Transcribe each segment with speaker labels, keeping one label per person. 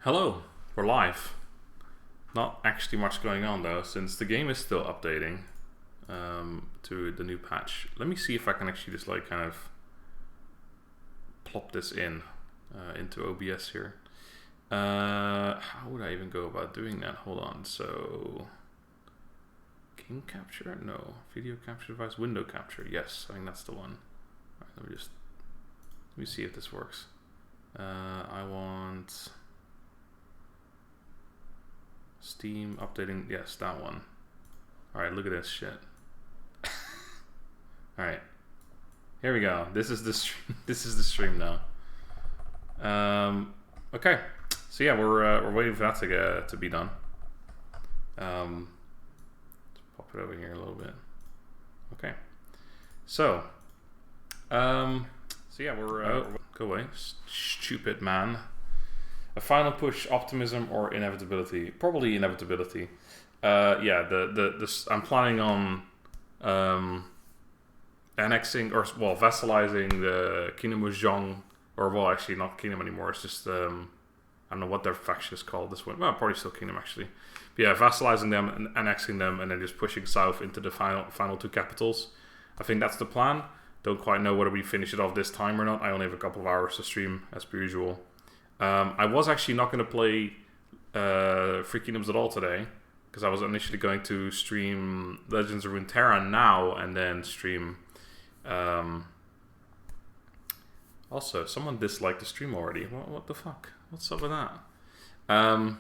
Speaker 1: Hello, we're live. Not actually much going on though, since the game is still updating to the new patch. Let me see if I can actually just like kind of plop this in into OBS here. How would I even go about doing that? Hold on. So, game capture? No. Video capture device, window capture. Yes, I think that's the one. All right, let me see if this works. I want Steam updating. Yes, that one. All right, look at this shit. All right, here we go. This is the stream. This is the stream now. Okay, so yeah, we're waiting for that to be done. Let's pop it over here a little bit. Okay, so yeah, we're go away, stupid man. A final push, optimism or inevitability? Probably inevitability. Yeah, I'm planning on annexing or vassalizing the Kingdom of Zhong, or actually not Kingdom anymore. It's just I don't know what their faction is called. This one, well, probably still Kingdom actually. But yeah, vassalizing them and annexing them, and then just pushing south into the final two capitals. I think that's the plan. Don't quite know whether we finish it off this time or not. I only have a couple of hours to stream as per usual. I was actually not going to play Free Kingdoms at all today, because I was initially going to stream Legends of Runeterra now and then stream. Also, someone disliked the stream already. What the fuck? What's up with that? I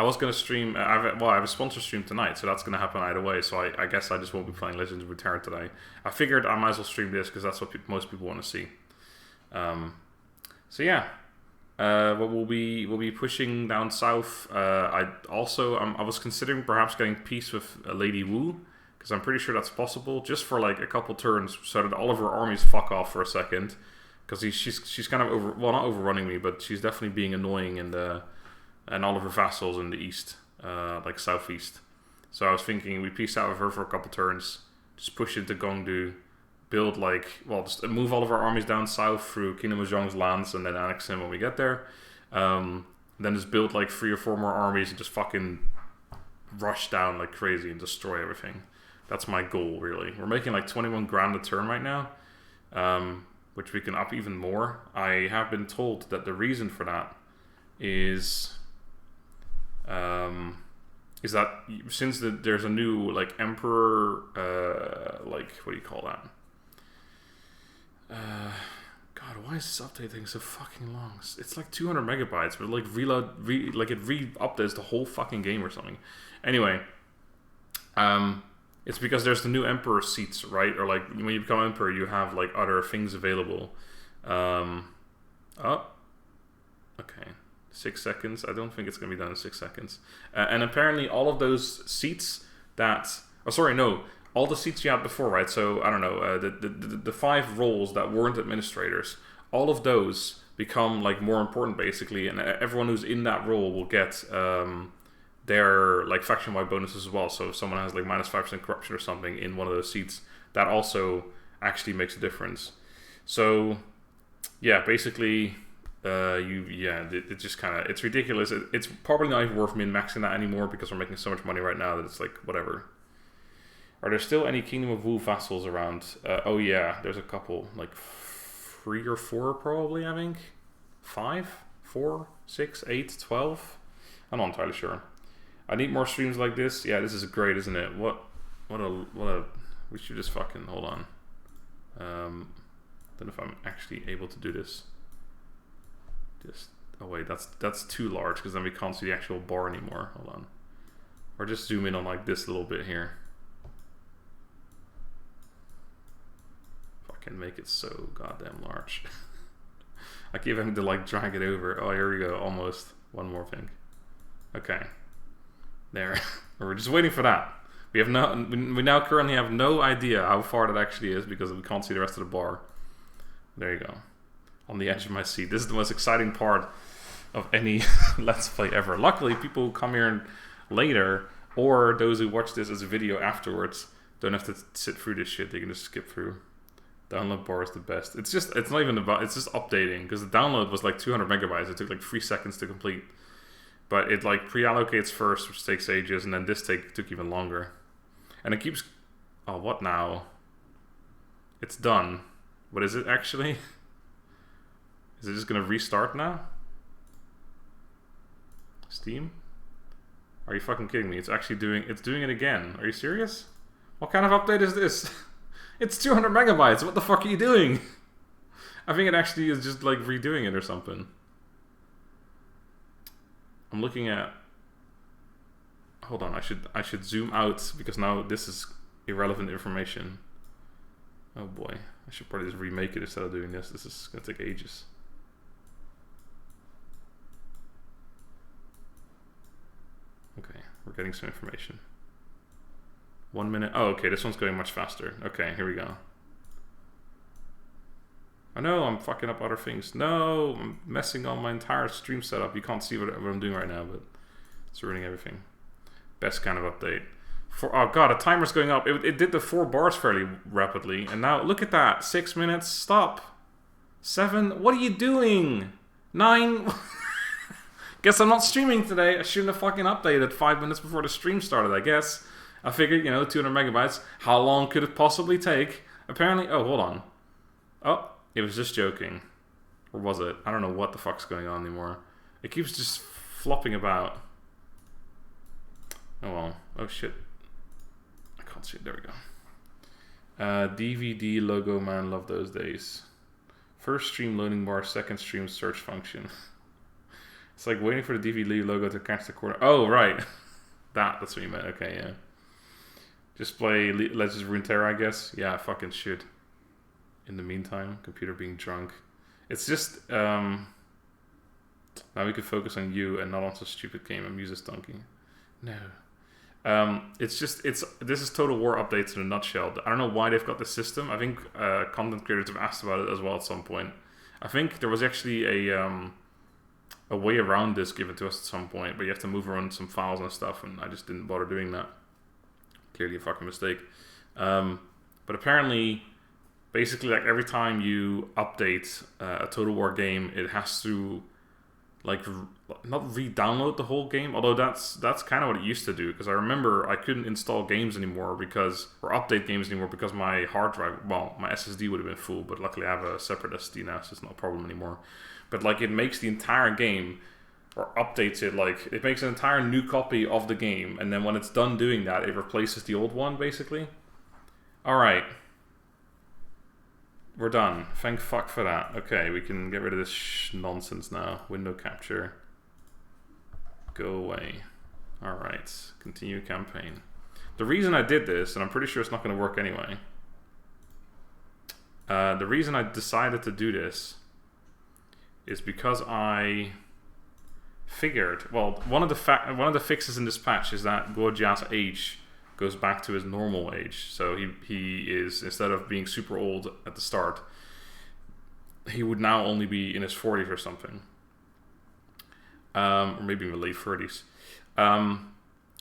Speaker 1: was going to stream. I have a sponsor stream tonight, so that's going to happen either way. So I guess I just won't be playing Legends of Runeterra today. I figured I might as well stream this because that's what most people want to see. So yeah. But we'll be pushing down south. I was considering perhaps getting peace with Lady Wu, because I'm pretty sure that's possible, just for like a couple turns, so that all of her armies fuck off for a second, because she's kind of not overrunning me, but she's definitely being annoying and all of her vassals in the east, like southeast. So I was thinking we peace out with her for a couple turns, just push into Gongdu. Build just move all of our armies down south through Kingdom of Zhong's lands and then annex him when we get there. Then just build like 3 or 4 more armies and just fucking rush down like crazy and destroy everything. That's my goal, really. We're making like 21 grand a turn right now, which we can up even more. I have been told that the reason for that is that since there's a new like emperor, what do you call that? God, why is this update thing so fucking long? It's like 200 megabytes, but like it re-updates the whole fucking game or something. Anyway, it's because there's the new emperor seats, right? Or like when you become emperor, you have like other things available. Okay, 6 seconds. I don't think it's gonna be done in 6 seconds. And apparently, all of those seats all the seats you had before, right? So I don't know, the 5 roles that weren't administrators, all of those become like more important basically, and everyone who's in that role will get their like faction-wide bonuses as well. So if someone has like minus 5% corruption or something in one of those seats, that also actually makes a difference. So yeah, basically, it just kind of, it's ridiculous. It's probably not even worth min-maxing that anymore, because we're making so much money right now that it's like whatever. Are there still any Kingdom of Wu vassals around? Oh yeah, there's a couple, like 3 or 4 probably, I think. 5, 4, 6, 8, 12? I'm not entirely sure. I need more streams like this. Yeah, this is great, isn't it? What a we should just fucking, hold on. Don't know if I'm actually able to do this. Oh wait, that's too large, because then we can't see the actual bar anymore. Hold on. Or just zoom in on like this little bit here. Can make it so goddamn large. I keep having to like drag it over. Oh, here we go. Almost. One more thing. Okay. There. We're just waiting for that. We now currently have no idea how far that actually is, because we can't see the rest of the bar. There you go. On the edge of my seat. This is the most exciting part of any Let's Play ever. Luckily, people who come here later, or those who watch this as a video afterwards, don't have to sit through this shit. They can just skip through. Download bar is the best. It's not even about, it's just updating, because the download was like 200 megabytes. It took like 3 seconds to complete. But it like pre-allocates first, which takes ages, and then this took even longer. And it keeps... Oh, what now? It's done. What is it actually? Is it just gonna restart now? Steam? Are you fucking kidding me? It's actually doing it again. Are you serious? What kind of update is this? It's 200 megabytes. What the fuck are you doing? I think it actually is just like redoing it or something. I'm looking at... Hold on, I should zoom out because now this is irrelevant information. Oh boy, I should probably just remake it instead of doing this. This is gonna take ages. Okay, we're getting some information. 1 minute. Oh, okay, this one's going much faster. Okay, here we go. I know I'm fucking up other things. No, I'm messing on my entire stream setup. You can't see what I'm doing right now, but it's ruining everything. Best kind of update. Oh god, the timer's going up. It did the 4 bars fairly rapidly, and now look at that. 6 minutes. Stop. 7. What are you doing? 9. Guess I'm not streaming today. I shouldn't have fucking updated 5 minutes before the stream started, I guess. I figured, 200 megabytes. How long could it possibly take? Apparently... Oh, hold on. Oh, it was just joking. Or was it? I don't know what the fuck's going on anymore. It keeps just flopping about. Oh well. Oh shit. I can't see it. There we go. DVD logo, man. Love those days. First stream loading bar, second stream search function. It's like waiting for the DVD logo to catch the corner. Oh, right. That's what you meant. Okay, yeah. Just play Legends of Runeterra, I guess. Yeah, I fucking should. In the meantime, computer being drunk. It's just, now we can focus on you and not on some stupid game. Amuse this donkey. No. This is Total War updates in a nutshell. I don't know why they've got this system. I think content creators have asked about it as well at some point. I think there was actually a way around this given to us at some point, but you have to move around some files and stuff, and I just didn't bother doing that. Clearly a fucking mistake. But apparently, basically, like every time you update a Total War game, it has to like not re-download the whole game. Although that's kind of what it used to do, because I remember I couldn't install games anymore or update games anymore because my hard drive, well, my SSD would have been full. But luckily, I have a separate SSD now, so it's not a problem anymore. But like it makes the entire game, or updates it, like it makes an entire new copy of the game, and then when it's done doing that, it replaces the old one basically. Alright, we're done. Thank fuck for that. Okay, we can get rid of this nonsense now. Window capture, go away. Alright, continue campaign. The reason I did this, and I'm pretty sure it's not going to work anyway, the reason I decided to do this is because I figured, well, one of the fixes in this patch is that Gladius' age goes back to his normal age. So he is, instead of being super old at the start, he would now only be in his 40s or something, or maybe in the late 30s.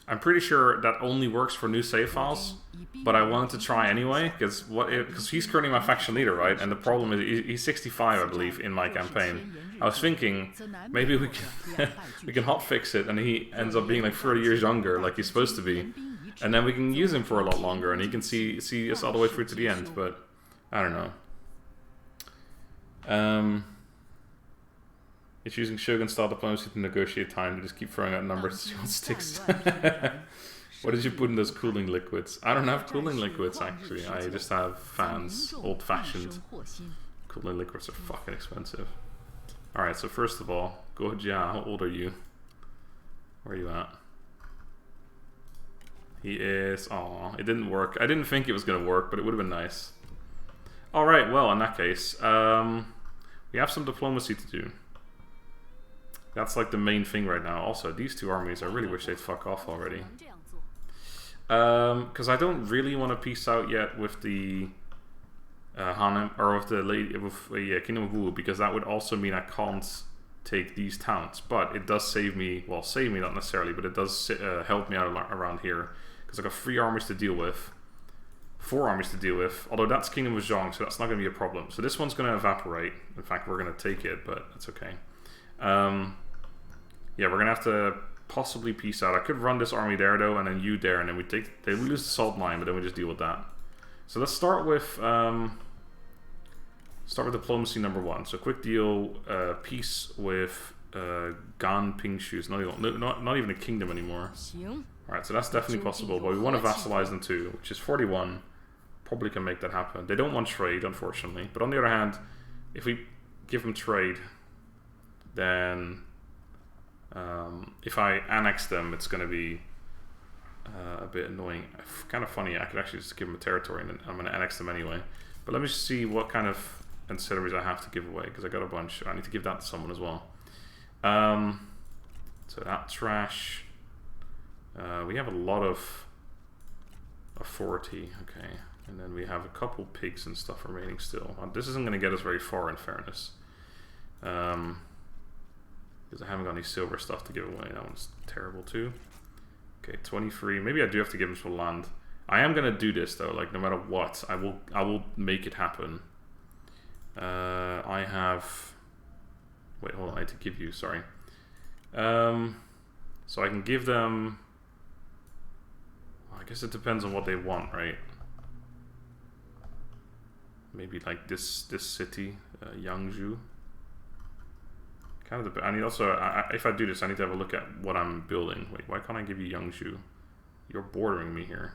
Speaker 1: I'm pretty sure that only works for new save files, but I wanted to try anyway, because he's currently my faction leader, right? And the problem is he's 65, I believe, in my campaign. I was thinking maybe we can hotfix it, and he ends up being like 30 years younger, like he's supposed to be, and then we can use him for a lot longer, and he can see us all the way through to the end. But I don't know. It's using Shogun-style diplomacy to negotiate time. To just keep throwing out numbers to see what sticks. What did you put in those cooling liquids? I don't have cooling liquids, actually. I just have fans. Old-fashioned. Cooling liquids are fucking expensive. Alright, so first of all, Gojia, how old are you? Where are you at? He is... Aw, it didn't work. I didn't think it was going to work, but it would have been nice. Alright, well, in that case, we have some diplomacy to do. That's like the main thing right now. Also, these two armies, I really wish they'd fuck off already. Because I don't really want to peace out yet with the Hanem, or with the Kingdom of Wu, because that would also mean I can't take these towns. But it does save me, well, save me not necessarily, but it does help me out around here, because I got 3 armies to deal with. 4 armies to deal with. Although that's Kingdom of Zhong, so that's not going to be a problem. So this one's going to evaporate. In fact, we're going to take it, but that's okay. Yeah, we're going to have to possibly peace out. I could run this army there, though, and then you there, and then we lose the salt mine, but then we just deal with that. So let's start with diplomacy number 1. So quick deal, peace with Gan Pingshu. Not even a kingdom anymore. Alright, so that's definitely possible, but we want to vassalize them too, which is 41. Probably can make that happen. They don't want trade, unfortunately. But on the other hand, if we give them trade, then if I annex them, it's going to be a bit annoying. Kind of funny, I could actually just give them a territory and then I'm going to annex them anyway. But let me just see what kind of ancillaries I have to give away, because I got a bunch. I need to give that to someone as well. So that trash. We have a lot of authority, okay. And then we have a couple pigs and stuff remaining still. This isn't going to get us very far, in fairness. Because I haven't got any silver stuff to give away. That one's terrible too. Okay, 23. Maybe I do have to give him some land. I am going to do this though, like no matter what. I will make it happen. I have... Wait, hold on, I need to give you, sorry. So I can give them... I guess it depends on what they want, right? Maybe like this city, Yangzhou. Kind of the. I need also. If I do this, I need to have a look at what I'm building. Wait, why can't I give you Yangzhou? You're bordering me here.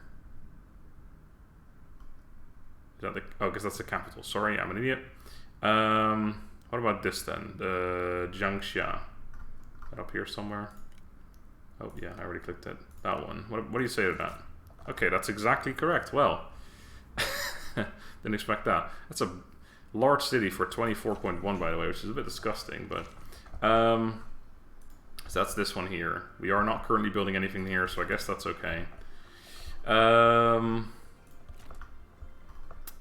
Speaker 1: Is that the? Oh, because that's the capital. Sorry, I'm an idiot. What about this then? The Jiangxia. That up here somewhere. Oh yeah, I already clicked it. That one. What do you say to that? Okay, that's exactly correct. Well, didn't expect that. That's a large city for 24.1, by the way, which is a bit disgusting, but so that's this one here. We are not currently building anything here, so I guess that's okay.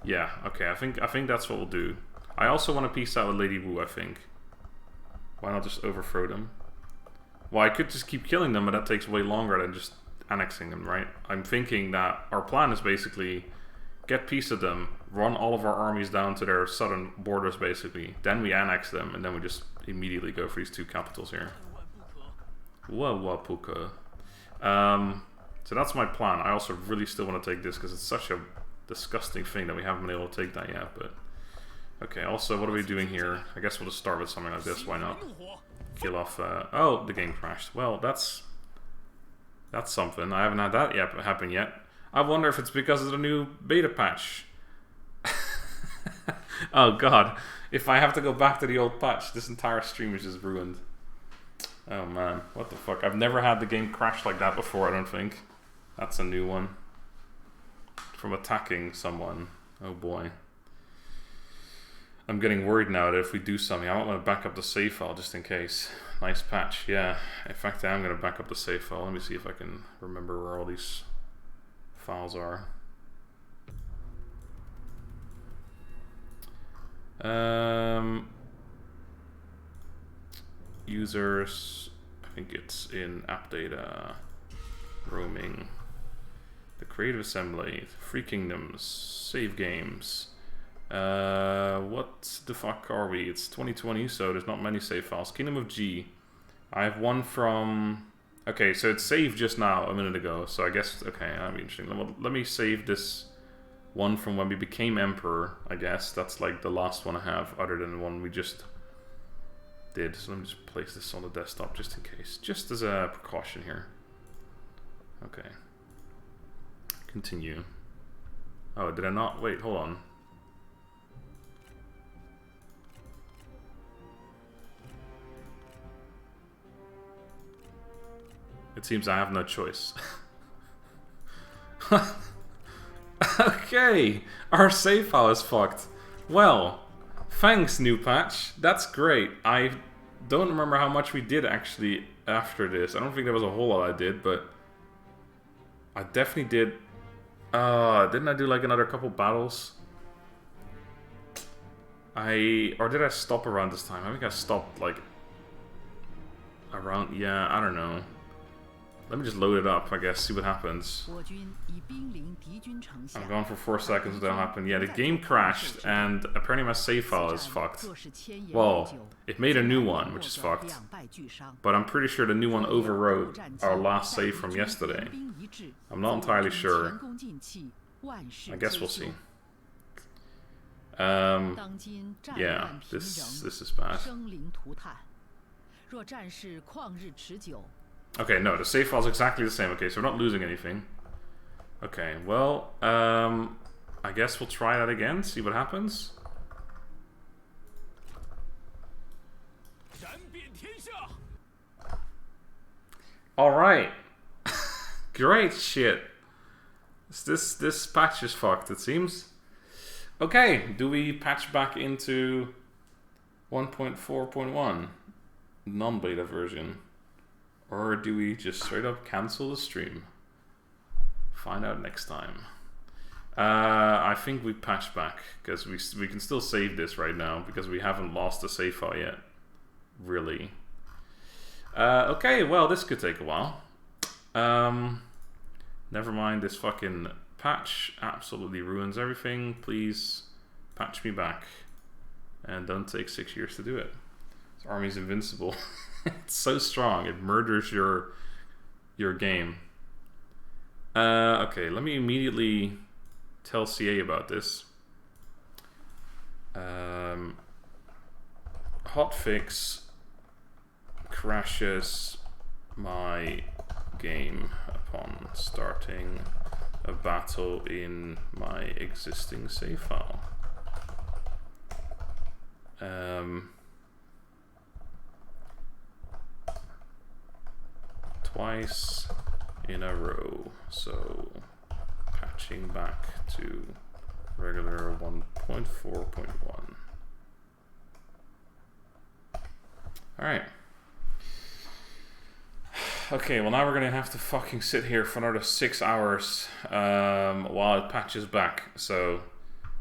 Speaker 1: Yeah, okay, I think that's what we'll do. I also want to peace out with Lady Wu, I think. Why not just overthrow them? Well, I could just keep killing them, but that takes way longer than just annexing them, right? I'm thinking that our plan is basically get peace of them, run all of our armies down to their southern borders, basically. Then we annex them, and then we just immediately go for these 2 capitals here. Wawapuka. So that's my plan. I also really still want to take this because it's such a disgusting thing that we haven't been able to take that yet. But okay. Also, what are we doing here? I guess we'll just start with something like this. Why not? Kill off. Oh, the game crashed. Well, that's something. I haven't had that happen yet. I wonder if it's because of the new beta patch. Oh god. If I have to go back to the old patch, this entire stream is just ruined. Oh man, what the fuck. I've never had the game crash like that before, I don't think. That's a new one. From attacking someone. Oh boy. I'm getting worried now that if we do something, I might want to back up the save file just in case. Nice patch, yeah. In fact, I am going to back up the save file. Let me see if I can remember where all these files are. Users, I think it's in app data, roaming, the creative assembly, 3 kingdoms, save games. What the fuck are we? It's 2020, so there's not many save files. Kingdom of G. I have one from... Okay, so it saved just now, a minute ago, so I guess... Okay, that'll be interesting. Let me save this one from when we became Emperor, I guess. That's like the last one I have, other than the one we just did. So let me just place this on the desktop just in case. Just as a precaution here. Okay. Continue. Oh, did I not? Wait, hold on. It seems I have no choice. Okay, our save file is fucked. Well, thanks new patch. That's great. I don't remember how much we did actually after this. I don't think there was a whole lot I did, but I definitely did. Didn't I do like another couple battles? Or did I stop around this time? I think I stopped like around, yeah, I don't know. Let me just load it up, I guess, see what happens. I'm gone for 4 seconds, that happened. Yeah, the game crashed, and apparently my save file is fucked. Well, it made a new one, which is fucked. But I'm pretty sure the new one overrode our last save from yesterday. I'm not entirely sure. I guess we'll see. Yeah, this is bad. Okay, no, the save file is exactly the same. Okay, so we're not losing anything. Okay, well, I guess we'll try that again, see what happens. Alright. Great shit. This patch is fucked, it seems. Okay, do we patch back into 1.4.1? Non-beta version? Or do we just straight up cancel the stream? Find out next time. I think we patch back, because we can still save this right now, because we haven't lost the save file yet. Really. Okay, well, this could take a while. Never mind, this fucking patch absolutely ruins everything. Please patch me back. And don't take 6 years to do it. This army's invincible. It's so strong, it murders your game. Okay, let me immediately tell CA about this. Hotfix crashes my game upon starting a battle in my existing save file. Twice in a row, so patching back to regular 1.4.1. Alright. Okay, well now we're gonna have to fucking sit here for another 6 hours while it patches back, so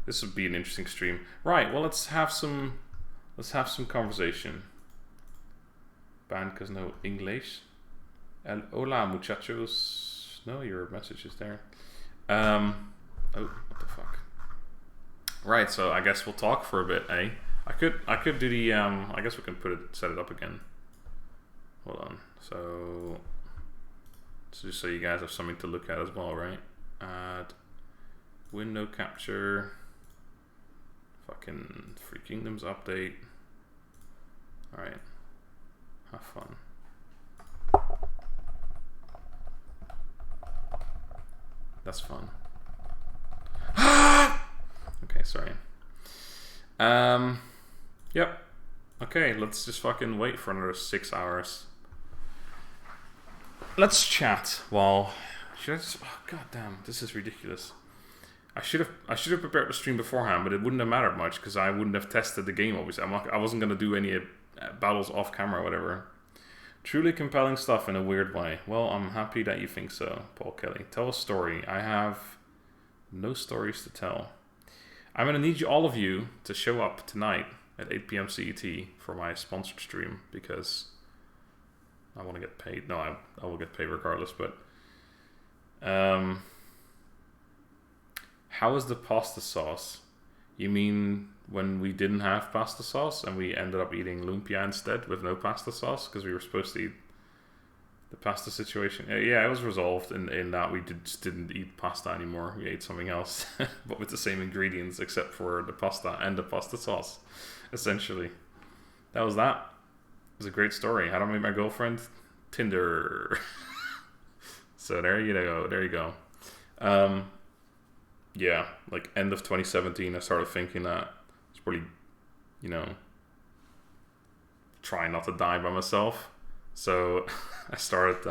Speaker 1: this would be an interesting stream. Right, well let's have some conversation. Banned cause no English. And hola muchachos. No, your message is there. Oh, what the fuck? Right, so I guess we'll talk for a bit, eh? I could do the I guess we can set it up again. Hold on. So just so you guys have something to look at as well, right? Add window capture. Fucking Free Kingdoms update. Alright. Have fun. That's fun. Okay, sorry. Yep. Okay, let's just fucking wait for another 6 hours. Let's chat while... Should I just... Oh, god damn, this is ridiculous. I should have prepared the stream beforehand, but it wouldn't have mattered much because I wouldn't have tested the game, obviously. I wasn't going to do any battles off camera or whatever. Truly compelling stuff in a weird way. Well, I'm happy that you think so, Paul Kelly. Tell a story. I have no stories to tell. I'm going to need all of you to show up tonight at 8 p.m. CET for my sponsored stream because I want to get paid. No, I will get paid regardless, but how is the pasta sauce? You mean when we didn't have pasta sauce and we ended up eating lumpia instead with no pasta sauce because we were supposed to eat the pasta situation? Yeah, it was resolved in that we just didn't eat pasta anymore. We ate something else, but with the same ingredients except for the pasta and the pasta sauce, essentially. That was that. It was a great story. How to meet my girlfriend? Tinder. So there you go. There you go. Yeah, like end of 2017, I started thinking that it's probably, trying not to die by myself. So I started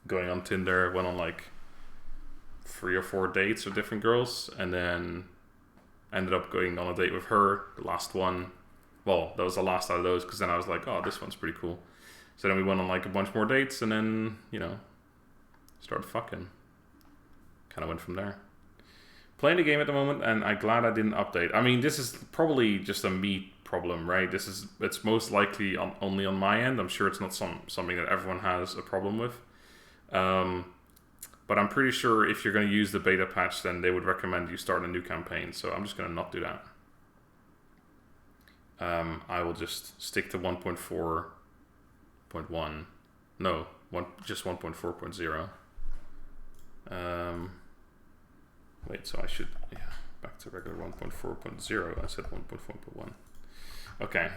Speaker 1: going on Tinder, went on like 3 or 4 dates with different girls, and then ended up going on a date with her, the last one. Well, that was the last out of those, because then I was like, oh, this one's pretty cool. So then we went on like a bunch more dates, and then, started fucking. Kind of went from there. Playing the game at the moment, and I'm glad I didn't update. I mean, this is probably just a me problem, right? It's most likely only on my end. I'm sure it's not something that everyone has a problem with. But I'm pretty sure if you're going to use the beta patch, then they would recommend you start a new campaign. So I'm just going to not do that. I will just stick to 1.4.1. No, just 1.4.0. Wait, so I should, yeah, back to regular 1.4.0. I said 1.4.1. Okay.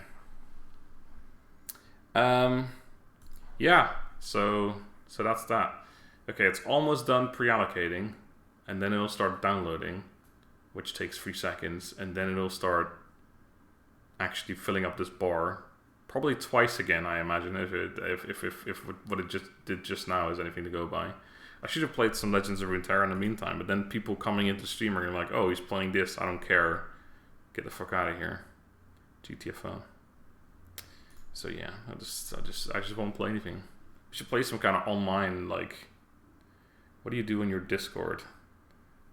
Speaker 1: Yeah, so that's that. Okay, it's almost done pre-allocating, and then it'll start downloading, which takes 3 seconds, and then it'll start actually filling up this bar, probably twice again, I imagine, if what it just did just now is anything to go by. I should have played some Legends of Runeterra in the meantime, but then people coming into stream are like, oh, he's playing this, I don't care, get the fuck out of here, GTFO. So yeah, I just won't play anything. We should play some kind of online, like, what do you do in your Discord?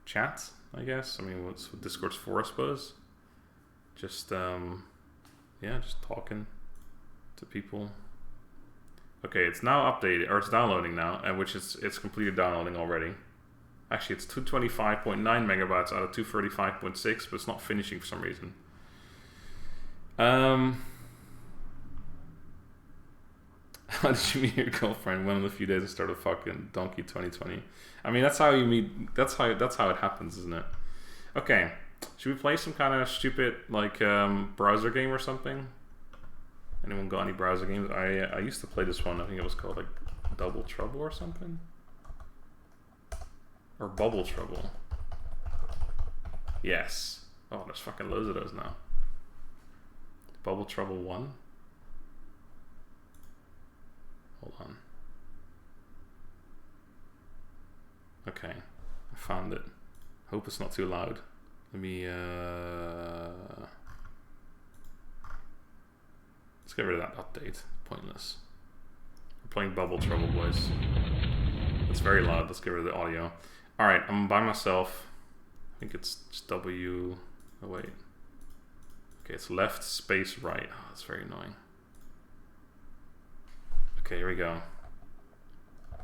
Speaker 1: Chat, I guess. I mean, what's what Discord's for, I suppose. Just yeah, just talking to people. Okay, it's now updated, or it's downloading now, and which it's completed downloading already. Actually, it's 225.9 megabytes out of 235.6, but it's not finishing for some reason. How did you meet your girlfriend? Went in a few days and started fucking Donkey 2020. I mean, that's how you meet. That's how it happens, isn't it? Okay, should we play some kind of stupid like browser game or something? Anyone got any browser games? I used to play this one. I think it was called like Double Trouble or something, or Bubble Trouble. Yes. Oh, there's fucking loads of those now. Bubble Trouble 1. Hold on. Okay, I found it. Hope it's not too loud. Let me let's get rid of that update. Pointless. We're playing Bubble Trouble, boys. It's very loud. Let's get rid of the audio. Alright, I'm by myself. I think it's just W. Oh wait. Okay, it's left space right. Oh, that's very annoying. Okay, here we go.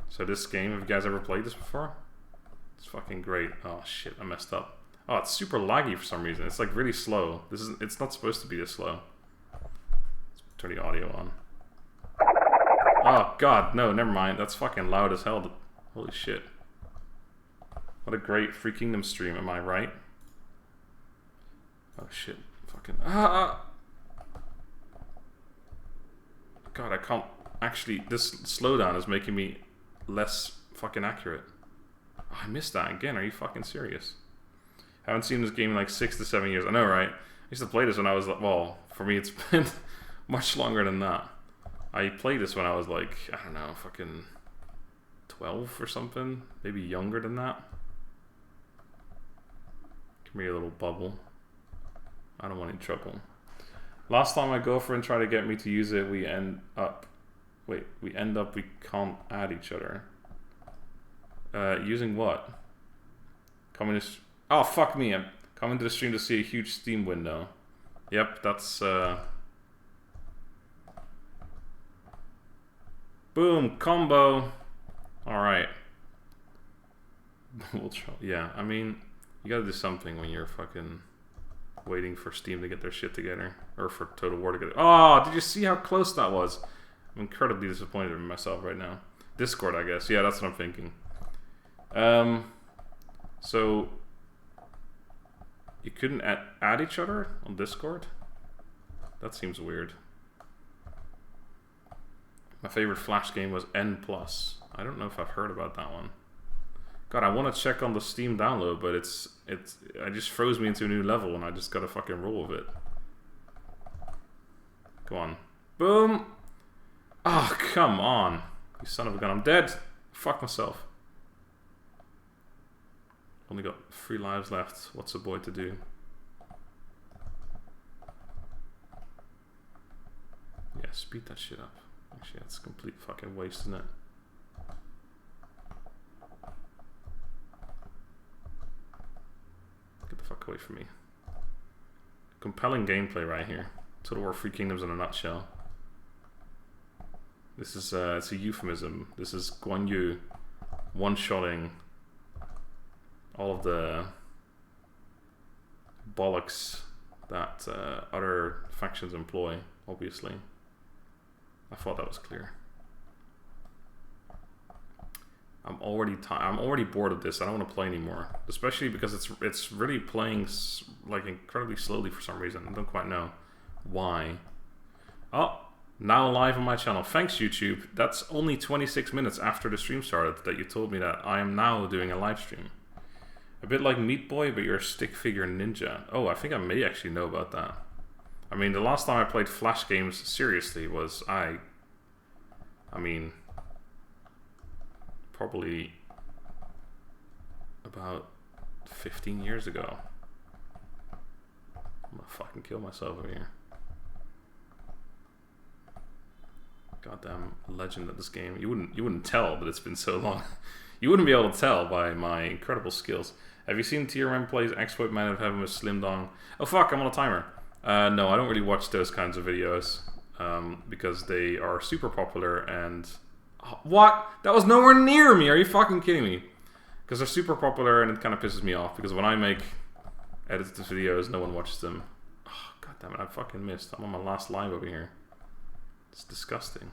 Speaker 1: So this game, have you guys ever played this before? It's fucking great. Oh shit, I messed up. Oh, it's super laggy for some reason. It's like really slow. It's not supposed to be this slow. Let's turn the audio on. Oh god, no, never mind. That's fucking loud as hell. Holy shit. What a great Free Kingdom stream, am I right? Oh shit. Fucking God, I can't actually, this slowdown is making me less fucking accurate. Oh, I missed that again. Are you fucking serious? Haven't seen this game in like 6 to 7 years. I know, right? I used to play this when I was like, well, for me it's been much longer than that. I played this when I was like, I don't know, fucking 12 or something. Maybe younger than that. Give me a little bubble. I don't want any trouble. Last time my girlfriend tried to get me to use it, we can't add each other. Using what? Coming to oh fuck me! I'm coming to the stream to see a huge Steam window. Yep, that's boom combo. All right. Yeah, I mean, you gotta do something when you're fucking waiting for Steam to get their shit together, or for Total War to get. Oh, did you see how close that was? I'm incredibly disappointed in myself right now. Discord, I guess. Yeah, that's what I'm thinking. So you couldn't add each other on Discord? That seems weird. My favorite Flash game was N+. I don't know if I've heard about that one. God, I want to check on the Steam download, but it just froze me into a new level, and I just gotta fucking roll with it. Go on. Boom! Oh, come on. You son of a gun. I'm dead. Fuck myself. Only got 3 lives left. What's a boy to do? Yeah, speed that shit up. Actually, that's a complete fucking waste, isn't it? Get the fuck away from me. Compelling gameplay right here. Total War Free Kingdoms in a nutshell. This is it's a euphemism. This is Guan Yu one-shotting all of the bollocks that other factions employ, obviously. I thought that was clear. I'm already bored of this. I don't want to play anymore, especially because it's really playing like incredibly slowly for some reason. I don't quite know why. Oh, now live on my channel. Thanks, YouTube. That's only 26 minutes after the stream started that you told me that I am now doing a live stream. A bit like Meat Boy, but you're a stick figure ninja. Oh, I think I may actually know about that. I mean, the last time I played Flash games seriously was probably about 15 years ago. I'm gonna fucking kill myself over here. Goddamn legend at this game. You wouldn't tell that it's been so long. You wouldn't be able to tell by my incredible skills. Have you seen TRM plays Exploit Man of Heaven with Slim Dong? Oh fuck, I'm on a timer. No, I don't really watch those kinds of videos because they are super popular and... What? That was nowhere near me. Are you fucking kidding me? Because they're super popular and it kind of pisses me off because when I make edited videos, no one watches them. Oh, God damn it, I fucking missed. I'm on my last live over here. It's disgusting.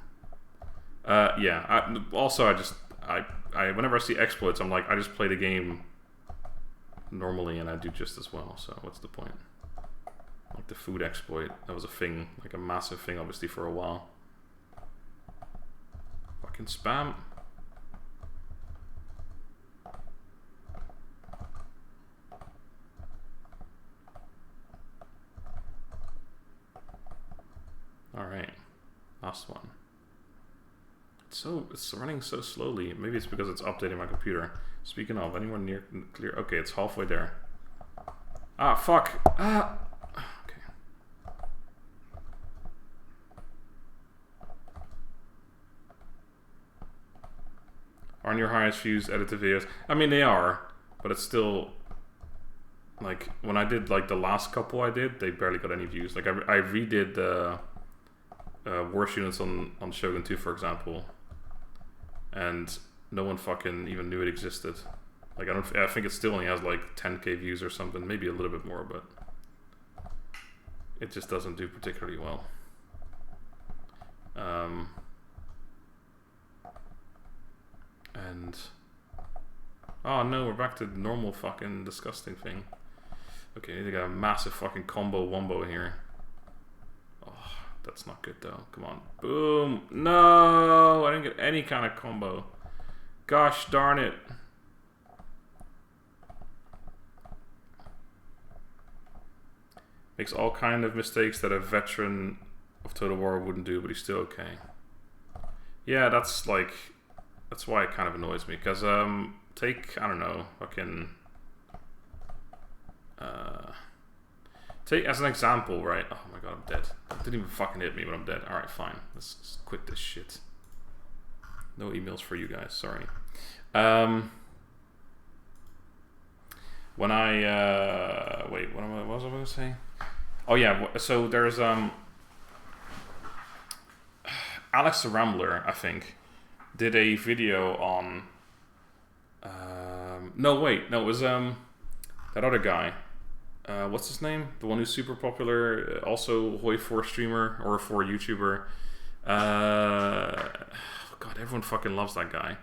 Speaker 1: Yeah. Whenever I see exploits, I'm like, I just play the game normally and I do just as well. So what's the point? Like the food exploit, that was a thing, like a massive thing, obviously for a while. Fucking spam. All right, last one. It's running so slowly. Maybe it's because it's updating my computer. Speaking of, anyone near clear? Okay, it's halfway there. Ah, fuck. Ah. Okay. Aren't your highest views edited videos? I mean, they are, but it's still like when I did like the last couple I did, they barely got any views. Like I redid the worst units on Shogun 2, for example, and no one fucking even knew it existed. Like I think it still only has like 10k views or something, maybe a little bit more, but it just doesn't do particularly well. And oh no, we're back to the normal fucking disgusting thing. Okay, they got a massive fucking combo wombo here. Oh, that's not good though. Come on, boom! No, I didn't get any kind of combo. Gosh darn it. Makes all kind of mistakes that a veteran of Total War wouldn't do, but he's still okay. Yeah, that's like, that's why it kind of annoys me. Because, take, I don't know, fucking... take as an example, right? Oh my god, I'm dead. That didn't even fucking hit me, but I'm dead. Alright, fine. Let's just quit this shit. No emails for you guys, sorry. When I, wait, what was I going to say? Oh yeah, so there's, Alex the Rambler, I think, did a video on, no wait, no, it was, that other guy, what's his name? The one who's super popular, also Hoi 4 streamer, or 4 YouTuber, God, everyone fucking loves that guy.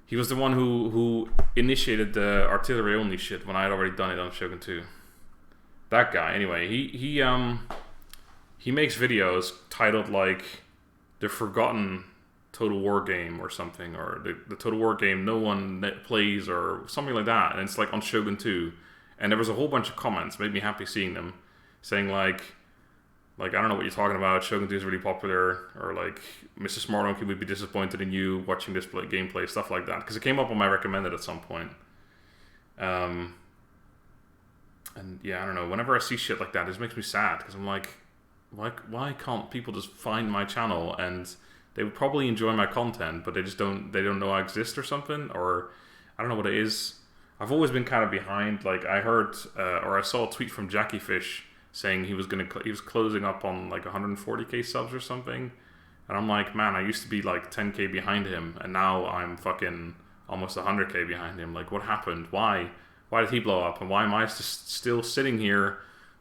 Speaker 1: He was the one who initiated the artillery only shit when I had already done it on Shogun 2. That guy, anyway, he makes videos titled like the forgotten Total War game or something, or the Total War game no one plays or something like that, and it's like on Shogun 2. And there was a whole bunch of comments, made me happy seeing them, saying like I don't know what you're talking about, Shogun 2 is really popular, or like Mr. Smart Monkey would be disappointed in you watching this gameplay, stuff like that, because it came up on my recommended at some point. And yeah, I don't know, whenever I see shit like that, it just makes me sad, because I'm like, why can't people just find my channel, and they would probably enjoy my content, but they don't know I exist or something, or I don't know what it is. I've always been kind of behind. Like I heard, or I saw a tweet from Jackie Fish saying he was closing up on like 140k subs or something, And I'm like, man, I used to be like 10k behind him, and now I'm fucking almost 100k behind him. Like, what happened? Why? Why did he blow up? And why am I just still sitting here,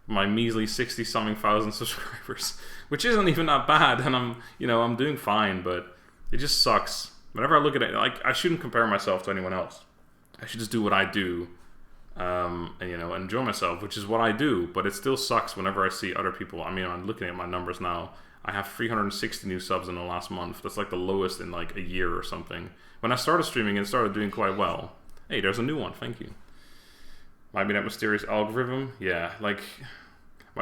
Speaker 1: my measly 60-something thousand subscribers, which isn't even that bad, and I'm doing fine, but it just sucks. Whenever I look at it, like, I shouldn't compare myself to anyone else. I should just do what I do, and enjoy myself, which is what I do. But it still sucks whenever I see other people. I mean, I'm looking at my numbers now. I have 360 new subs in the last month. That's like the lowest in like a year or something. When I started streaming, it started doing quite well. Hey, there's a new one. Thank you. Might be that mysterious algorithm. Yeah, like,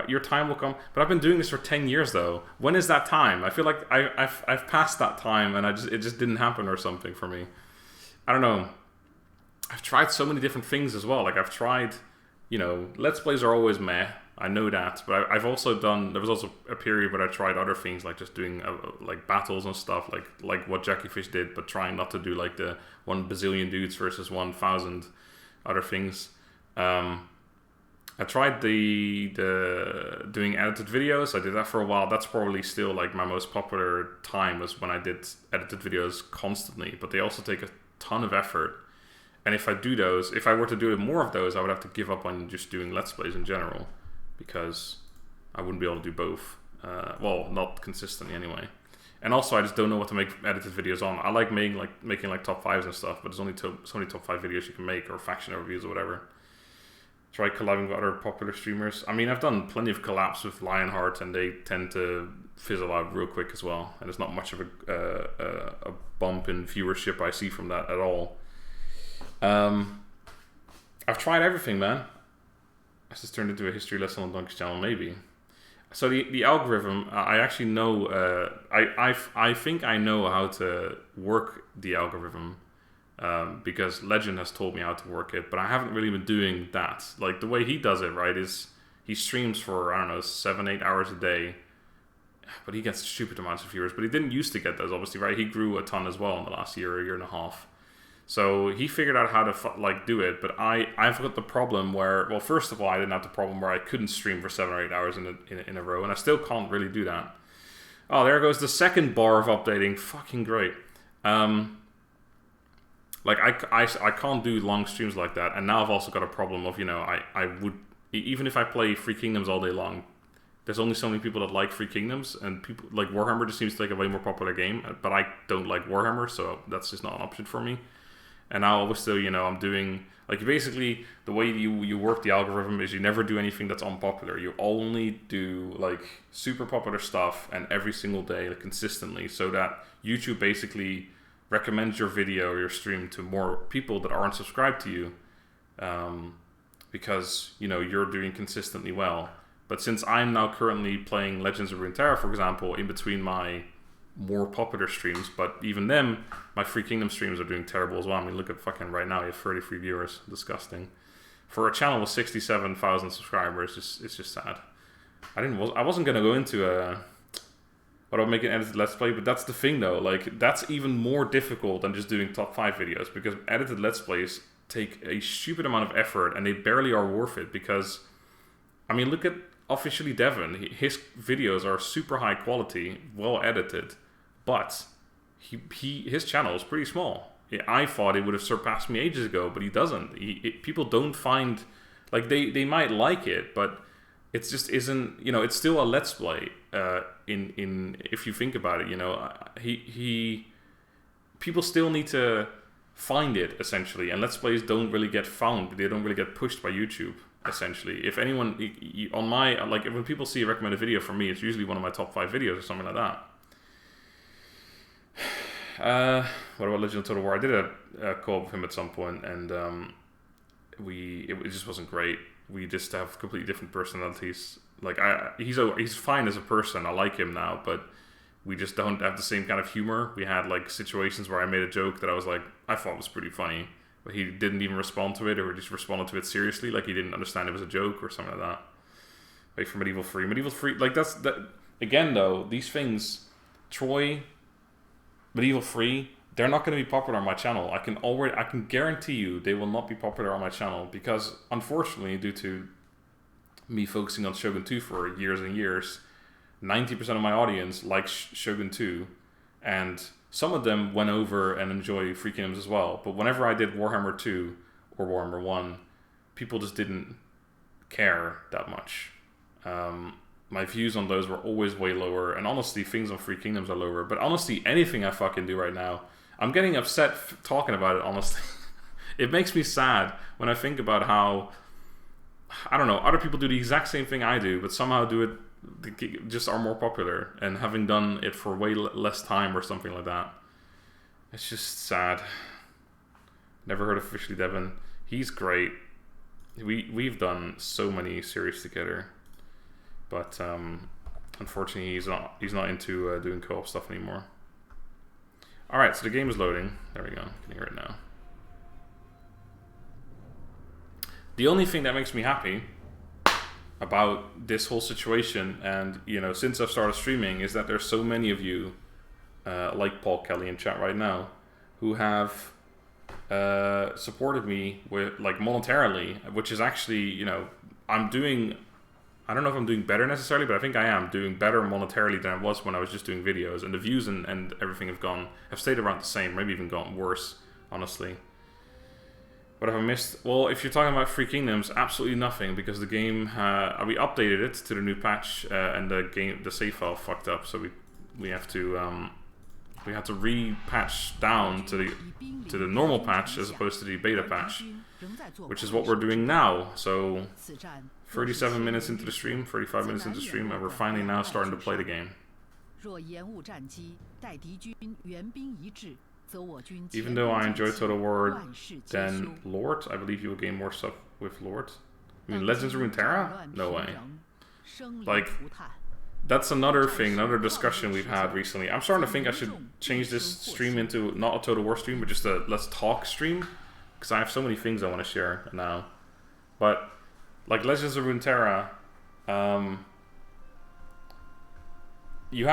Speaker 1: your time will come. But I've been doing this for 10 years though. When is that time? I feel like I've passed that time, and it just didn't happen or something for me. I don't know. I've tried so many different things as well. Like, I've tried, Let's Plays are always meh. I know that, but I've also done. There was also a period where I tried other things, like just doing like battles and stuff, like what Jackyfish did, but trying not to do like the 1 bazillion dudes versus 1,000 other things. I tried the doing edited videos. I did that for a while. That's probably still like my most popular time, was when I did edited videos constantly. But they also take a ton of effort. And if I were to do more of those, I would have to give up on just doing Let's Plays in general, because I wouldn't be able to do both. Well, not consistently anyway. And also, I just don't know what to make edited videos on. I like making like top 5s and stuff, but there's only so many top 5 videos you can make, or faction overviews or whatever. Try collabing with other popular streamers. I mean, I've done plenty of collabs with Lionheart, and they tend to fizzle out real quick as well. And there's not much of a bump in viewership I see from that at all. I've tried everything, man. I just turned into a history lesson on Donkey's channel, maybe. So the algorithm, I actually know. I think I know how to work the algorithm, because Legend has told me how to work it, but I haven't really been doing that. Like, the way he does it, right, is he streams for, I don't know, 7-8 hours a day, but he gets stupid amounts of viewers. But he didn't used to get those, obviously, right? He grew a ton as well in the last year and a half. So he figured out how to do it, but I've got the problem where, well, first of all, I didn't have the problem where I couldn't stream for 7 or 8 hours in a row, and I still can't really do that. Oh, there goes the second bar of updating. Fucking great. Like, I can't do long streams like that, and now I've also got a problem of, I would, even if I play Free Kingdoms all day long, there's only so many people that like Free Kingdoms, and people like Warhammer just seems like a way more popular game, but I don't like Warhammer, so that's just not an option for me. And now obviously, I'm doing, like, basically the way you work the algorithm is you never do anything that's unpopular. You only do like super popular stuff, and every single day, like, consistently, so that YouTube basically recommends your video or your stream to more people that aren't subscribed to you, because you're doing consistently well. But since I'm now currently playing Legends of Runeterra, for example, in between my more popular streams, but even them, my Free Kingdom streams are doing terrible as well. I mean, look at fucking right now, you have 33 viewers. Disgusting. For a channel with 67,000 subscribers, it's just sad. I wasn't gonna go into what about making edited Let's Play, but that's the thing though. Like, that's even more difficult than just doing top 5 videos, because edited Let's Plays take a stupid amount of effort, and they barely are worth it. Because, I mean, look at Officially Devon. His videos are super high quality, well edited, but his channel is pretty small. I thought it would have surpassed me ages ago, but he doesn't. People don't find, like, they might like it, but it just isn't. It's still a Let's Play. In if you think about it, people still need to find it, essentially, and Let's Plays don't really get found. They don't really get pushed by YouTube. Essentially, if anyone on my, like, when people see a recommended video from me, it's usually one of my top 5 videos or something like that. What about Legend of Total War? I did a call with him at some point, and it just wasn't great. We just have completely different personalities. Like, he's fine as a person. I like him now, but we just don't have the same kind of humor. We had like situations where I made a joke that I thought was pretty funny, but he didn't even respond to it, or just responded to it seriously, like he didn't understand it was a joke or something like that. Like, for Medieval 3, like, that again though, these things, Troy, Medieval 3, they're not going to be popular on my channel. I can guarantee you they will not be popular on my channel, because unfortunately, due to me focusing on Shogun 2 for years and years, 90% of my audience likes Shogun 2, and some of them went over and enjoy Free Kingdoms as well. But whenever I did Warhammer 2 or Warhammer 1, people just didn't care that much. My views on those were always way lower, and honestly, things on Free Kingdoms are lower. But honestly, anything I fucking do right now, I'm getting upset talking about it, honestly. It makes me sad when I think about how, I don't know, other people do the exact same thing I do, but somehow do it, just are more popular, and having done it for way less time or something like that. It's just sad. Never heard of Officially Devon. He's great. We've done so many series together. But unfortunately, he's not into doing co-op stuff anymore. All right, so the game is loading. There we go. You can hear it now. The only thing that makes me happy about this whole situation, and since I've started streaming, is that there's so many of you, like Paul Kelly in chat right now, who have supported me with monetarily, which is actually I don't know if I'm doing better necessarily, but I think I am doing better monetarily than I was when I was just doing videos, and the views and everything have stayed around the same, maybe even gotten worse, honestly. What have I missed? Well, if you're talking about Free Kingdoms, absolutely nothing, because the game we updated it to the new patch, and the save file fucked up, so we had to re-patch down to the normal patch as opposed to the beta patch, which is what we're doing now. So 37 minutes into the stream, 35 minutes into the stream, and we're finally now starting to play the game. Even though I enjoy Total War than Lord, I believe you will gain more stuff with Lord. I mean, Legends of Runeterra? No way. That's another thing, another discussion we've had recently. I'm starting to think I should change this stream into not a Total War stream, but just a Let's Talk stream, because I have so many things I want to share now. But like Legends of Runeterra, we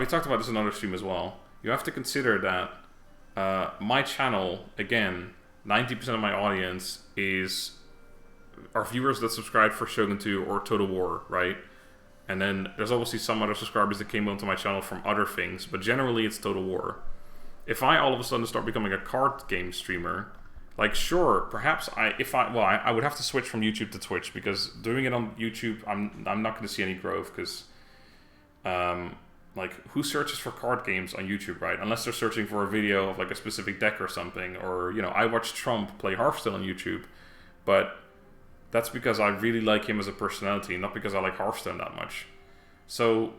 Speaker 1: talked about this in another stream as well. You have to consider that my channel, again, 90% of my audience are viewers that subscribe for Shogun 2 or Total War, right? And then there's obviously some other subscribers that came onto my channel from other things, but generally it's Total War. If I all of a sudden start becoming a card game streamer, sure, perhaps I would have to switch from YouTube to Twitch, because doing it on YouTube, I'm not going to see any growth, because who searches for card games on YouTube, right? Unless they're searching for a video of a specific deck or something, or I watch Trump play Hearthstone on YouTube, but that's because I really like him as a personality, not because I like Hearthstone that much. So,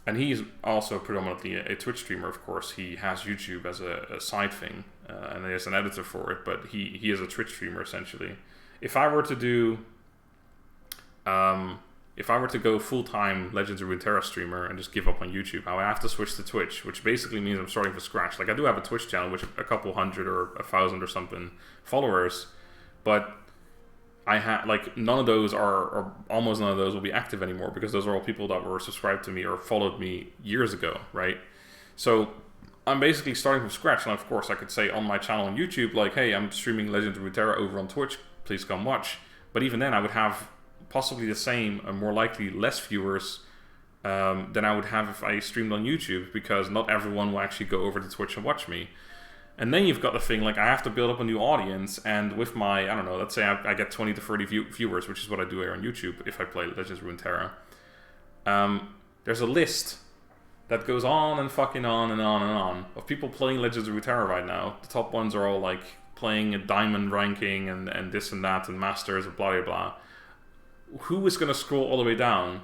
Speaker 1: and he's also predominantly a Twitch streamer, of course. He has YouTube as a side thing, and he has an editor for it, but he is a Twitch streamer, essentially. If I were to do... if I were to go full-time Legends of Runeterra streamer and just give up on YouTube, I would have to switch to Twitch, which basically means I'm starting from scratch. I do have a Twitch channel, which a couple hundred or 1,000 or something followers, but I have none of those or almost none of those will be active anymore, because those are all people that were subscribed to me or followed me years ago, right? So I'm basically starting from scratch, and of course I could say on my channel on YouTube, hey, I'm streaming Legends of Runeterra over on Twitch, please come watch. But even then I would have possibly the same, and more likely less viewers than I would have if I streamed on YouTube, because not everyone will actually go over to Twitch and watch me. And then you've got the thing, I have to build up a new audience, and with my, I don't know, let's say I get 20 to 30 viewers, which is what I do here on YouTube if I play Legends of Runeterra. There's a list that goes on and fucking on and on and on of people playing Legends of Runeterra right now. The top ones are all playing a diamond ranking and this and that and masters and blah blah blah. Who is going to scroll all the way down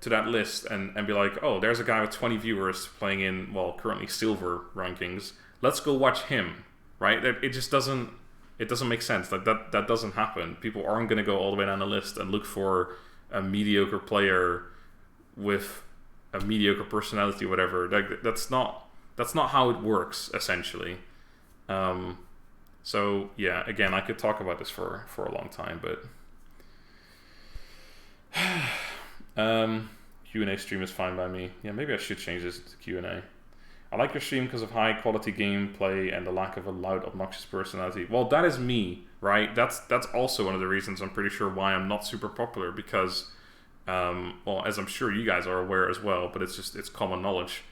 Speaker 1: to that list and be oh, there's a guy with 20 viewers playing in, currently silver rankings. Let's go watch him, right? It just doesn't make sense. That doesn't happen. People aren't going to go all the way down the list and look for a mediocre player with a mediocre personality or whatever. That's not how it works, essentially. So yeah, again, I could talk about this for a long time, but Q&A stream is fine by me. Yeah, maybe I should change this to Q&A. I like your stream because of high quality gameplay and the lack of a loud, obnoxious personality. Well, that is me, right? That's also one of the reasons I'm pretty sure why I'm not super popular, because well, as I'm sure you guys are aware as well, but it's common knowledge.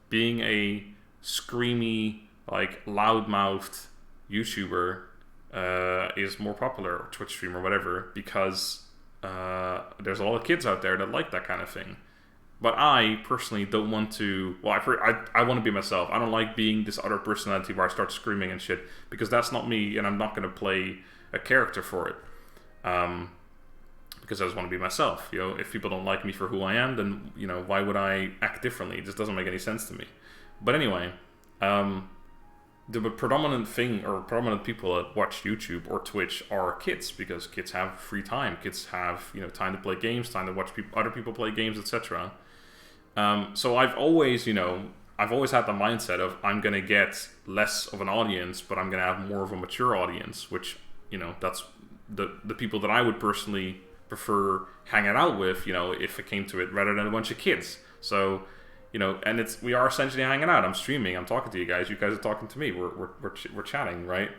Speaker 1: Being a screamy, like loudmouthed YouTuber is more popular, or Twitch streamer, or whatever, because there's a lot of kids out there that like that kind of thing. But I personally don't want to. Well, I want to be myself. I don't like being this other personality where I start screaming and shit, because that's not me, and I'm not going to play a character for it. Because I just want to be myself. You know, if people don't like me for who I am, then, you know, why would I act differently? It just doesn't make any sense to me. But anyway, the predominant thing, or predominant people that watch YouTube or Twitch, are kids, because kids have free time. Kids have, you know, time to play games, time to watch other people play games, etc. So I've always had the mindset of, I'm going to get less of an audience, but I'm going to have more of a mature audience, which, you know, that's the people that I would personally prefer hanging out with, you know, if it came to it, rather than a bunch of kids. So, you know, and we are essentially hanging out. I'm streaming, I'm talking to you guys are talking to me, we're chatting, right?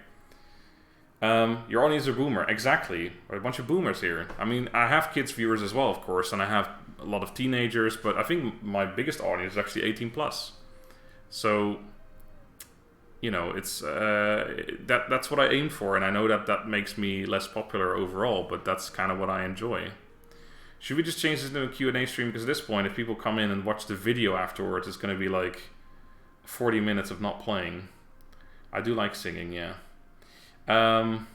Speaker 1: Your audience are boomer, exactly. A bunch of boomers here. I mean, I have kids viewers as well, of course, and I have a lot of teenagers, but I think my biggest audience is actually 18 plus. So, you know, it's that's what I aim for, and I know that makes me less popular overall, but that's kind of what I enjoy. Should we just change this into a Q&A stream? Because at this point, if people come in and watch the video afterwards, it's going to be like 40 minutes of not playing. I do like singing, yeah. To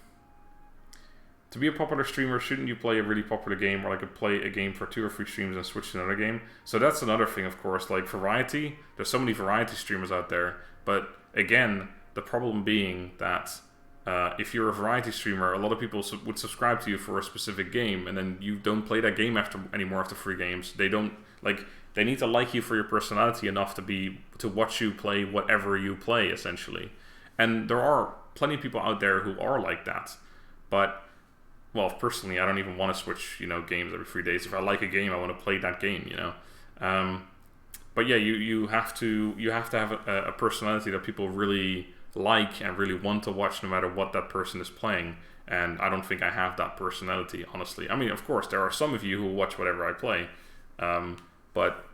Speaker 1: be a popular streamer, shouldn't you play a really popular game, or like play a game for 2 or 3 streams and switch to another game? So that's another thing, of course, like variety. There's so many variety streamers out there, but again, the problem being that if you're a variety streamer, a lot of people would subscribe to you for a specific game, and then you don't play that game anymore after 3 games. They don't they need to like you for your personality enough to watch you play whatever you play, essentially. And there are plenty of people out there who are like that, but, well, personally, I don't even want to switch, you know, games every 3 days. If I like a game, I want to play that game, you know. But yeah, you have to have a personality that people really like and really want to watch, no matter what that person is playing. And I don't think I have that personality, honestly. I mean, of course, there are some of you who will watch whatever I play, but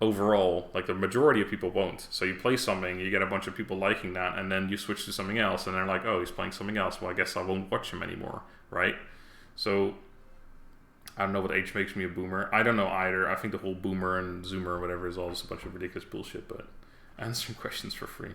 Speaker 1: overall, like, the majority of people won't. So you play something, you get a bunch of people liking that, and then you switch to something else, and they're like, oh, he's playing something else, well, I guess I won't watch him anymore, right? So I don't know what age makes me a boomer. I don't know either. I think the whole boomer and zoomer or whatever is all just a bunch of ridiculous bullshit, but answering questions for free.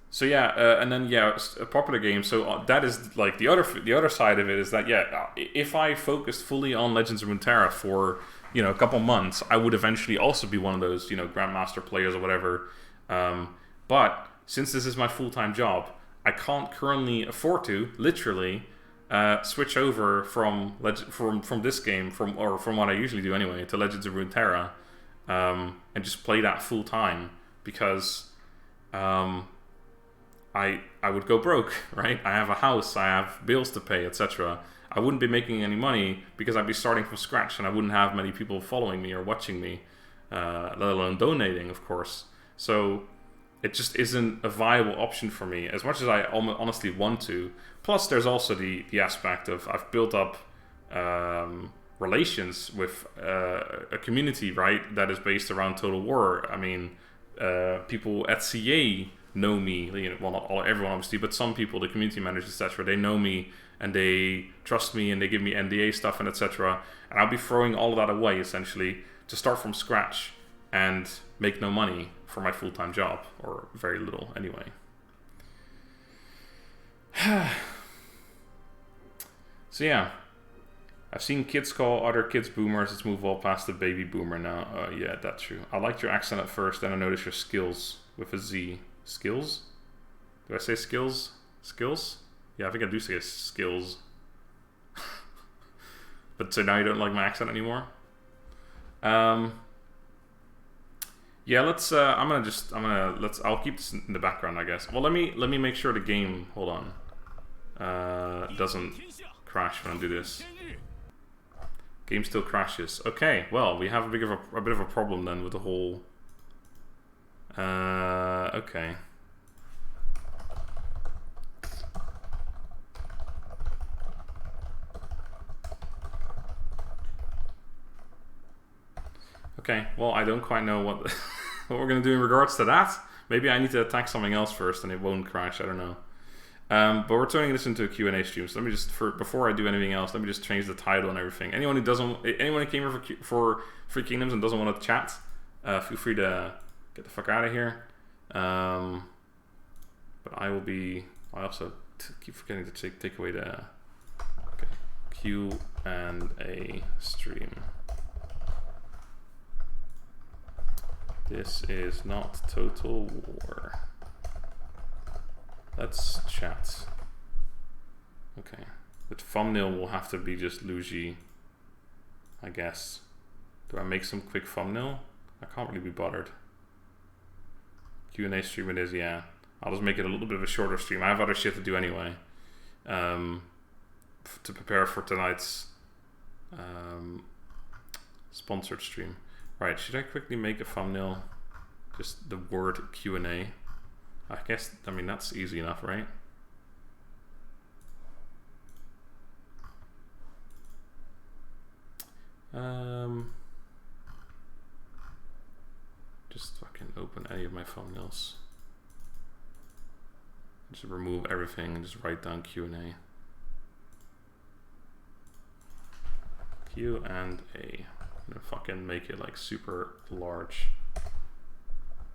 Speaker 1: So yeah, and then yeah, a popular game. So that is like the other side of it is that, yeah, if I focused fully on Legends of Runeterra for, you know, a couple months, I would eventually also be one of those, you know, Grandmaster players or whatever. But since this is my full-time job, I can't currently afford to literally switch over from this game, from what I usually do anyway, to Legends of Runeterra, and just play that full time, because I would go broke, right? I have a house, I have bills to pay, etc. I wouldn't be making any money because I'd be starting from scratch, and I wouldn't have many people following me or watching me, let alone donating, of course. So it just isn't a viable option for me, as much as I honestly want to. Plus, there's also the aspect of, I've built up relations with a community, right, that is based around Total War. I mean, people at CA know me, you know, well, not everyone obviously, but some people, the community managers, etc., they know me and they trust me and they give me NDA stuff and etc. And I'll be throwing all of that away, essentially, to start from scratch and make no money for my full-time job, or very little anyway. So yeah, I've seen kids call other kids boomers. Let's move all past the baby boomer now. Yeah, that's true. I liked your accent at first, then I noticed your skills with a Z. Skills? Did I say skills? Skills? Yeah, I think I do say skills. But so now you don't like my accent anymore? Yeah, I'll keep this in the background, I guess. Well, let me make sure the game, hold on, doesn't crash when I do this. Game still crashes. Okay, well, we have a bit of a problem then with the whole. Okay. Okay, well, I don't quite know what what we're going to do in regards to that. Maybe I need to attack something else first and it won't crash, I don't know. But we're turning this into a Q&A stream, so let me just, before I do anything else, let me just change the title and everything. Anyone who came here for Free Kingdoms and doesn't want to chat, feel free to get the fuck out of here. But I also keep forgetting to take away the Q&A stream. This is not Total War. Let's chat. Okay. The thumbnail will have to be just Luigi, I guess. Do I make some quick thumbnail? I can't really be bothered. Q&A stream it is, yeah. I'll just make it a little bit of a shorter stream. I have other shit to do anyway. To prepare for tonight's sponsored stream. Right, should I quickly make a thumbnail? Just the word Q&A. I guess, I mean, that's easy enough, right? Just fucking open any of my thumbnails. Just remove everything and just write down Q&A. Q&A. I'm gonna fucking make it like super large.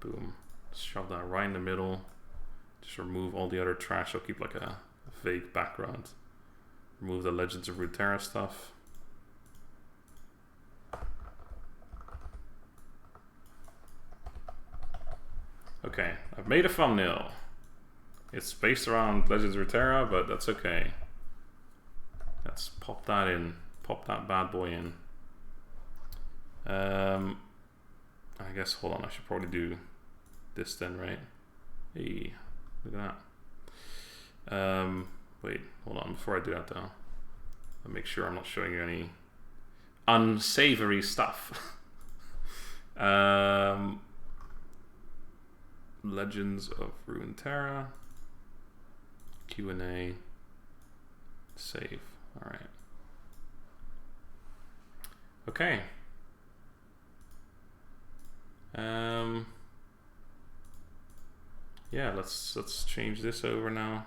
Speaker 1: Boom. Shove that right in the middle. Just remove all the other trash. I'll keep like a vague background. Remove the Legends of Runeterra stuff. Okay, I've made a thumbnail. It's based around Legends of Runeterra, but that's okay. Let's pop that in. Pop that bad boy in. I guess, hold on, I should probably do this then, right? Hey, look at that. Wait, hold on, before I do that though, I'll make sure I'm not showing you any unsavory stuff. Legends of Runeterra, Q&A, save, alright. Okay. Yeah, let's change this over now.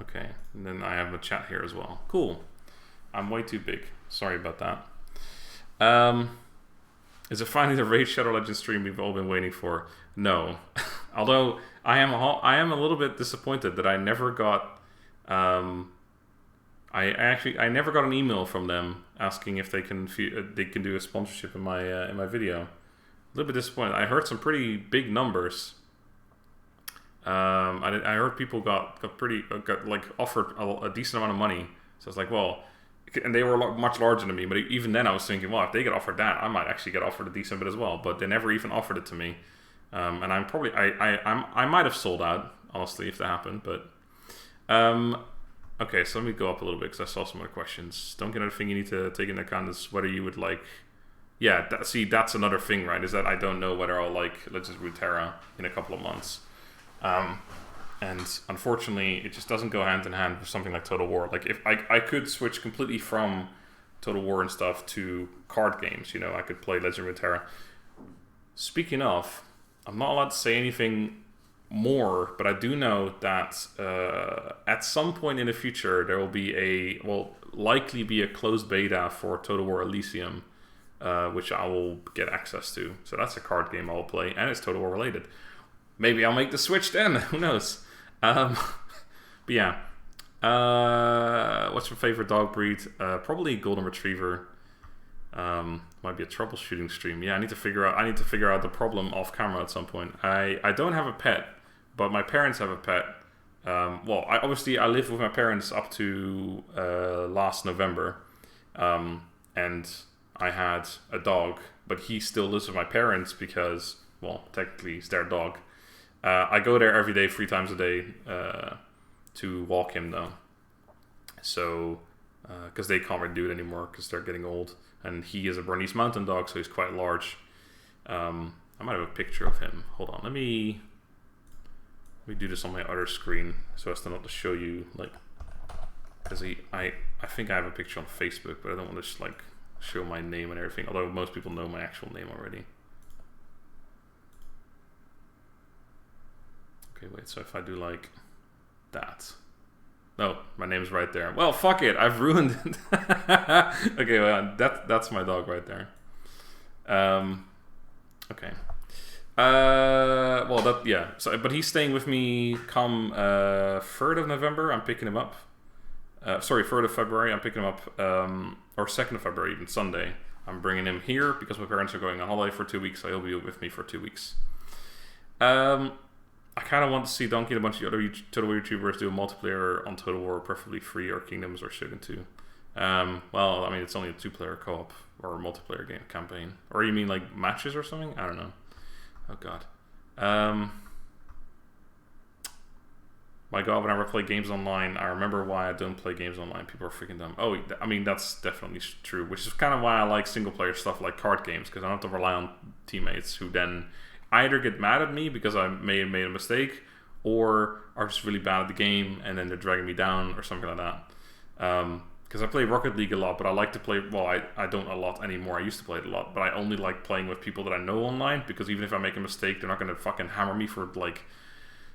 Speaker 1: Okay, and then I have a chat here as well. Cool. I'm way too big. Sorry about that. Is it finally the Raid Shadow Legends stream we've all been waiting for? No. Although I am a little bit disappointed that I never got I never got an email from them asking if they can do a sponsorship in my video. A little bit disappointed. I heard some pretty big numbers. I heard people got like offered a decent amount of money. So I was like, well, and they were much larger than me. But even then, I was thinking, well, if they get offered that, I might actually get offered a decent bit as well. But they never even offered it to me. And I'm probably I might have sold out, honestly, if that happened. But okay, so let me go up a little bit because I saw some other questions. Don't get another thing you need to take into account is whether you would like. Yeah, that's another thing, right? Is that I don't know whether I'll like Legends of Runeterra in a couple of months. And unfortunately, it just doesn't go hand in hand with something like Total War. Like, if I could switch completely from Total War and stuff to card games, you know, I could play Legend of Runeterra. Speaking of, I'm not allowed to say anything more, but I do know that at some point in the future, there will likely be a closed beta for Total War Elysium, which I will get access to. So that's a card game I will play, and it's Total War related. Maybe I'll make the switch then. Who knows? But yeah. What's your favorite dog breed? Probably Golden Retriever. Might be a troubleshooting stream. Yeah, I need to figure out the problem off camera at some point. I don't have a pet, but my parents have a pet. Well, I lived with my parents up to last November, and I had a dog, but he still lives with my parents because, well, technically it's their dog. I go there every day, 3 times a day, to walk him though. So, because they can't really do it anymore because they're getting old. And he is a Bernese Mountain Dog, so he's quite large. I might have a picture of him. Hold on, let me do this on my other screen so as to not to show you, like, because I think I have a picture on Facebook, but I don't want to just like show my name and everything, although most people know my actual name already. Okay, wait, so if I do like that. No, my name's right there. Well, fuck it, I've ruined it. Okay, well, that's my dog right there. Okay. Well, that, yeah. So, but he's staying with me come 3rd of November. I'm picking him up. Sorry, 3rd of February. I'm picking him up, or 2nd of February, even Sunday. I'm bringing him here because my parents are going on holiday for 2 weeks, so he'll be with me for 2 weeks. I kind of want to see Donkey and a bunch of other Total War YouTubers do a multiplayer on Total War, preferably free or Kingdoms or Shogun 2. Well, I mean, it's only a 2-player co-op or a multiplayer game campaign. Or you mean like matches or something? I don't know. Oh god. My god, whenever I play games online, I remember why I don't play games online. People are freaking dumb. Oh, I mean, that's definitely true. Which is kind of why I like single-player stuff like card games, because I don't have to rely on teammates who then either get mad at me because I may have made a mistake, or are just really bad at the game and then they're dragging me down or something like that. Because I play Rocket League a lot, but I like to play, well, I don't a lot anymore. I used to play it a lot, but I only like playing with people that I know online, because even if I make a mistake, they're not going to fucking hammer me for like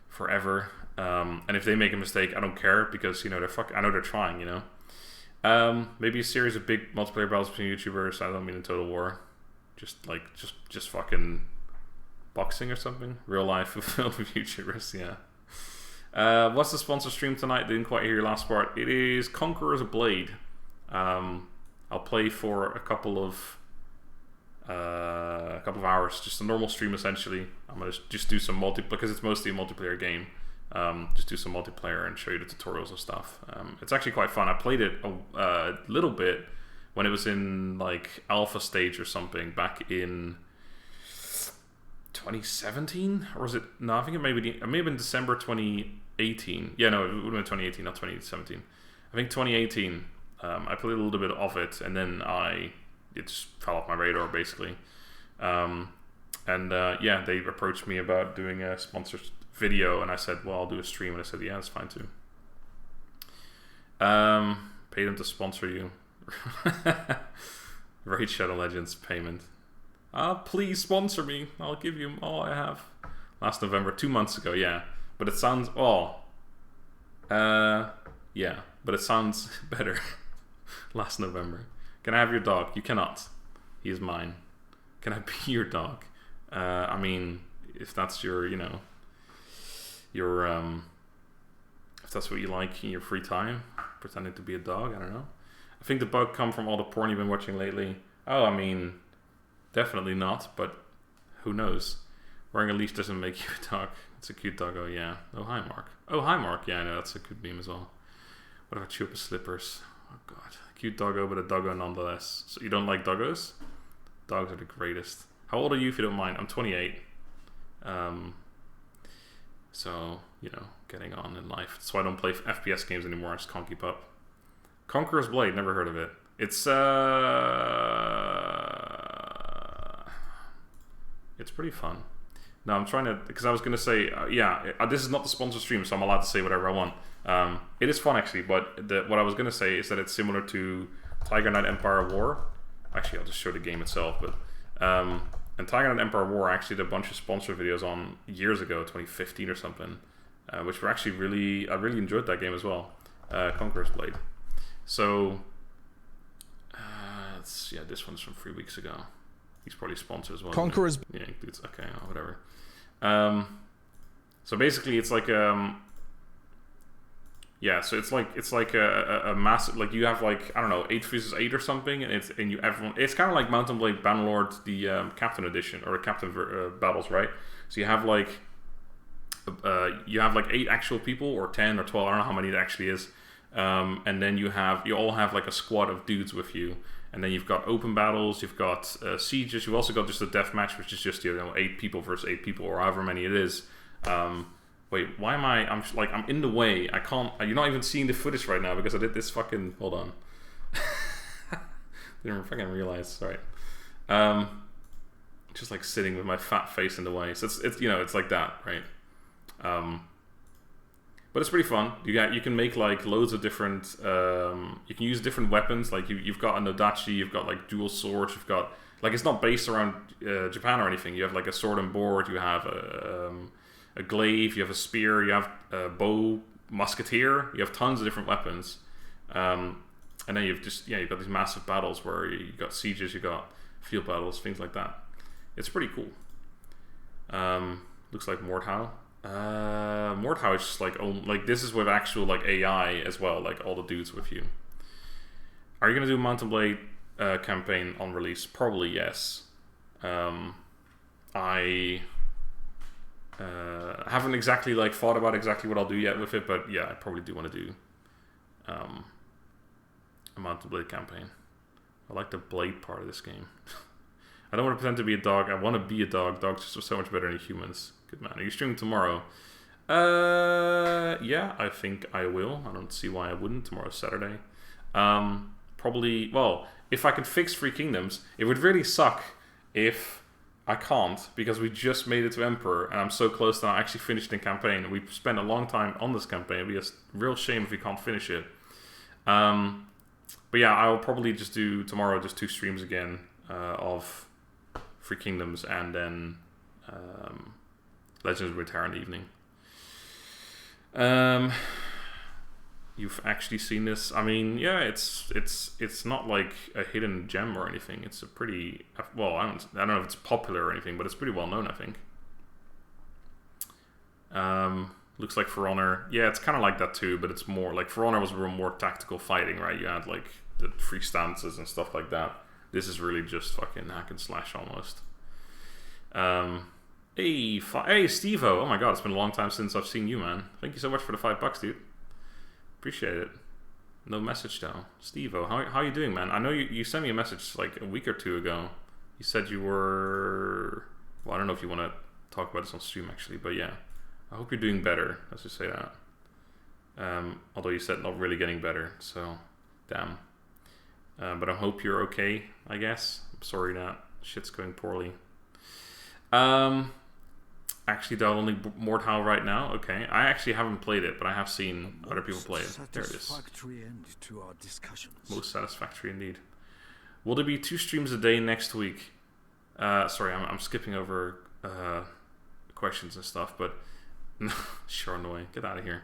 Speaker 1: forever. And if they make a mistake, I don't care, because, you know, I know they're trying, you know. Maybe a series of big multiplayer battles between YouTubers. I don't mean in Total War. Just fucking boxing or something. Real life filled with YouTubers, yeah. What's the sponsor stream tonight? Didn't quite hear your last part. It is Conqueror's Blade. I'll play for a couple of hours, just a normal stream essentially. I'm gonna just do some because it's mostly a multiplayer game. Just do some multiplayer and show you the tutorials and stuff. It's actually quite fun. I played it a little bit when it was in like alpha stage or something back in 2017, or was it? No, I think it may have been December 2018. Yeah, no, it would have been 2018, not 2017. I think 2018. I played a little bit of it, and then it just fell off my radar basically. Yeah, they approached me about doing a sponsored video, and I said, well, I'll do a stream, and I said, yeah, that's fine too. Pay them to sponsor you. Raid Shadow Legends payment. Please sponsor me. I'll give you all I have. Last November, 2 months ago, yeah. But it sounds, yeah, but it sounds better. Last November. Can I have your dog? You cannot. He is mine. Can I be your dog? I mean, if that's your, you know, if that's what you like in your free time, pretending to be a dog, I don't know. I think the bug come from all the porn you've been watching lately. Oh, I mean, definitely not, but who knows? Wearing a leash doesn't make you a dog. It's a cute doggo, yeah. Oh, hi, Mark. Oh, hi, Mark. Yeah, I know, that's a good meme as well. What about Chupa Slippers? Oh, God. Cute doggo, but a doggo nonetheless. So you don't like doggos? Dogs are the greatest. How old are you, if you don't mind? I'm 28. So, you know, getting on in life. That's why I don't play FPS games anymore. I just can't keep up. Conqueror's Blade, never heard of it. It's pretty fun. No, I'm trying to, because I was going to say, this is not the sponsor stream, so I'm allowed to say whatever I want. It is fun, actually, but what I was going to say is that it's similar to Tiger Knight Empire War. Actually, I'll just show the game itself, but... and Tiger Knight Empire War, I actually did a bunch of sponsor videos on years ago, 2015 or something, which were actually I really enjoyed that game as well. Conqueror's Blade. So, this one's from 3 weeks ago. He's probably sponsored as well.
Speaker 2: Conqueror's...
Speaker 1: Yeah, includes, okay, whatever. So basically it's like, so it's like a massive, like you have like, I don't know, 8 vs 8 or something, and it's kind of like Mountain Blade Bannerlord, the Captain Edition, or the Captain battles, right? So you have like 8 actual people, or 10 or 12, I don't know how many it actually is, and then you all have like a squad of dudes with you, and then you've got open battles, you've got sieges, you've also got just a death match, which is just, you know, 8 people versus 8 people, or however many it is. Wait, why am I'm in the way. I can't. You're not even seeing the footage right now because I did this fucking. Hold on. Didn't fucking realize. Sorry. Just like sitting with my fat face in the way. So it's you know, it's like that, right? But it's pretty fun. You can make like loads of different. You can use different weapons. Like you've got a Nodachi, you've got like dual swords. You've got like it's not based around Japan or anything. You have like a sword and board. You have a glaive. You have a spear. You have a bow, musketeer. You have tons of different weapons. And then you've got these massive battles where you got sieges, you got field battles, things like that. It's pretty cool. Looks like Mordhau. Mordhau is just like this is with actual like AI as well, like all the dudes with you. Are you gonna do Mountain Blade campaign on release? Probably yes. I haven't exactly like thought about exactly what I'll do yet with it, but yeah, I probably do want to do a Mountain Blade campaign. I like the blade part of this game. I don't want to pretend to be a dog. I want to be a dog. Dogs are so much better than humans. Good man. Are you streaming tomorrow? Yeah, I think I will. I don't see why I wouldn't. Tomorrow's Saturday. Probably, well, if I can fix Three Kingdoms, it would really suck if I can't, because we just made it to Emperor, and I'm so close to now actually finishing the campaign. We've spent a long time on this campaign. It'd be a real shame if we can't finish it. But yeah, I'll probably just do tomorrow just 2 streams again of Three Kingdoms, and then Legends of Runeterra in the evening. You've actually seen this? I mean, yeah, it's not like a hidden gem or anything. It's a pretty well. I don't know if it's popular or anything, but it's pretty well known, I think. Looks like For Honor. Yeah, it's kind of like that too, but it's more like For Honor was more tactical fighting, right? You had like the free stances and stuff like that. This is really just fucking hack and slash almost. Hey Steve-O. Oh my god, it's been a long time since I've seen you, man. Thank you so much for the $5, dude. Appreciate it. No message though. Steve-O, how you doing, man? I know you sent me a message like a week or 2 ago. You said you were... Well, I don't know if you want to talk about this on stream actually, but yeah. I hope you're doing better. Let's just say that. Although you said not really getting better, so damn. But I hope you're okay, I guess. I'm sorry that shit's going poorly. Actually, though, only Mordhau right now. Okay, I actually haven't played it, but I have seen other people play it. There it is.
Speaker 2: End to our discussions.
Speaker 1: Most satisfactory indeed. Will there be 2 streams a day next week? Sorry, I'm skipping over questions and stuff, but sure, annoying. Get out of here.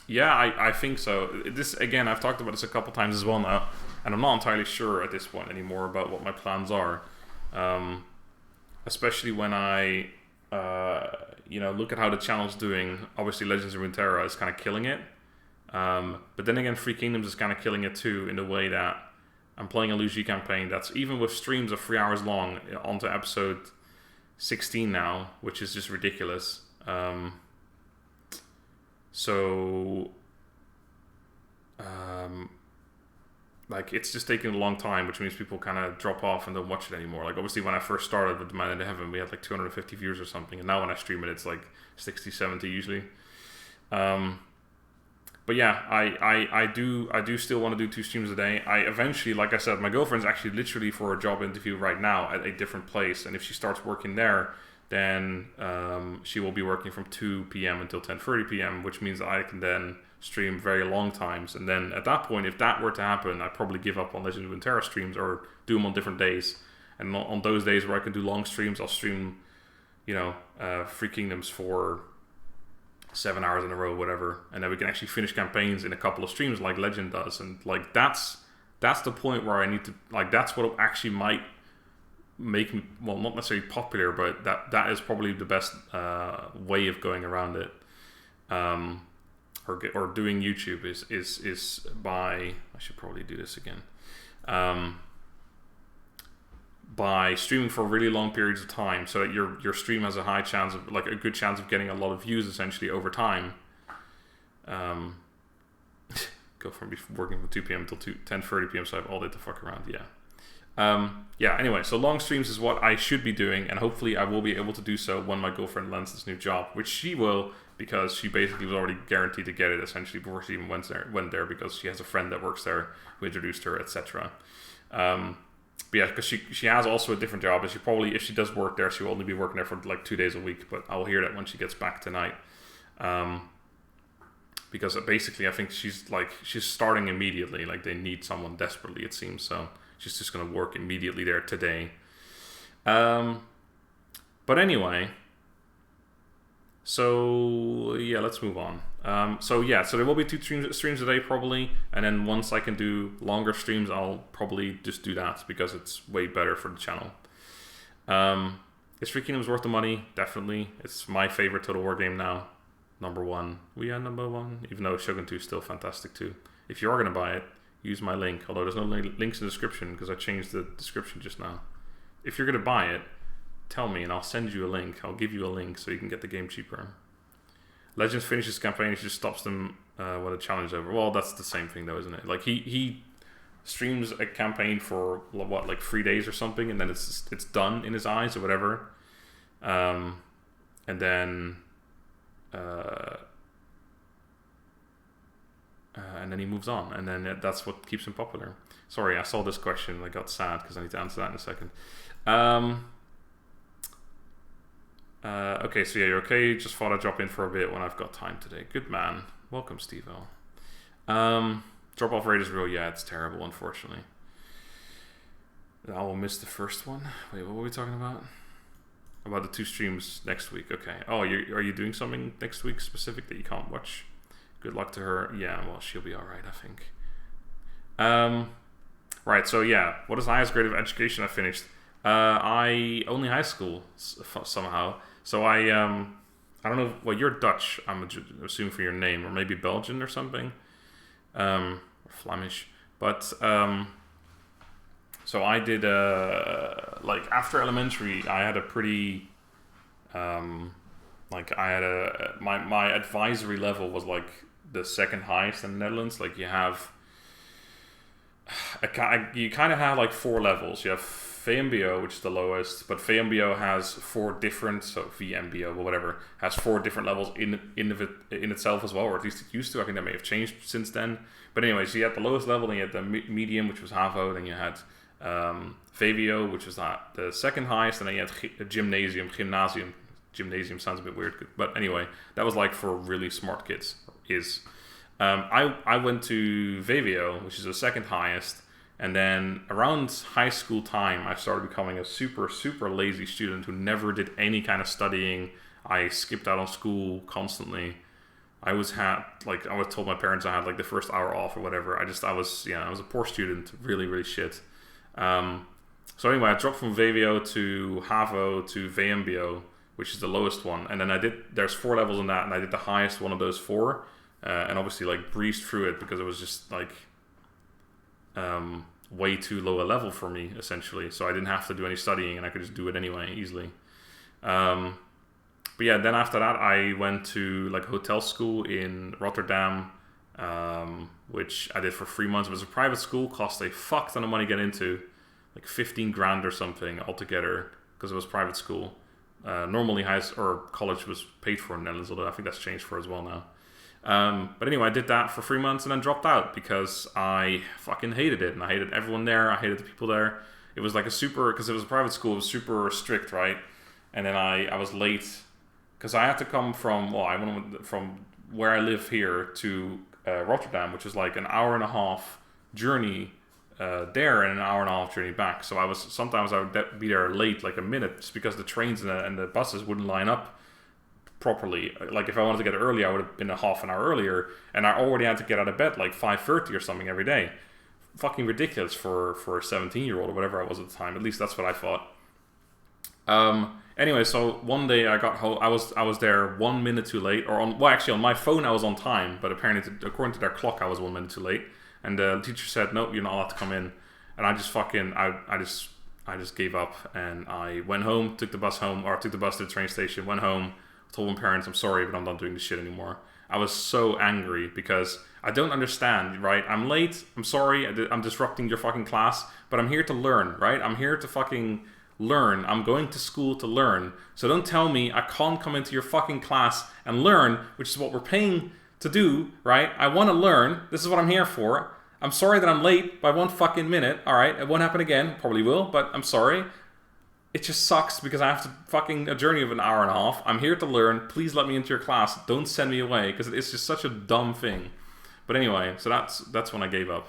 Speaker 1: Yeah, I think so. This again, I've talked about this a couple times as well now, and I'm not entirely sure at this point anymore about what my plans are. Especially when I, look at how the channel's doing. Obviously, Legends of Runeterra is kind of killing it. But then again, Three Kingdoms is kind of killing it too, in the way that I'm playing a Luigi campaign that's even with streams of 3 hours long onto episode 16 now, which is just ridiculous. Like, it's just taking a long time, which means people kind of drop off and don't watch it anymore. Like, obviously, when I first started with The Man in the Heaven, we had like 250 views or something, and now when I stream it, it's like 60, 70 usually. But yeah, I do still want to do 2 streams a day. I eventually, like I said, my girlfriend's actually literally for a job interview right now at a different place, and if she starts working there, then she will be working from 2 p.m. until 10:30 p.m., which means that I can then stream very long times. And then at that point, if that were to happen, I'd probably give up on Legend of Runeterra streams or do them on different days. And on those days where I can do long streams, I'll stream, Three Kingdoms for 7 hours in a row, whatever, and then we can actually finish campaigns in a couple of streams like Legend does. And like that's the point where I need to, like, that's what actually might make me, well, not necessarily popular, but that is probably the best way of going around it. Or doing YouTube is by, I should probably do this again, by streaming for really long periods of time, so that your stream has a high chance of, like, a good chance of getting a lot of views essentially over time. Go from working from 2 p.m. until 10:30 p.m. so I have all day to fuck around. Anyway, so long streams is what I should be doing, and hopefully I will be able to do so when my girlfriend lands this new job, which she will, because she basically was already guaranteed to get it essentially before she even went there, because she has a friend that works there who introduced her, etc. But yeah, because she has also a different job, and she probably, if she does work there, she will only be working there for like 2 days a week, but I'll hear that when she gets back tonight. Because basically I think she's starting immediately. Like they need someone desperately, it seems. So she's just going to work immediately there today. But anyway, so yeah, let's move on. So there will be 2 streams a day probably, and then once I can do longer streams, I'll probably just do that because it's way better for the channel. Is Three Kingdoms worth the money? Definitely. It's my favorite Total War game now. Number 1. We are number 1. Even though Shogun 2 is still fantastic too. If you are going to buy it, use my link. Although there's no links in the description because I changed the description just now. If you're going to buy it, tell me and I'll send you a link. I'll give you a link so you can get the game cheaper. Legends finishes campaign, he just stops them when the challenge is over. Well, that's the same thing though, isn't it? Like he streams a campaign for what, like 3 days or something, and then it's done in his eyes or whatever. And then he moves on, and then that's what keeps him popular. Sorry, I saw this question and I got sad because I need to answer that in a second. Okay, so yeah, you're okay. Just thought I'd drop in for a bit when I've got time today. Good man. Welcome, Steve-O. Drop-off rate is real. Yeah, it's terrible, unfortunately. I will miss the first one. Wait, what were we talking about? About the 2 streams next week. Okay. Oh, are you doing something next week specific that you can't watch? Good luck to her. Yeah, well, she'll be alright, I think. Right, so yeah. What is the highest grade of education I finished? I only high school somehow. So I don't know. Well, you're Dutch, I'm assuming for your name, or maybe Belgian or something, or Flemish. But so I did like after elementary, I had a pretty my advisory level was like the second highest in the Netherlands. Like you have you kind of have like 4 levels. You have VMBO, which is the lowest, but VMBO has 4 different, so VMBO or whatever, has 4 different levels in itself as well, or at least it used to. I think that may have changed since then. But anyways, so you had the lowest level, then you had the medium, which was HAVO, then you had VWO, which was the second highest, and then you had Gymnasium sounds a bit weird, but anyway, that was like for really smart kids. I went to VWO, which is the second highest. And then around high school time, I started becoming a super, super lazy student who never did any kind of studying. I skipped out on school constantly. I told my parents I had like the first hour off or whatever. I was a poor student, really, really shit. So anyway, I dropped from VWO to HAVO to VMBO, which is the lowest one. And then there's 4 levels in that, and I did the highest one of those 4. And obviously like breezed through it because it was just like way too low a level for me, essentially. So I didn't have to do any studying, and I could just do it anyway easily. But yeah, then after that I went to like hotel school in Rotterdam, which I did for 3 months. It was a private school, cost a fuck ton of money to get into, like 15 grand or something altogether, because it was private school. Normally college was paid for in the Netherlands, although I think that's changed for as well now. But anyway, I did that for 3 months and then dropped out because I fucking hated it, and I hated everyone there. I hated the people there. It was like because it was a private school, it was super strict, right? And then I was late because I had to come from where I live here to Rotterdam, which is like an hour and a half journey there and an hour and a half journey back. So sometimes I would be there late, like a minute, just because the trains and the buses wouldn't line up properly. Like if I wanted to get early, I would have been a half an hour earlier, and I already had to get out of bed like 5:30 or something every day. Fucking ridiculous for a 17-year-old or whatever I was at the time. At least that's what I thought. Anyway, so one day I got home. I was there 1 minute too late, on my phone I was on time, but apparently according to their clock I was 1 minute too late. And the teacher said, "Nope, you're not allowed to come in." And I just I just gave up, and I went home, took the bus to the train station, went home. Told my parents, "I'm sorry, but I'm not doing this shit anymore." I was so angry because I don't understand, right? I'm late, I'm sorry, I'm disrupting your fucking class, but I'm here to learn, right? I'm here to fucking learn. I'm going to school to learn. So don't tell me I can't come into your fucking class and learn, which is what we're paying to do, right? I want to learn. This is what I'm here for. I'm sorry that I'm late by 1 fucking minute, alright? It won't happen again, probably will, but I'm sorry. it just sucks because I have to fucking a journey of an hour and a half. I'm here to learn. Please let me into your class. Don't send me away because it's just such a dumb thing. But anyway, so that's when I gave up.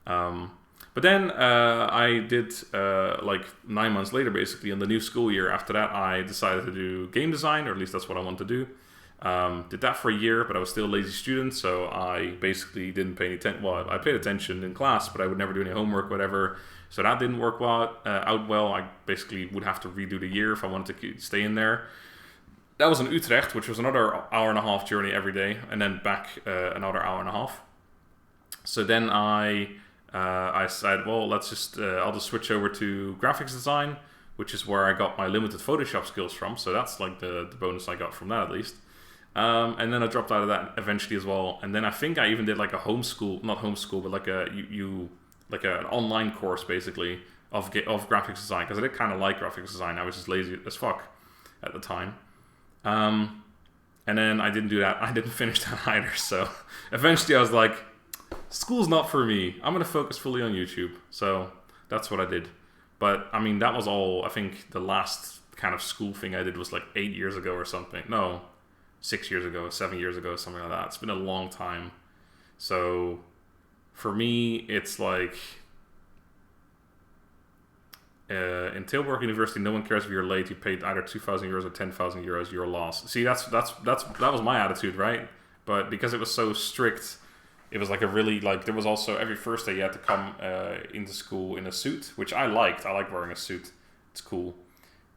Speaker 1: But then I did, like 9 months later, basically, in the new school year, after that, I decided to do game design, or at least that's what I wanted to do. Did that for a year, but I was still a lazy student, so I basically didn't pay any attention. Well, I paid attention in class, but I would never do any homework, whatever. So that didn't work out well. I basically would have to redo the year if I wanted to stay in there. That was in Utrecht, which was another hour and a half journey every day, and then back another hour and a half. So then I said, well, let's just I'll just switch over to graphics design, which is where I got my limited Photoshop skills from. So that's like the bonus I got from that, at least. And then I dropped out of that eventually as well. And then I think I even did like a not homeschool, but like an online course basically of graphics design, because I did kind of like graphics design. I was just lazy as fuck at the time. And then I didn't do that. I didn't finish that either. So eventually I was like, school's not for me. I'm going to focus fully on YouTube. So that's what I did. But I mean, that was all. I think the last kind of school thing I did was like 8 years ago or something. No, 6 years ago, 7 years ago, something like that. It's been a long time. So for me, it's like in Tilburg University, no one cares if you're late. You paid either 2,000 euros or 10,000 euros. You're lost. See, that was my attitude, right? But because it was so strict, it was like a really like there was also every Thursday you had to come into school in a suit, which I liked. I like wearing a suit. It's cool.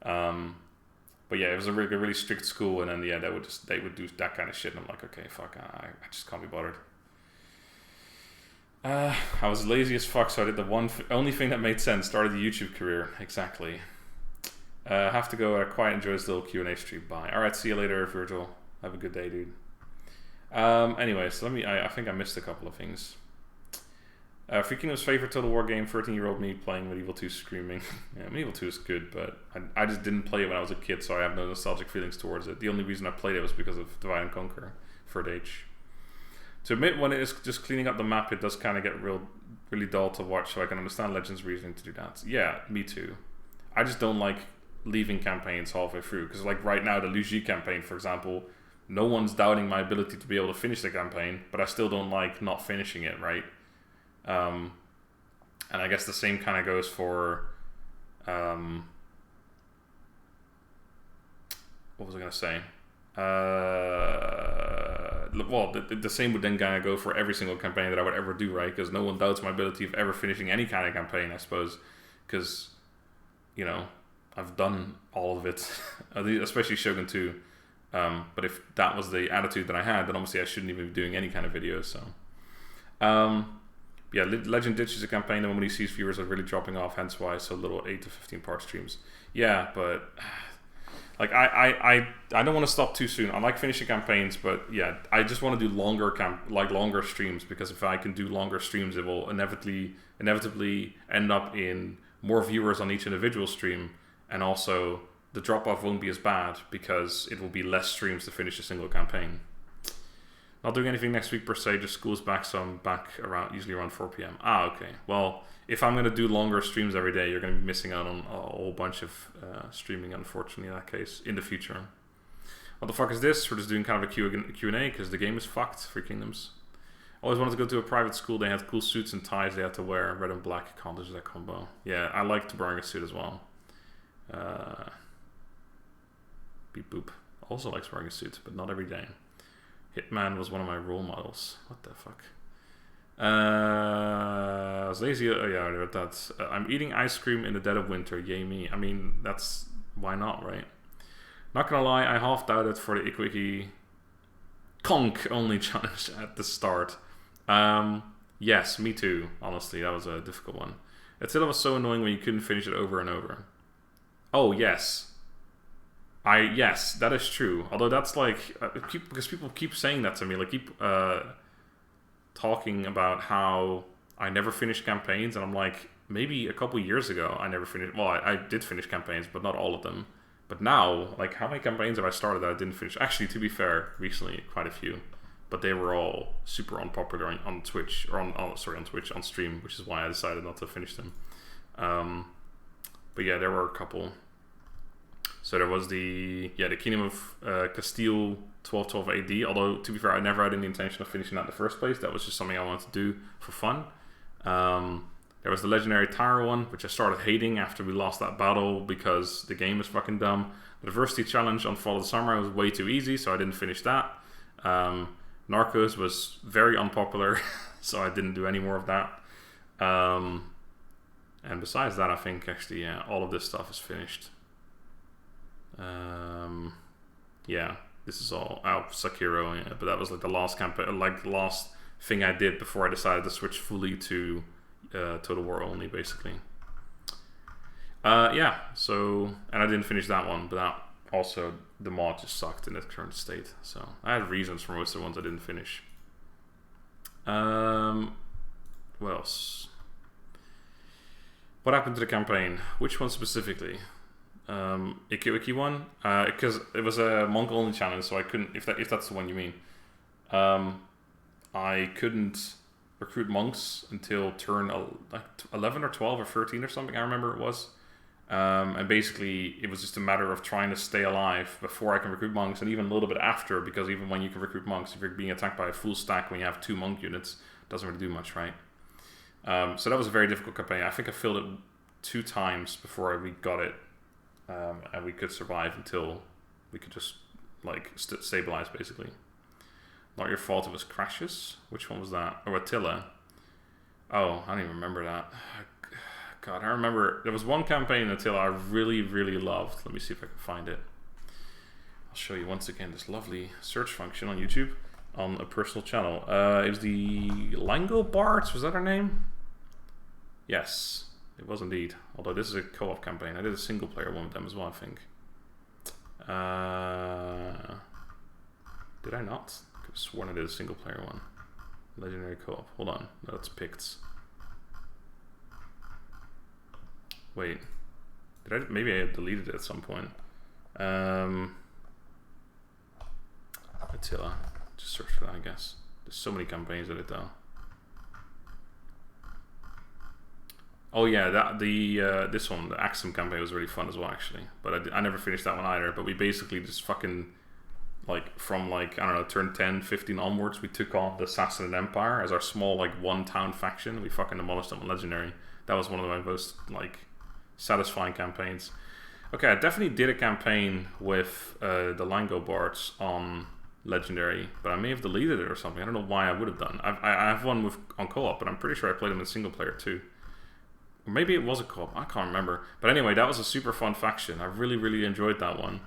Speaker 1: But yeah, it was a really strict school, and then yeah, they would do that kind of shit, and I'm like, okay, fuck, I just can't be bothered. I was lazy as fuck, so I did the only thing that made sense. Started the YouTube career. Exactly. Have to go. I quite enjoy this little Q&A stream. Bye. All right, see you later, Virgil. Have a good day, dude. Anyway, so I think I missed a couple of things. Free Kingdom's favorite Total War game, 13-year-old me playing Medieval 2 screaming. Yeah, Medieval 2 is good, but I just didn't play it when I was a kid, so I have no nostalgic feelings towards it. The only reason I played it was because of Divide and Conquer, Third Age. To admit, when it is just cleaning up the map, it does kind of get really dull to watch, so I can understand Legend's reasoning to do that. Yeah, me too. I just don't like leaving campaigns halfway through, because like right now, the Luigi campaign, for example, no one's doubting my ability to be able to finish the campaign, but I still don't like not finishing it, right? And I guess the same kind of goes for what was I going to say? Well, the same would then kind of go for every single campaign that I would ever do, right? Because no one doubts my ability of ever finishing any kind of campaign, I suppose, because, you know, I've done all of it, especially Shogun 2. But if that was the attitude that I had, then obviously I shouldn't even be doing any kind of videos, so... yeah, Legend ditches a campaign, and when he sees viewers are really dropping off, hence why so little 8 to 15 part streams. Yeah, but like I don't want to stop too soon. I like finishing campaigns, but yeah, I just want to do longer streams, because if I can do longer streams, it will inevitably end up in more viewers on each individual stream, and also the drop off won't be as bad because it will be less streams to finish a single campaign. Not doing anything next week per se, just school's back, so I'm back usually around 4 p.m. Ah, okay. Well, if I'm going to do longer streams every day, you're going to be missing out on a whole bunch of streaming, unfortunately, in that case, in the future. What the fuck is this? We're just doing kind of a Q&A, because the game is fucked, Free Kingdoms. Always wanted to go to a private school. They had cool suits and ties they had to wear. Red and black, can't do that combo. Yeah, I liked wearing a suit as well. Beep boop. Also likes wearing a suit, but not every day. Hitman was one of my role models. What the fuck? I was lazy. Oh yeah, I read that. I'm eating ice cream in the dead of winter. Yay me. I mean, that's... Why not, right? Not gonna lie, I half doubted for the Ikwiki Conk only challenge at the start. Yes, me too. Honestly, that was a difficult one. It still was so annoying when you couldn't finish it over and over. Oh, yes. Yes, that is true. Although that's like, because people keep saying that to me, like keep talking about how I never finished campaigns, and I'm like, maybe a couple years ago I never finished. Well, I did finish campaigns, but not all of them. But now, like, how many campaigns have I started that I didn't finish? Actually, to be fair, recently quite a few, but they were all super unpopular on Twitch, or on Twitch, on stream, which is why I decided not to finish them. But yeah, there were a couple. So there was the Kingdom of Castile 1212 AD. Although to be fair, I never had any intention of finishing that in the first place. That was just something I wanted to do for fun. There was the Legendary Tower one, which I started hating after we lost that battle because the game was fucking dumb. The Diversity Challenge on Fall of the Samurai was way too easy, so I didn't finish that. Narcos was very unpopular, so I didn't do any more of that. And besides that, I think actually, all of this stuff is finished. This is all out. Sekiro, but that was like the last campaign, like the last thing I did before I decided to switch fully to Total War only, basically. So, and I didn't finish that one, but that also, the mod just sucked in its current state. So I had reasons for most of the ones I didn't finish. What else? What happened to the campaign? Which one specifically? Ikiwiki one? Because it was a monk only challenge, so I couldn't, if that's the one you mean. I couldn't recruit monks until turn 11 or 12 or 13 or something, I remember it was. And basically it was just a matter of trying to stay alive before I can recruit monks, and even a little bit after, because even when you can recruit monks, if you're being attacked by a full stack when you have 2 monk units, it doesn't really do much, right? So that was a very difficult campaign. I think I failed it 2 times before we got it, and we could survive until we could just like stabilize, basically. Not your fault it was Crashes. Which one was that? Or Attila. Oh, I don't even remember that. God, I remember there was one campaign in Attila I really, really loved. Let me see if I can find it. I'll show you once again this lovely search function on YouTube on a personal channel. It was the Langobards. Was that her name? Yes, it was indeed. Although this is a co-op campaign. I did a single player one with them as well, I think. Did I not? I could have sworn I did a single player one. Legendary co-op. Hold on. No, that's Picts. Wait. Did I? Maybe I deleted it at some point. Attila. Just search for that, I guess. There's so many campaigns in it though. Oh yeah, this one, the Axum campaign, was really fun as well, actually. But I never finished that one either. But we basically just fucking, like, from like, I don't know, turn 10, 15 onwards, we took on the Sassanid Empire as our small, like, one-town faction. We fucking demolished them on Legendary. That was one of my most, like, satisfying campaigns. Okay, I definitely did a campaign with the Langobards on Legendary, but I may have deleted it or something. I don't know why I would have done. I have one on co-op, but I'm pretty sure I played them in single player too. Or maybe it was a co-op, I can't remember. But anyway, that was a super fun faction. I really, really enjoyed that one.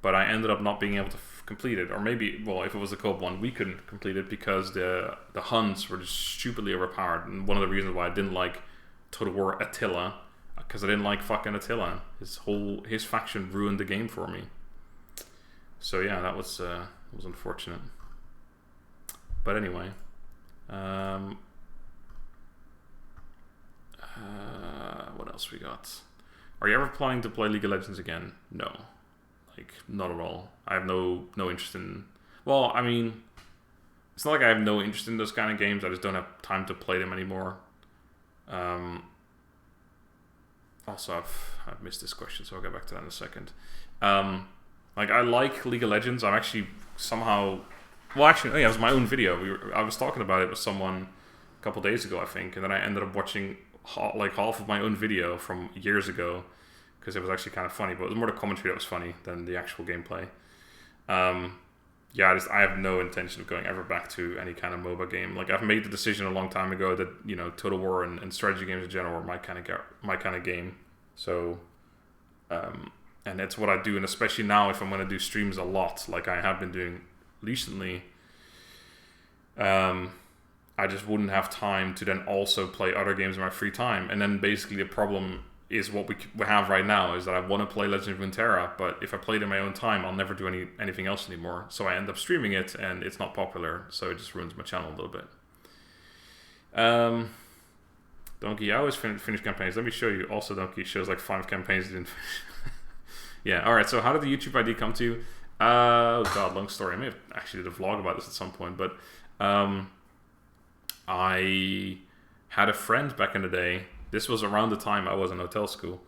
Speaker 1: But I ended up not being able to complete it. Or maybe, well, if it was a co-op one, we couldn't complete it because the Huns were just stupidly overpowered. And one of the reasons why I didn't like Total War Attila, because I didn't like fucking Attila. His faction ruined the game for me. So yeah, that was unfortunate. But anyway, what else we got? Are you ever planning to play League of Legends again? No, like not at all. I have no interest in. Well, I mean, it's not like I have no interest in those kind of games. I just don't have time to play them anymore. Also, I've missed this question, so I'll get back to that in a second. Like, I like League of Legends. I'm actually somehow... Well, actually, it was my own video. I was talking about it with someone a couple days ago, I think, and then I ended up watching half of my own video from years ago because it was actually kind of funny, but it was more the commentary that was funny than the actual gameplay. I have no intention of going ever back to any kind of MOBA game. Like, I've made the decision a long time ago that, you know, Total War and strategy games in general are my kind of game. So, and that's what I do, and especially now if I'm going to do streams a lot, like I have been doing recently, I just wouldn't have time to then also play other games in my free time. And then basically the problem is what we have right now, is that I want to play Legend of Runeterra, but if I play it in my own time, I'll never do anything else anymore. So I end up streaming it, and it's not popular, so it just ruins my channel a little bit. Donkey, I always finish campaigns. Let me show you. Also, Donkey shows like 5 campaigns you didn't finish. Yeah, alright, so how did the YouTube ID come to you? Oh god, long story. I may have actually did a vlog about this at some point, but I had a friend back in the day. This was around the time I was in hotel school.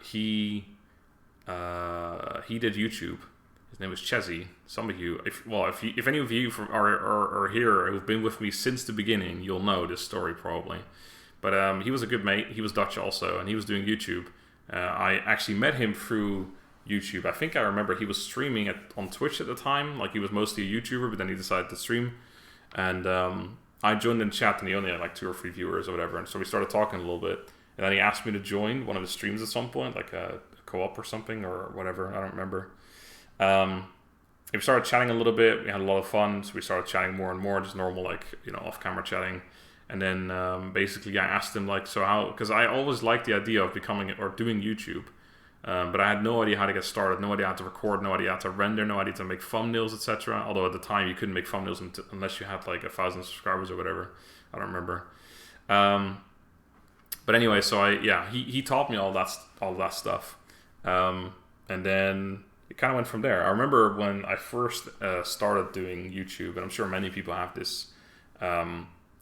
Speaker 1: He he did YouTube. His name was Chezzy. Some of you, if any of you are here who've been with me since the beginning, you'll know this story probably. But he was a good mate. He was Dutch also, and he was doing YouTube. I actually met him through YouTube. I think I remember he was streaming on Twitch at the time. Like, he was mostly a YouTuber, but then he decided to stream. And I joined in chat, and he only had like 2 or 3 viewers or whatever. And so we started talking a little bit. And then he asked me to join one of his streams at some point, like a co-op or something or whatever. I don't remember. We started chatting a little bit. We had a lot of fun. So we started chatting more and more, just normal, like, off-camera chatting. And then basically I asked him, like, so how, because I always liked the idea of becoming or doing YouTube, but I had no idea how to get started, no idea how to record, no idea how to render, no idea how to make thumbnails, etc. Although at the time you couldn't make thumbnails unless you had like 1,000 subscribers or whatever. I don't remember. But anyway, so he taught me all that stuff, and then it kind of went from there. I remember when I first started doing YouTube, and I'm sure many people have this.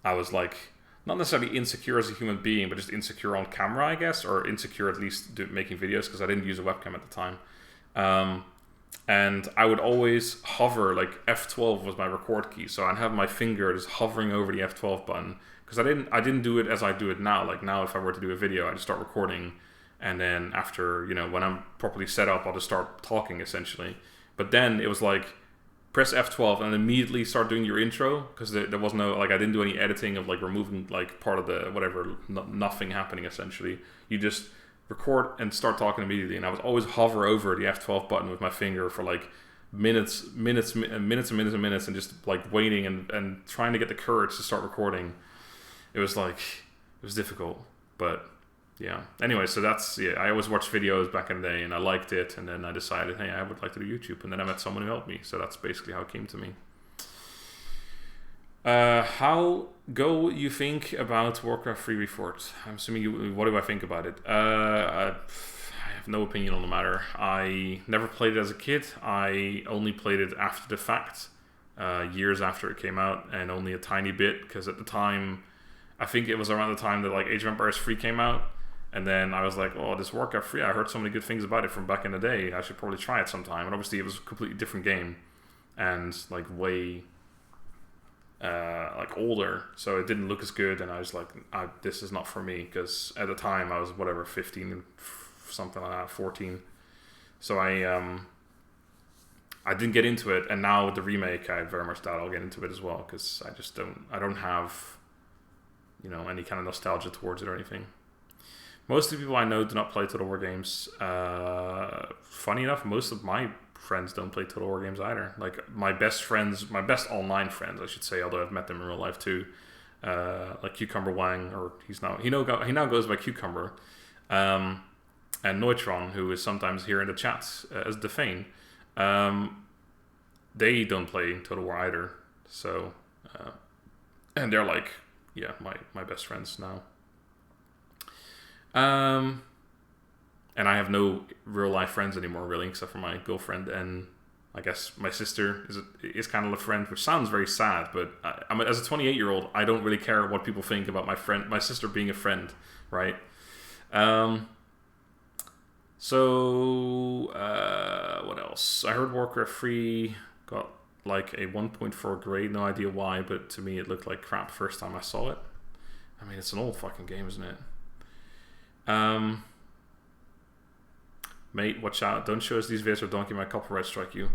Speaker 1: I was like, not necessarily insecure as a human being, but just insecure on camera, I guess, or insecure at least making videos, because I didn't use a webcam at the time. And I would always hover, like F12 was my record key, so I'd have my finger just hovering over the F12 button, because I didn't do it as I do it now. Like now, if I were to do a video, I just start recording, and then after, when I'm properly set up, I'll just start talking essentially. But then it was like, press F12 and immediately start doing your intro, because there was no, like, I didn't do any editing of like removing like part of the whatever, nothing happening essentially. You just record and start talking immediately, and I was always hover over the F12 button with my finger for like minutes, and just like waiting and trying to get the courage to start recording. It was difficult, but yeah. Anyway, so that's, I always watched videos back in the day, and I liked it, and then I decided, hey, I would like to do YouTube, and then I met someone who helped me, so that's basically how it came to me. How go you think about Warcraft 3 Reforged? I'm assuming what do I think about it? I have no opinion on the matter. I never played it as a kid. I only played it after the fact, years after it came out, and only a tiny bit, because at the time, I think it was around the time that like Age of Empires 3 came out. And then I was like, oh, this Warcraft 3, I heard so many good things about it from back in the day. I should probably try it sometime. And obviously it was a completely different game. And like way like older. So it didn't look as good. And I was like, this is not for me. Because at the time I was, 15, something like that, 14. So I didn't get into it. And now with the remake, I very much doubt I'll get into it as well. Because I don't have, any kind of nostalgia towards it or anything. Most of the people I know do not play Total War games. Funny enough, most of my friends don't play Total War games either. Like my best online friends, I should say, although I've met them in real life too. Like Cucumber Wang, or he now goes by Cucumber, and Neutron, who is sometimes here in the chat as Defane. They don't play Total War either. So, and they're like, my best friends now. And I have no real life friends anymore, really, except for my girlfriend, and I guess my sister is kind of a friend, which sounds very sad, but as a 28-year-old, I don't really care what people think about my sister being a friend, right? So what else? I heard Warcraft 3 got like a 1.4 grade, no idea why, but to me it looked like crap first time I saw it. I mean, it's an old fucking game, isn't it? Mate, watch out. Don't show us these videos or Donkey might copyright strike you.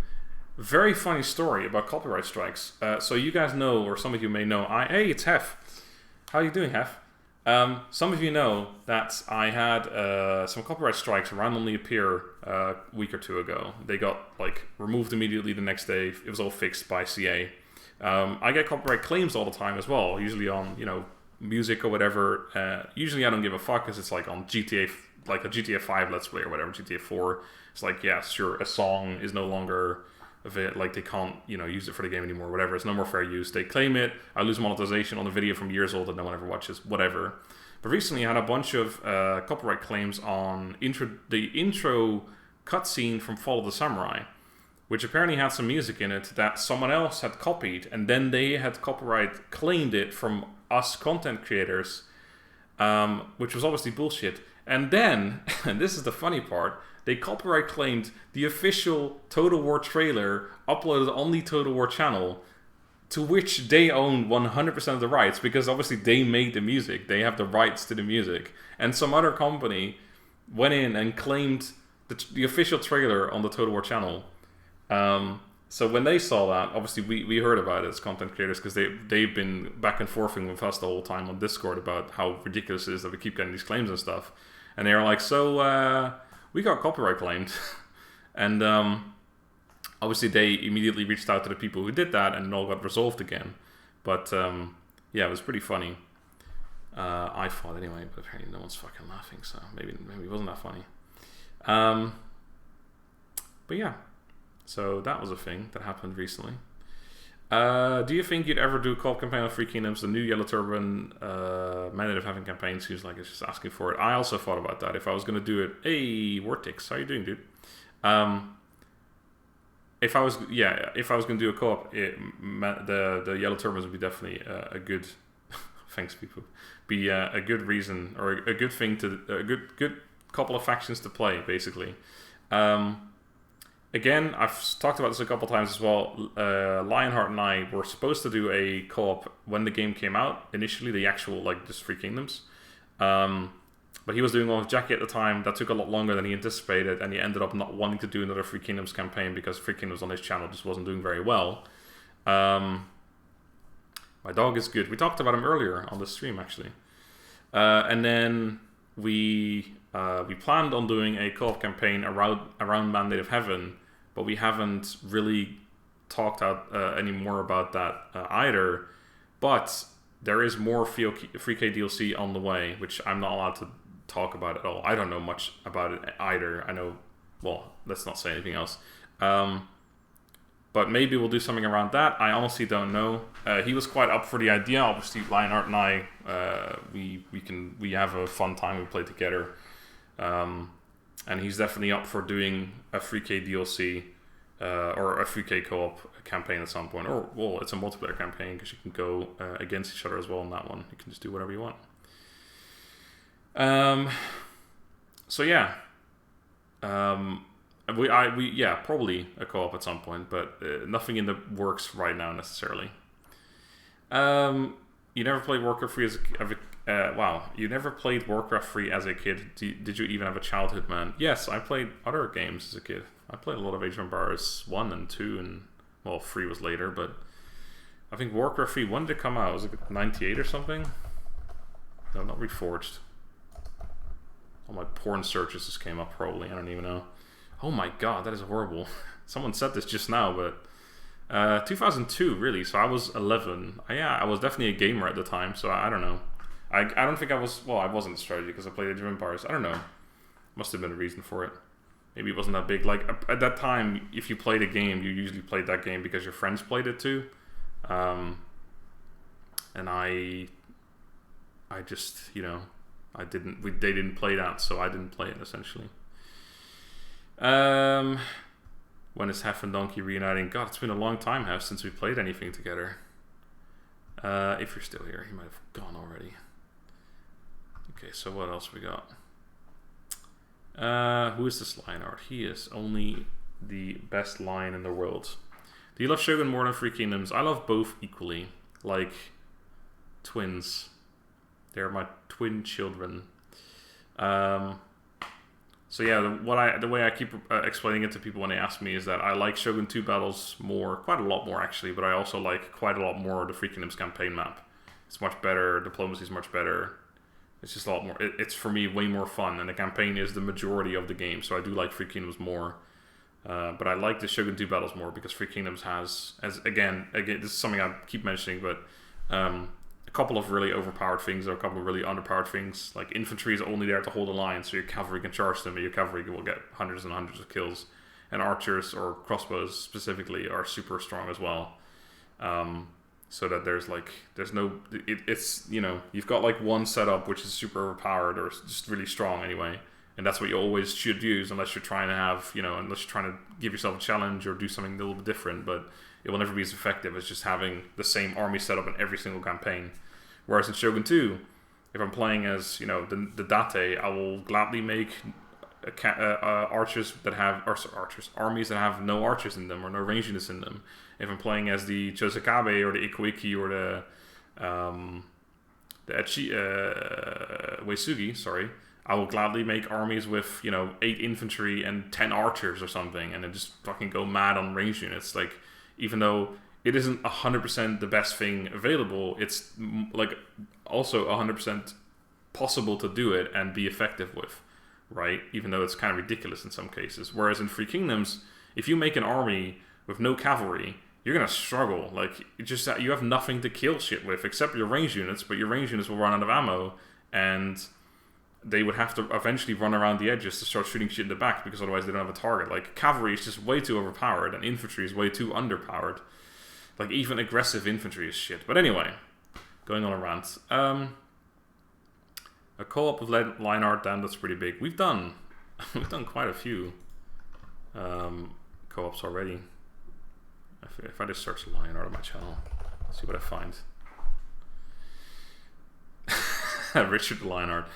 Speaker 1: Very funny story about copyright strikes. So you guys know, or some of you may know, hey, it's Hef. How are you doing, Hef? Some of you know that I had some copyright strikes randomly appear a week or two ago. They got like removed immediately the next day. It was all fixed by CA. I get copyright claims all the time as well, usually on, music or whatever. Usually I don't give a fuck, because it's like on GTA, like a GTA 5 Let's Play or whatever, GTA 4. It's like, yeah, sure, a song is no longer like they can't, use it for the game anymore, whatever. It's no more fair use. They claim it. I lose monetization on a video from years old that no one ever watches, whatever. But recently I had a bunch of copyright claims on the intro cutscene from Fall of the Samurai, which apparently had some music in it that someone else had copied, and then they had copyright claimed it from us content creators, which was obviously bullshit. And then, and this is the funny part, they copyright claimed the official Total War trailer uploaded on the Total War channel, to which they own 100% of the rights, because obviously they made the music. They have the rights to the music. And some other company went in and claimed the official trailer on the Total War channel. So when they saw that, obviously we heard about it as content creators, because they've been back and forthing with us the whole time on Discord about how ridiculous it is that we keep getting these claims and stuff. And they were like, so we got copyright claimed. And obviously they immediately reached out to the people who did that, and it all got resolved again. But yeah, it was pretty funny. I thought anyway, but apparently no one's fucking laughing, so maybe it wasn't that funny. But yeah, so that was a thing that happened recently. Do you think you'd ever do a co-op campaign on Three Kingdoms? The new Yellow Turban Mandate of Heaven campaign seems like it's just asking for it. I also thought about that. If I was going to do it... Hey, Vortex, how you doing, dude? If I was going to do a co-op, the Yellow Turbans would be definitely a good... thanks, people. Be a good reason, or a good thing to... A good couple of factions to play, basically. Again, I've talked about this a couple times as well. Lionheart and I were supposed to do a co-op when the game came out. Initially, the actual, like, just Three Kingdoms. But he was doing one with Jackie at the time. That took a lot longer than he anticipated, and he ended up not wanting to do another Three Kingdoms campaign because Three Kingdoms on his channel just wasn't doing very well. My dog is good. We talked about him earlier on the stream, actually. And then we planned on doing a co-op campaign around Mandate of Heaven, but we haven't really talked out any more about that either. But there is more 3K DLC on the way, which I'm not allowed to talk about at all. I don't know much about it either. I know, well, let's not say anything else. But maybe we'll do something around that. I honestly don't know. He was quite up for the idea. Obviously, Lionheart and I, we have a fun time. We play together. And he's definitely up for doing a 3K DLC or a 3K co-op campaign at some point. Or, well, it's a multiplayer campaign because you can go against each other as well on that one. You can just do whatever you want. So yeah. Yeah, probably a co-op at some point, but nothing in the works right now necessarily. You never played Warcraft 3 wow, you never played Warcraft 3 as a kid. Did you even have a childhood, man? Yes, I played other games as a kid. I played a lot of Age of Empires 1 and 2, and, well, 3 was later, but I think Warcraft 3, when did it come out? Was it 98 or something? No, not Reforged. All my porn searches just came up, probably. I don't even know. Oh my god, that is horrible. Someone said this just now, but 2002, really, so I was 11. Yeah, I was definitely a gamer at the time, so I don't know. I don't think I was... Well, I wasn't a strategy because I played Age of Empires. I don't know. Must have been a reason for it. Maybe it wasn't that big. Like, at that time, if you played a game, you usually played that game because your friends played it too. And I just, you know, they didn't play that, so I didn't play it, essentially. When is Hef and Donkey reuniting? God, it's been a long time, Hef, since we played anything together. If you're still here, he might have gone already. Okay, so what else we got? Who is this Lionheart? He is only the best lion in the world. Do you love Shogun more than Three Kingdoms? I love both equally. Like twins. They're my twin children. So yeah, the way I keep explaining it to people when they ask me is that I like Shogun 2 battles more, quite a lot more actually, but I also like quite a lot more the Three Kingdoms campaign map. It's much better, diplomacy is much better. It's just a lot more, it's for me way more fun, and the campaign is the majority of the game, so I do like Three Kingdoms more. But I like the Shogun 2 battles more because Three Kingdoms has, again, this is something I keep mentioning, but a couple of really overpowered things or a couple of really underpowered things. Like infantry is only there to hold a line, so your cavalry can charge them, and your cavalry will get hundreds and hundreds of kills. And archers or crossbows specifically are super strong as well. So that it's you know, you've got like one setup which is super overpowered or just really strong anyway, and that's what you always should use unless you're trying to have, you know, unless you're trying to give yourself a challenge or do something a little bit different, but it will never be as effective as just having the same army setup in every single campaign. Whereas in Shogun 2, if I'm playing as, you know, the Date, I will gladly make archers that have armies that have no archers in them or no range units in them. If I'm playing as the Chosakabe or the Ikuiki or the Uesugi, sorry, I will gladly make armies with 8 infantry and 10 archers or something, and then just fucking go mad on range units. Like, even though it isn't 100% the best thing available, it's like also 100% possible to do it and be effective with, right? Even though it's kind of ridiculous in some cases. Whereas in Free Kingdoms, if you make an army with no cavalry, you're gonna struggle. Like, just you have nothing to kill shit with except your range units, but your range units will run out of ammo, and they would have to eventually run around the edges to start shooting shit in the back, because otherwise they don't have a target. Like, cavalry is just way too overpowered, and infantry is way too underpowered. Like, even aggressive infantry is shit. But anyway, going on a rant. A co-op with Lionheart, damn, that's pretty big. We've done quite a few co-ops already. If I just search Lionheart on my channel, see what I find. Richard Lionheart.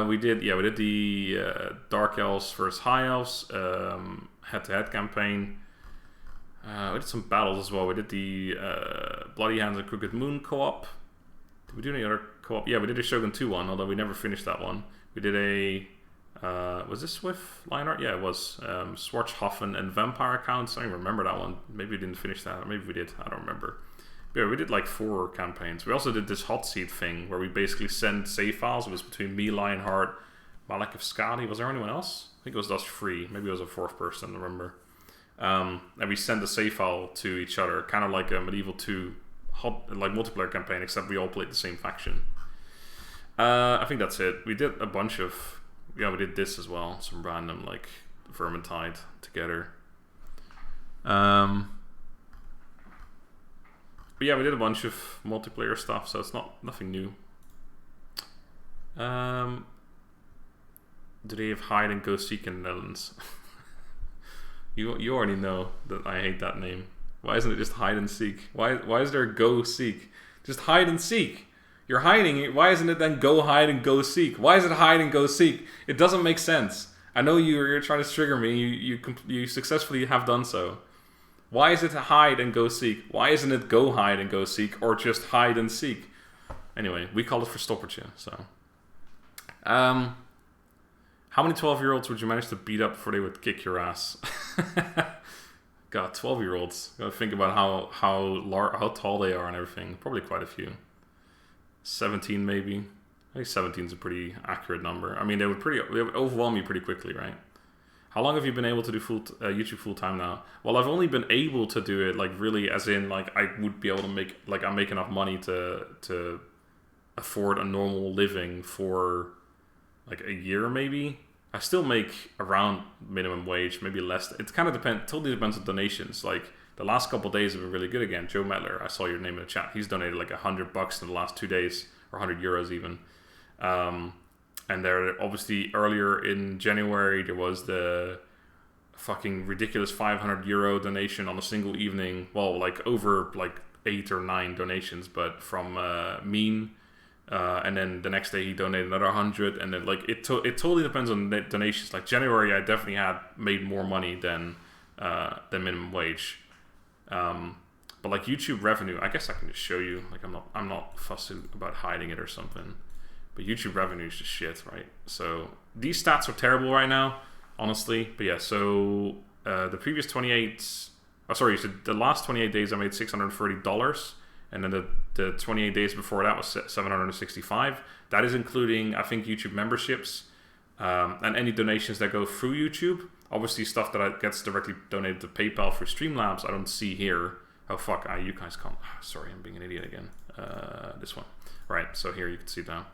Speaker 1: We did the Dark Elves versus High Elves head-to-head campaign. We did some battles as well. We did the Bloody Hands and Crooked Moon co-op. Did we do any other co-op? Yeah, we did a Shogun 2 one, although we never finished that one. We did a... was this with Lionheart? Yeah, it was. Schwarzhoffen and Vampire accounts. I don't even remember that one. Maybe we didn't finish that. Or maybe we did. I don't remember. But yeah, we did like 4 campaigns. We also did this hot seat thing where we basically sent save files. It was between me, Lionheart, Malek of Skadi. Was there anyone else? I think it was us 3. Maybe it was a 4th person, I remember. And we sent the save file to each other, kind of like a Medieval 2 multiplayer campaign, except we all played the same faction. I think that's it. We did a bunch of... Yeah, we did this as well. Some random, like, Vermintide together. But yeah, we did a bunch of multiplayer stuff, so it's nothing new. Do they have hide and go seek in the Netherlands? You already know that I hate that name. Why isn't it just hide and seek? Why is there go seek? Just hide and seek. You're hiding it. Why isn't it then go hide and go seek? Why is it hide and go seek? It doesn't make sense. I know you're trying to trigger me. You successfully have done so. Why is it hide and go seek? Why isn't it go hide and go seek, or just hide and seek? Anyway, we call it verstoppertje. So, how many 12-year-olds would you manage to beat up before they would kick your ass? God, 12-year-olds. Gotta think about how tall they are and everything. Probably quite a few. 17 maybe. I think 17 is a pretty accurate number. I mean, they would overwhelm you pretty quickly, right? How long have you been able to do YouTube full time now? Well, I've only been able to do it like really, as in like I would be able to make I make enough money to afford a normal living for like a year maybe. I still make around minimum wage, maybe less. It kind of totally depends on donations. Like the last couple of days have been really good again. Joe Metler, I saw your name in the chat. He's donated like $100 in the last 2 days, or €100 even. And there, obviously, earlier in January, there was the fucking ridiculous €500 donation on a single evening. Well, like over like 8 or 9 donations, but from Mean. And then the next day he donated another 100, and then like it totally depends on the donations. Like January, I definitely had made more money than minimum wage. But like YouTube revenue, I guess I can just show you. Like I'm not fussy about hiding it or something. But YouTube revenue is just shit, right? So these stats are terrible right now, honestly. But yeah, so the previous 28, so the last 28 days I made $630, and then the 28 days before that was $765. That is including, I think, YouTube memberships and any donations that go through YouTube. Obviously, stuff that gets directly donated to PayPal for Streamlabs, I don't see here. Oh fuck! You guys can't. Sorry, I'm being an idiot again. This one. Right, so here you can see it now.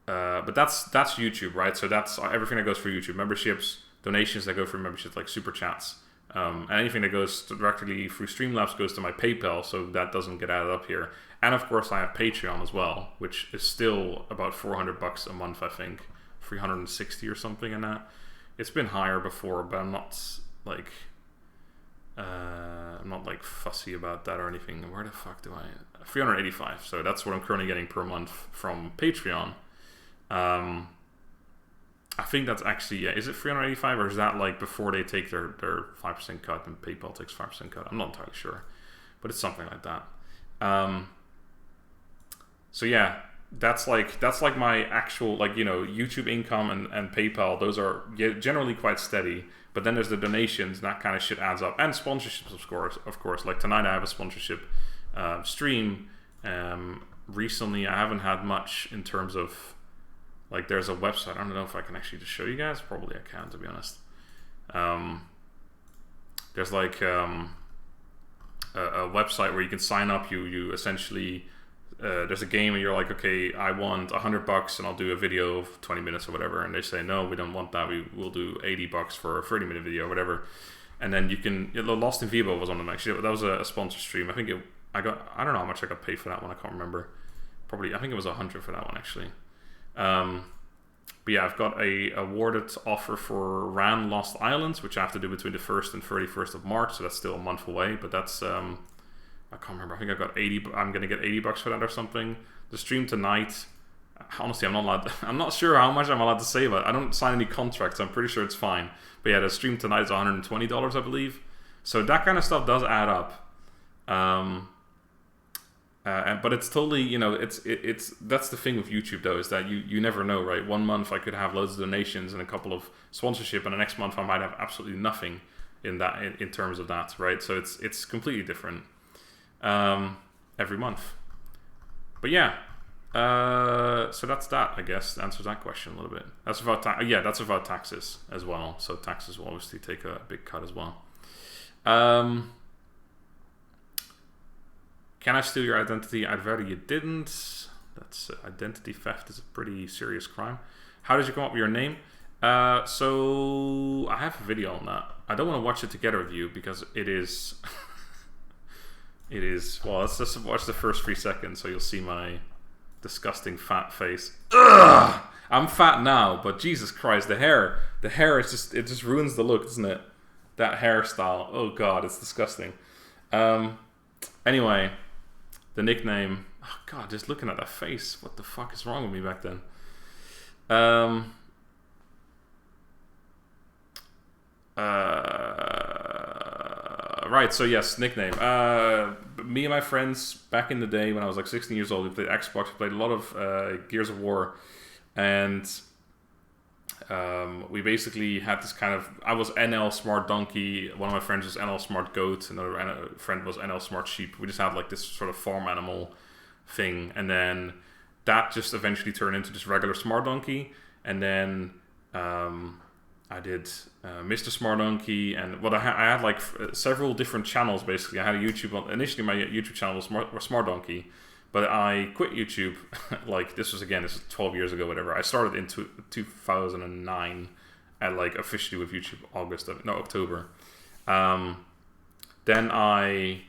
Speaker 1: But that's YouTube, right? So that's everything that goes for YouTube. Memberships, donations that go for memberships, like super chats. And anything that goes directly through Streamlabs goes to my PayPal, so that doesn't get added up here. And of course I have Patreon as well, which is still about $400 a month, I think. 360 or something in that. It's been higher before, but I'm not like fussy about that or anything. Where the fuck do I... 385. So that's what I'm currently getting per month from Patreon. I think that's actually, yeah, is it 385 or is that like before they take their 5% cut and PayPal takes 5% cut? I'm not entirely sure, but it's something like that. So yeah, that's like my actual, like, you know, YouTube income and PayPal. Those are generally quite steady. But then there's the donations, and that kind of shit adds up, and sponsorships, of course. Like tonight, I have a sponsorship stream. Recently, I haven't had much in terms of, like, there's a website. I don't know if I can actually just show you guys. Probably I can, to be honest. There's like a website where you can sign up. You essentially there's a game and you're like, okay, I want $100 and I'll do a video of 20 minutes or whatever, and they say no, we don't want that. We'll do $80 for a 30-minute video or whatever. And then you can. Lost in Vivo was on them actually. That was a sponsor stream. I think I don't know how much I got paid for that one. I can't remember. Probably I think it was $100 for that one actually. But yeah, I've got a awarded offer for RAN Lost Islands, which I have to do between the 1st and 31st of March, so that's still a month away. But that's I can't remember. I think I got 80. I'm gonna get $80 for that or something. The stream tonight. Honestly, I'm not allowed. I'm not sure how much I'm allowed to say, but I don't sign any contracts. I'm pretty sure it's fine. But yeah, the stream tonight is $120, I believe. So that kind of stuff does add up. But it's totally, you know, it's that's the thing with YouTube though, is that you never know, right? One month I could have loads of donations and a couple of sponsorship, and the next month I might have absolutely nothing in terms of that, right? So it's completely different every month. But yeah, so that's that. I guess answers that question a little bit. That's about that's about taxes as well. So taxes will obviously take a big cut as well. Can I steal your identity? I'd rather you didn't. That's identity theft is a pretty serious crime. How did you come up with your name? So I have a video on that. I don't want to watch it together with you because it is. It is. Well, let's just watch the first 3 seconds so you'll see my disgusting fat face. Ugh! I'm fat now, but Jesus Christ, the hair is just ruins the look, doesn't it? That hairstyle. Oh God, it's disgusting. Anyway. The nickname, oh God, just looking at that face, what the fuck is wrong with me back then? Right, so yes, nickname. Me and my friends, back in the day when I was like 16 years old, we played Xbox, we played a lot of Gears of War, and we basically had this kind of, I was NL Smart Donkey, one of my friends was NL Smart Goat, another friend was NL Smart Sheep. We just had like this sort of farm animal thing, and then that just eventually turned into just regular Smart Donkey, and then I did Mr. Smart Donkey, and I had like several different channels basically. I had a YouTube, initially my YouTube channel was Smart Donkey, but I quit YouTube, like this was 12 years ago, whatever. I started in 2009, at like officially with YouTube October. Then I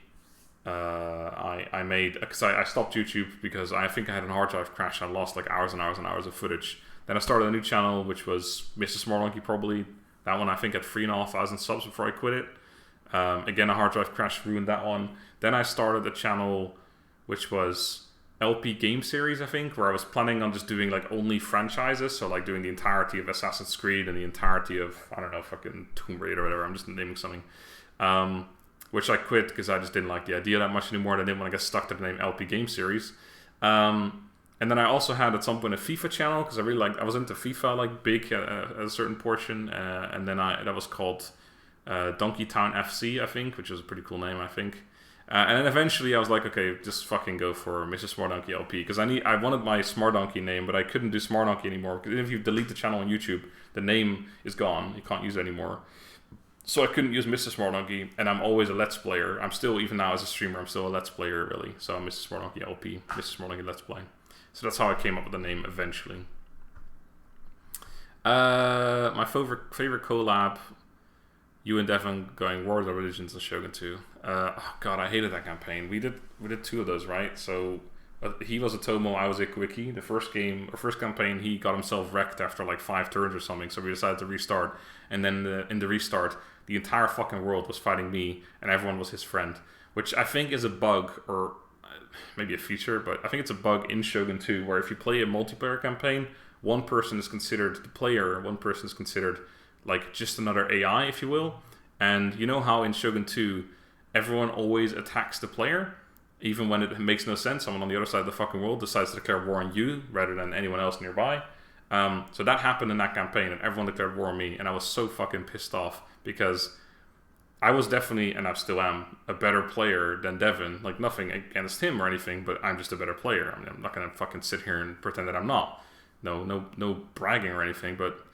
Speaker 1: made, because I stopped YouTube because I think I had a hard drive crash. I lost like hours and hours and hours of footage. Then I started a new channel, which was Mr. Smart Monkey probably. That one I think had 3,500 subs before I quit it. Again, a hard drive crash ruined that one. Then I started a channel which was LP Game Series, I think, where I was planning on just doing like only franchises, so like doing the entirety of Assassin's Creed and the entirety of, I don't know, fucking Tomb Raider or whatever, I'm just naming something. Which I quit because I just didn't like the idea that much anymore, and I didn't want to get stuck to the name LP Game Series. And then I also had at some point a FIFA channel, because I was into FIFA like big at a certain portion, and then that was called Donkey Town FC, I think, which was a pretty cool name, I think. And then eventually I was like, okay, just fucking go for Mr. Smart Donkey LP, because I wanted my Smart Donkey name, but I couldn't do Smart Donkey anymore, because if you delete the channel on YouTube, the name is gone, you can't use it anymore. So I couldn't use Mr. Smart Donkey, and I'm always a Let's Player. I'm still, even now as a streamer, I'm still a Let's Player, really. So I'm Mr. Smart Donkey LP, Mr. Smart Donkey Let's Play. So that's how I came up with the name eventually. My favorite collab, you and Devon going Wars of Religions and Shogun 2. Oh God, I hated that campaign. We did 2 of those, right? So he was a Tomo, I was a Kwiki. The first campaign, he got himself wrecked after like 5 turns or something, so we decided to restart. And then in the restart, the entire fucking world was fighting me, and everyone was his friend, which I think is a bug, or maybe a feature, but I think it's a bug in Shogun 2 where if you play a multiplayer campaign, one person is considered the player, one person is considered like just another AI, if you will. And you know how in Shogun 2 everyone always attacks the player, even when it makes no sense. Someone on the other side of the fucking world decides to declare war on you rather than anyone else nearby. So that happened in that campaign, and everyone declared war on me, and I was so fucking pissed off because I was definitely, and I still am, a better player than Devin. Like, nothing against him or anything, but I'm just a better player. I mean, I'm not gonna fucking sit here and pretend that I'm not. No bragging or anything, but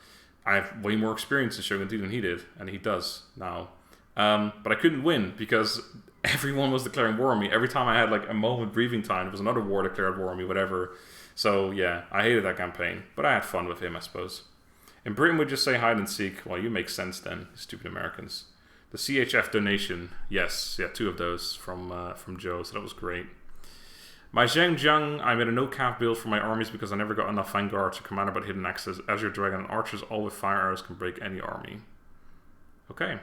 Speaker 1: I have way more experience in Shogun 2 than he did, and he does now. But I couldn't win because everyone was declaring war on me. Every time I had like a moment breathing time, there was another war declared war on me, whatever. So yeah, I hated that campaign, but I had fun with him, I suppose. In Britain, would just say hide and seek. Well, you make sense then, stupid Americans. The CHF donation, yes, yeah, 2 of those from Joe, so that was great. My Zhang, I made a no-cap build for my armies because I never got enough vanguards or commander but hidden access. Azure Dragon and archers, all with fire arrows, can break any army. Okay.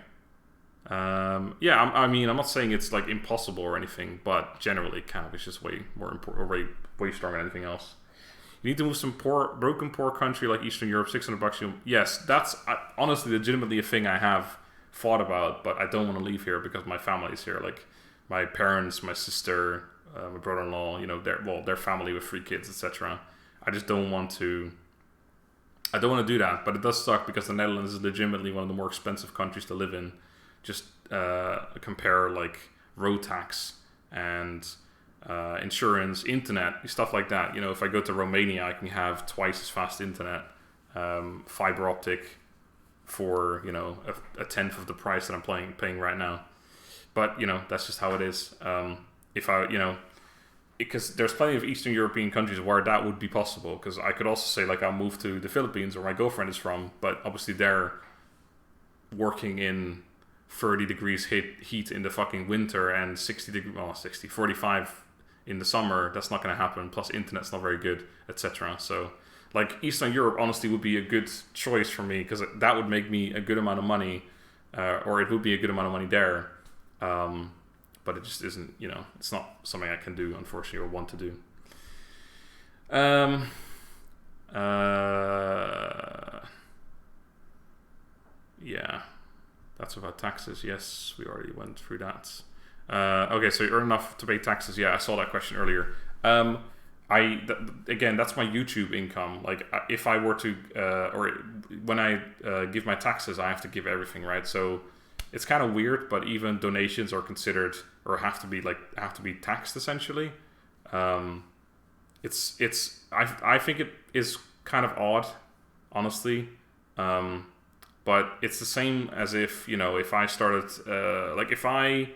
Speaker 1: Yeah, I mean, I'm not saying it's like impossible or anything, but generally Cav is just way more important, or way stronger than anything else. You need to move some broken poor country like Eastern Europe, $600. Yes, that's honestly legitimately a thing I have thought about, but I don't want to leave here because my family is here. Like my parents, my sister, my brother-in-law, you know, their family with 3 kids, etc. I just don't want to. I don't want to do that, but it does suck because the Netherlands is legitimately one of the more expensive countries to live in. Just compare like road tax and insurance, internet, stuff like that. You know, if I go to Romania, I can have twice as fast internet, fiber optic for, you know, a tenth of the price that I'm paying right now. But, you know, that's just how it is. If I, you know, because there's plenty of Eastern European countries where that would be possible. Because I could also say, like, I'll move to the Philippines where my girlfriend is from, but obviously they're working in 30 degrees heat in the fucking winter and 45 in the summer. That's not going to happen. Plus, internet's not very good, etc. So, like, Eastern Europe honestly would be a good choice for me because that would make me a good amount of money, or it would be a good amount of money there. But it just isn't, you know, it's not something I can do, unfortunately, or want to do. Yeah, that's about taxes. Yes, we already went through that. Okay, so you earn enough to pay taxes. Yeah, I saw that question earlier. Again, that's my YouTube income. Like, if I were to, or when I give my taxes, I have to give everything, right? So it's kind of weird, but even donations are considered or have to be taxed essentially. I think it is kind of odd, honestly. But it's the same as if, you know, if I started like if I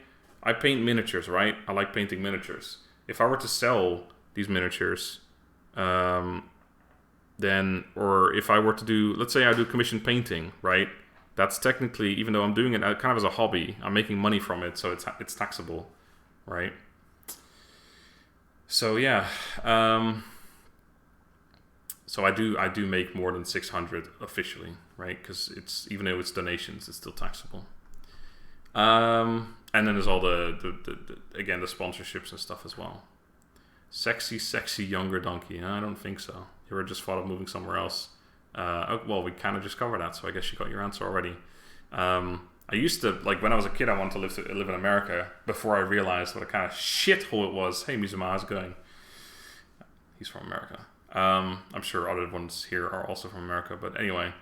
Speaker 1: paint miniatures, right? I like painting miniatures. If I were to sell these miniatures, then, or if I were to do, let's say I do commission painting, right? That's technically, even though I'm doing it kind of as a hobby, I'm making money from it, so it's taxable, right? So yeah, so I do make more than 600 officially, right? Because it's, even though it's donations, it's still taxable. And then there's all the again, the sponsorships and stuff as well. Sexy younger donkey. I don't think so. You were just thought of moving somewhere else. Well, we kind of just covered that, so I guess you got your answer already. I used to, like, when I was a kid, I wanted to live in America before I realized what a kind of shithole it was. Hey, Mizuma, how's it going? He's from America. I'm sure other ones here are also from America, but anyway.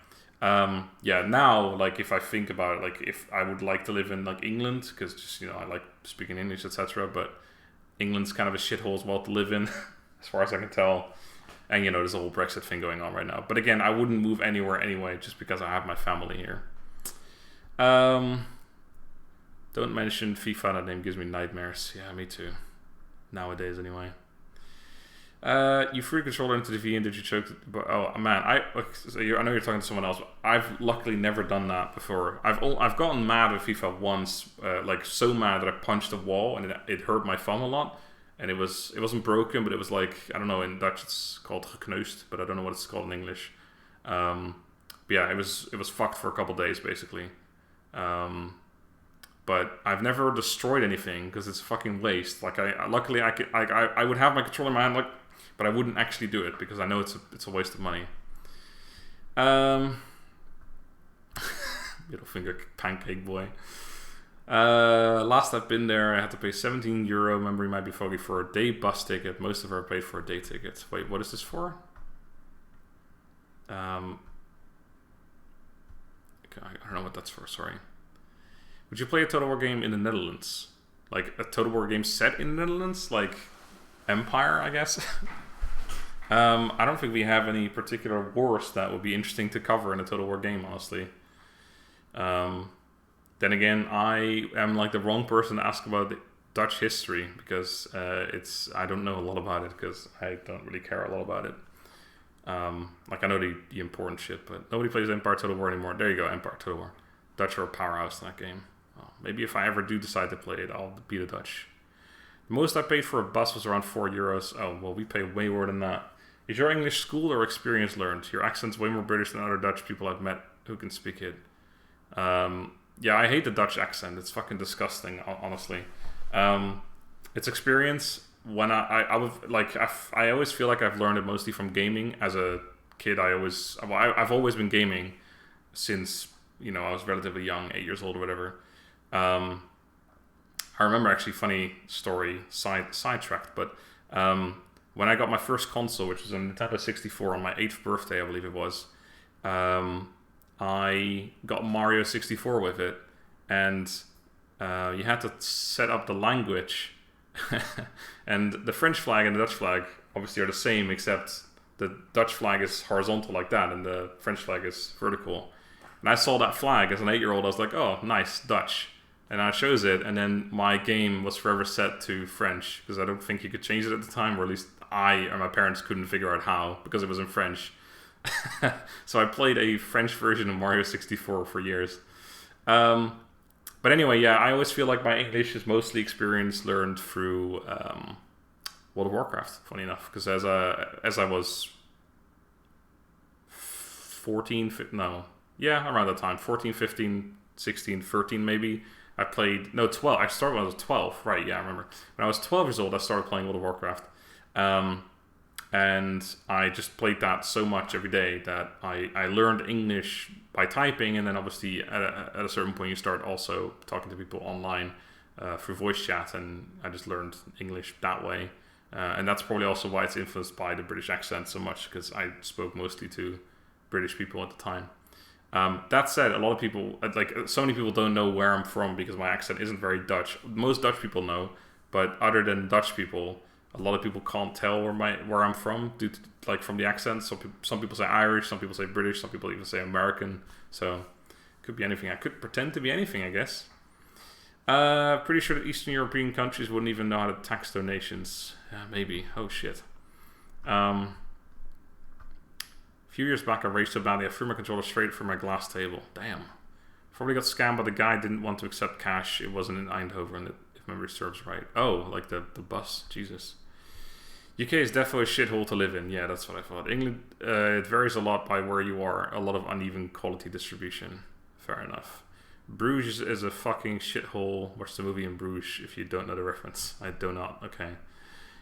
Speaker 1: Yeah, now, like, if I think about it, like, if I would like to live in, like, England, because just, you know, I like speaking English, etc., but England's kind of a shithole as well to live in, as far as I can tell. And, you know, there's a whole Brexit thing going on right now. But again, I wouldn't move anywhere anyway, just because I have my family here. Don't mention FIFA, that name gives me nightmares. Yeah, me too. Nowadays, anyway. You threw a controller into the V and did you choke? Oh, man, I know you're talking to someone else. I've luckily never done that before. I've gotten mad with FIFA once, like so mad that I punched a wall and it hurt my thumb a lot. And it wasn't broken, but it was like, I don't know, in Dutch it's called gekneusd, but I don't know what it's called in English. But yeah, it was fucked for a couple days basically. but I've never destroyed anything because it's a fucking waste. Like luckily I would have my controller in my hand, like, but I wouldn't actually do it because I know it's a waste of money. Middle finger pancake boy. Last I've been there, I had to pay €17. Memory might be foggy for a day bus ticket. Most of her paid for a day ticket. Wait, what is this for? I don't know what that's for. Sorry. Would you play a Total War game in the Netherlands? Like a Total War game set in the Netherlands, like Empire, I guess. I don't think we have any particular wars that would be interesting to cover in a Total War game, honestly. Then again, I am like the wrong person to ask about the Dutch history because I don't know a lot about it because I don't really care a lot about it. Like I know the important shit, but nobody plays Empire Total War anymore. There you go, Empire Total War. Dutch are a powerhouse in that game. Well, maybe if I ever do decide to play it, I'll be the Dutch. The most I paid for a bus was around €4. Oh, well, we pay way more than that. Is your English school or experience learned? Your accent's way more British than other Dutch people I've met who can speak it. Yeah, I hate the Dutch accent. It's fucking disgusting, honestly. It's experience. When I would like, I always feel like I've learned it mostly from gaming. As a kid, I've always been gaming since, you know, I was relatively young, 8 years old or whatever. I remember actually, funny story, sidetracked, but when I got my first console, which was a Nintendo 64 on my 8th birthday, I believe it was, I got Mario 64 with it, and you had to set up the language, and the French flag and the Dutch flag obviously are the same, except the Dutch flag is horizontal like that, and the French flag is vertical. And I saw that flag as an 8-year-old, I was like, oh, nice, Dutch. And I chose it, and then my game was forever set to French, because I don't think you could change it at the time, or at least I or my parents couldn't figure out how, because it was in French. So I played a French version of Mario 64 for years. But anyway, yeah, I always feel like my English is mostly experience learned through World of Warcraft, funny enough, because as I was 14, around that time, 14, 15, 16, 13 maybe, I played, no, 12, I started when I was 12, right, yeah, I remember. When I was 12 years old, I started playing World of Warcraft. And I just played that so much every day that I learned English by typing, and then obviously at a certain point you start also talking to people online through voice chat, and I just learned English that way. And that's probably also why it's influenced by the British accent so much, because I spoke mostly to British people at the time. That said, a lot of people, like so many people don't know where I'm from because my accent isn't very Dutch. Most Dutch people know, but other than Dutch people, a lot of people can't tell where I'm from due to, like, from the accent. So some people say Irish, some people say British, some people even say American. So it could be anything. I could pretend to be anything, I guess. Pretty sure that Eastern European countries wouldn't even know how to tax donations. Maybe. Oh shit. A few years back, I raged so badly I threw my controller straight from my glass table. Damn. Probably got scammed, but the guy didn't want to accept cash. It wasn't in Eindhoven, if memory serves right. Oh, like the bus. Jesus. UK is definitely a shithole to live in. Yeah, that's what I thought. England, it varies a lot by where you are. A lot of uneven quality distribution. Fair enough. Bruges is a fucking shithole. Watch the movie in Bruges if you don't know the reference. I do not. Okay.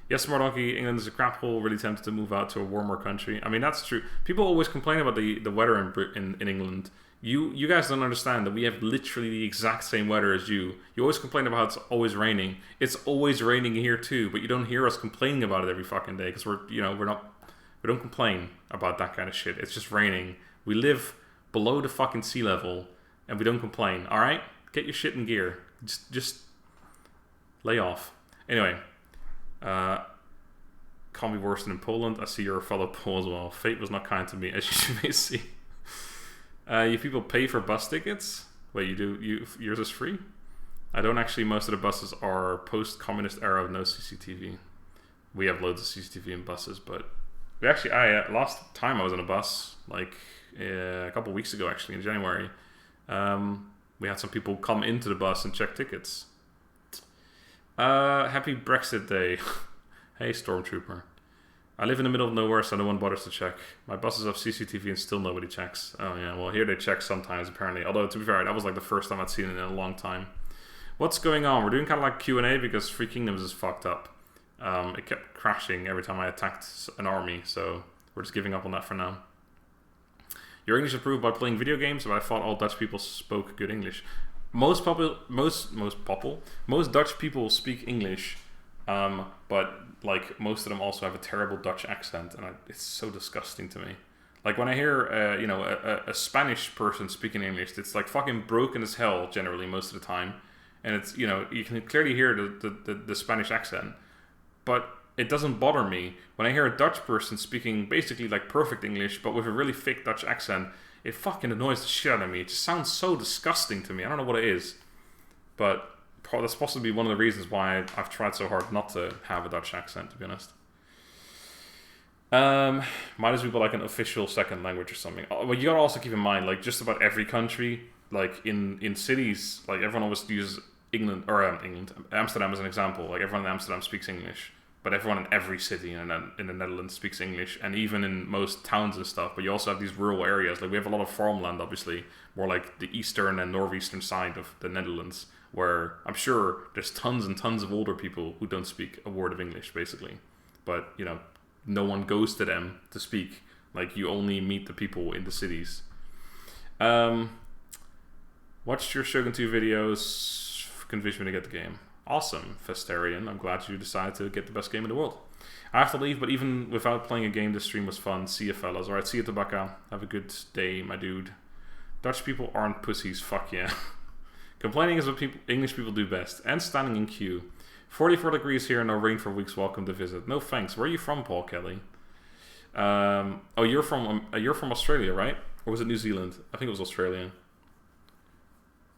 Speaker 1: Yes, more donkey. England is a crap hole. Really tempted to move out to a warmer country. I mean, that's true. People always complain about the weather in England. You guys don't understand that we have literally the exact same weather as you. You always complain about how it's always raining. It's always raining here too, but you don't hear us complaining about it every fucking day because we don't complain about that kind of shit. It's just raining. We live below the fucking sea level and we don't complain. All right, get your shit in gear. Just lay off. Anyway, can't be worse than in Poland. I see you're a fellow Pole as well. Fate was not kind to me, as you may see. You people pay for bus tickets? Wait, you do? Yours is free? I don't actually. Most of the buses are post-communist era of no CCTV. We have loads of CCTV in buses, but we actually. Last time I was on a bus, like a couple weeks ago, actually in January, we had some people come into the bus and check tickets. Happy Brexit Day. Hey, Stormtrooper. I live in the middle of nowhere, so no one bothers to check. My buses have CCTV and still nobody checks. Oh yeah, well here they check sometimes apparently. Although to be fair, that was like the first time I'd seen it in a long time. What's going on? We're doing kind of like Q&A because Free Kingdoms is fucked up. It kept crashing every time I attacked an army, so we're just giving up on that for now. Your English improved by playing video games, but I thought all Dutch people spoke good English. Most Dutch people speak English, but like most of them also have a terrible Dutch accent, and it's so disgusting to me. Like when I hear a Spanish person speaking English, it's like fucking broken as hell generally most of the time, and it's you can clearly hear the Spanish accent, but it doesn't bother me when I hear a Dutch person speaking basically like perfect English, but with a really fake Dutch accent. It fucking annoys the shit out of me. It just sounds so disgusting to me. I don't know what it is, but that's possibly one of the reasons why I've tried so hard not to have a Dutch accent, to be honest. Might as well be like an official second language or something. Well, you gotta also keep in mind, like just about every country, like in cities, like everyone always uses Amsterdam as an example. Like everyone in Amsterdam speaks English. But everyone in every city in the Netherlands speaks English, and even in most towns and stuff. But you also have these rural areas. Like we have a lot of farmland, obviously, more like the eastern and northeastern side of the Netherlands, where I'm sure there's tons and tons of older people who don't speak a word of English, basically. But no one goes to them to speak. Like you only meet the people in the cities. Watched your Shogun 2 videos. Convinced me to get the game. Awesome, Festarian. I'm glad you decided to get the best game in the world. I have to leave, but even without playing a game, the stream was fun. See you, fellas. Alright, see you, Tabaka. Have a good day, my dude. Dutch people aren't pussies. Fuck yeah. Complaining is what English people do best. And standing in queue. 44 degrees here, no rain for weeks. Welcome to visit. No thanks. Where are you from, Paul Kelly? You're from Australia, right? Or was it New Zealand? I think it was Australia.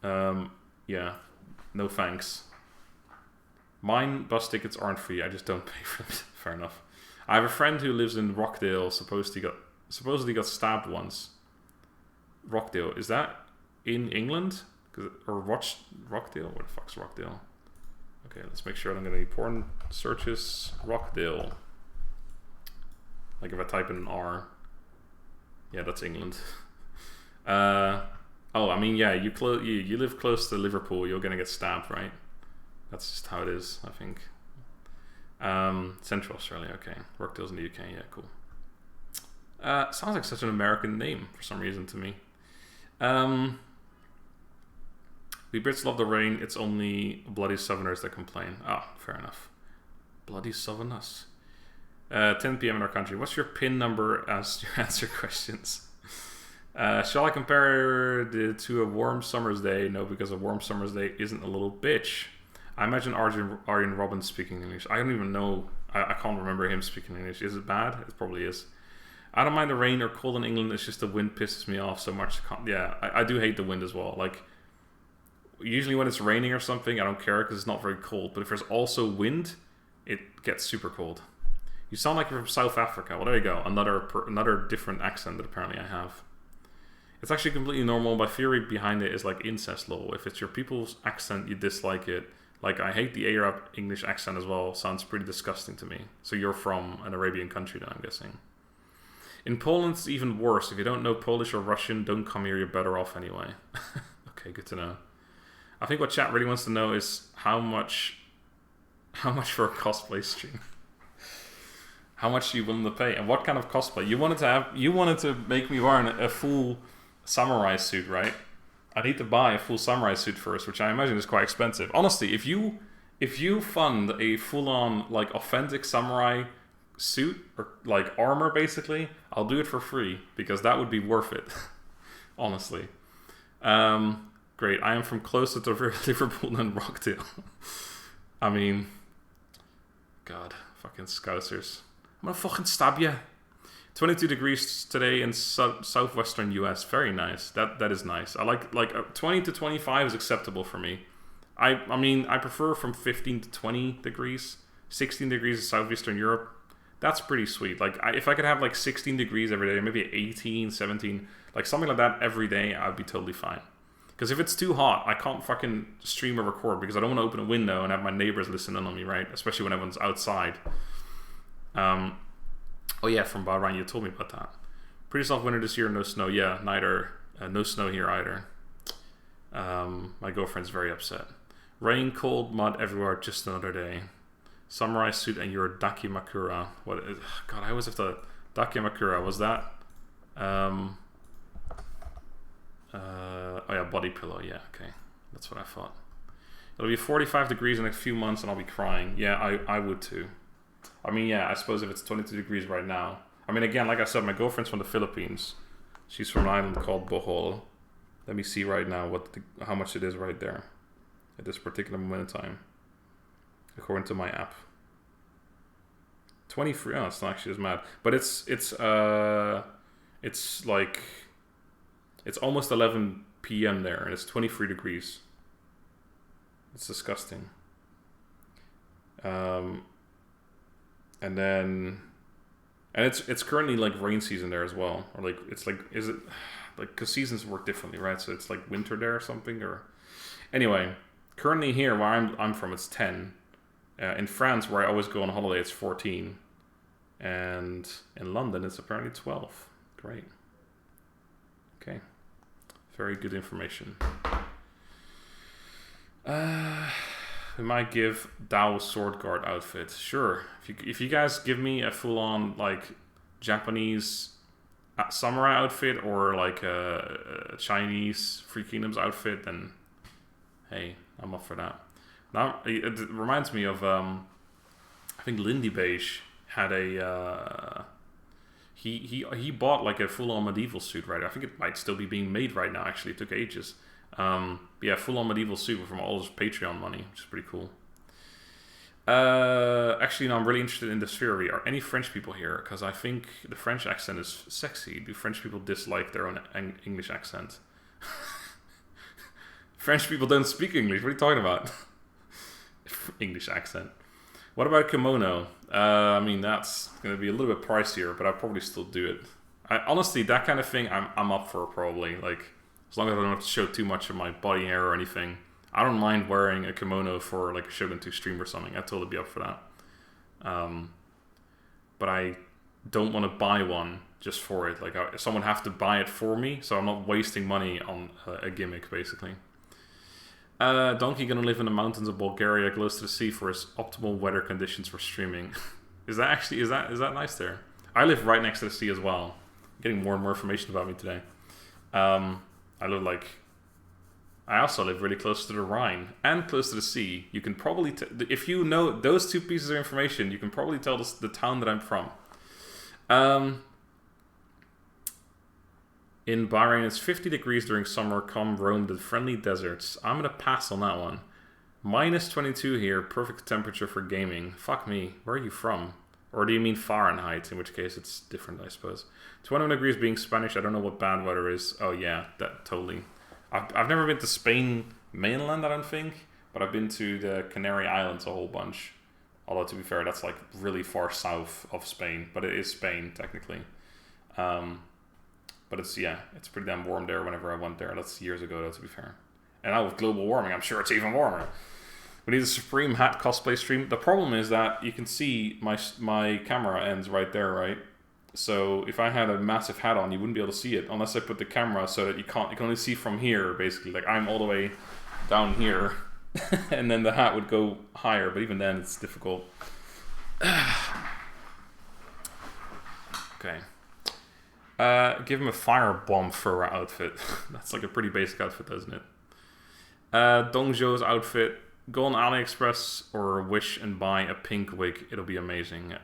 Speaker 1: Yeah. No thanks. Mine bus tickets aren't free. I just don't pay for them. Fair enough. I have a friend who lives in Rockdale. Supposedly got stabbed once. Rockdale, is that in England? Rockdale? Where the fuck's Rockdale? Okay, let's make sure I don't get any porn searches. Rockdale. Like if I type in an R. Yeah, that's England. I mean, yeah, you live close to Liverpool. You're gonna get stabbed, right? That's just how it is, I think. Central Australia, okay. Rockdale's in the UK, yeah, cool. Sounds like such an American name for some reason to me. We Brits love the rain. It's only bloody Southerners that complain. Ah, fair enough. Bloody Southerners. 10 p.m. in our country. What's your PIN number as you answer questions? Shall I compare it to a warm summer's day? No, because a warm summer's day isn't a little bitch. I imagine Arjen Robben speaking English. I don't even know. I can't remember him speaking English. Is it bad? It probably is. I don't mind the rain or cold in England. It's just the wind pisses me off so much. I do hate the wind as well. Like, usually when it's raining or something, I don't care because it's not very cold. But if there's also wind, it gets super cold. You sound like you're from South Africa. Well, there you go. Another different accent that apparently I have. It's actually completely normal. My theory behind it is like incest law. If it's your people's accent, you dislike it. Like, I hate the Arab English accent as well. Sounds pretty disgusting to me. So you're from an Arabian country then, I'm guessing. In Poland, it's even worse. If you don't know Polish or Russian, don't come here. You're better off anyway. Okay, good to know. I think what chat really wants to know is how much for a cosplay stream. How much are you willing to pay? And what kind of cosplay? You wanted to make me wear a full samurai suit, right? I need to buy a full samurai suit first, which I imagine is quite expensive. Honestly, if you fund a full-on, like, authentic samurai suit, or, like, armor, basically, I'll do it for free, because that would be worth it. Honestly. Great. I am from closer to Liverpool than Rockdale. I mean, God, fucking Scousers. I'm gonna fucking stab you. 22 degrees today in southwestern US. Very nice. That is nice. I like 20 to 25 is acceptable for me. I mean, I prefer from 15 to 20 degrees. 16 degrees in southeastern Europe. That's pretty sweet. Like, if I could have like 16 degrees every day, maybe 18, 17, like something like that every day, I'd be totally fine. Because if it's too hot, I can't fucking stream or record because I don't want to open a window and have my neighbors listening on me, right? Especially when everyone's outside. Oh yeah, from Bahrain, you told me about that. Pretty soft winter this year, no snow. Yeah, neither. No snow here either. My girlfriend's very upset. Rain, cold, mud everywhere, just another day. Samurai suit and your dakimakura. What is... God, I always have to... Dakimakura, was that... oh yeah, body pillow, yeah, okay. That's what I thought. It'll be 45 degrees in a few months and I'll be crying. Yeah, I would too. I mean, yeah, I suppose if it's 22 degrees right now. I mean, again, like I said, my girlfriend's from the Philippines. She's from an island called Bohol. Let me see right now how much it is right there. At this particular moment in time. According to my app. 23, oh, it's not actually as mad. But it's like... It's almost 11 p.m. there, and it's 23 degrees. It's disgusting. And it's currently like rain season there as well, or like it's like is it like because seasons work differently, right? So it's like winter there or something, or anyway. Currently here where I'm from, it's 10. In France, where I always go on holiday, it's 14, and in London, it's apparently 12. Great. Okay. Very good information. We might give Dao sword guard outfit. Sure. If you guys give me a full-on like Japanese samurai outfit or like a Chinese Three Kingdoms outfit, then hey, I'm up for that. Now it reminds me of I think Lindy Beige had a he bought like a full-on medieval suit, right? I think it might still be being made right now. Actually, it took ages. But yeah, full-on medieval suit from all his Patreon money, which is pretty cool. Actually, no, I'm really interested in the sphere. Are any French people here? Because I think the French accent is sexy. Do French people dislike their own English accent? French people don't speak English. What are you talking about? English accent. What about kimono? I mean, that's going to be a little bit pricier, but I'll probably still do it. Honestly, that kind of thing, I'm up for probably. Like, as long as I don't have to show too much of my body hair or anything. I don't mind wearing a kimono for like a Shogun 2 stream or something. I'd totally be up for that. But I don't want to buy one just for it. Like, someone have to buy it for me, so I'm not wasting money on a gimmick, basically. Donkey gonna live in the mountains of Bulgaria, close to the sea, for his optimal weather conditions for streaming. Is that nice there? I live right next to the sea as well. I'm getting more and more information about me today. I also live really close to the Rhine and close to the sea. You can probably if you know those two pieces of information, you can probably tell the town that I'm from. In Bahrain, it's 50 degrees during summer. Come roam the friendly deserts. I'm gonna pass on that one. Minus 22 here, perfect temperature for gaming. Fuck me, where are you from? Or do you mean Fahrenheit, in which case it's different, I suppose. 21 degrees being Spanish, I don't know what bad weather is. Oh yeah, that totally. I've never been to Spain mainland, I don't think, but I've been to the Canary Islands a whole bunch. Although, to be fair, that's like really far south of Spain, but it is Spain, technically. But it's pretty damn warm there whenever I went there. That's years ago, though, to be fair. And now with global warming, I'm sure it's even warmer. We need a Supreme Hat cosplay stream. The problem is that you can see my camera ends right there, right? So if I had a massive hat on, you wouldn't be able to see it unless I put the camera so that you can only see from here, basically. Like, I'm all the way down here, and then the hat would go higher, but even then it's difficult. Okay. Give him a firebomb fur outfit. That's like a pretty basic outfit, doesn't it? Dongzhou's outfit. Go on AliExpress or Wish and buy a pink wig. It'll be amazing.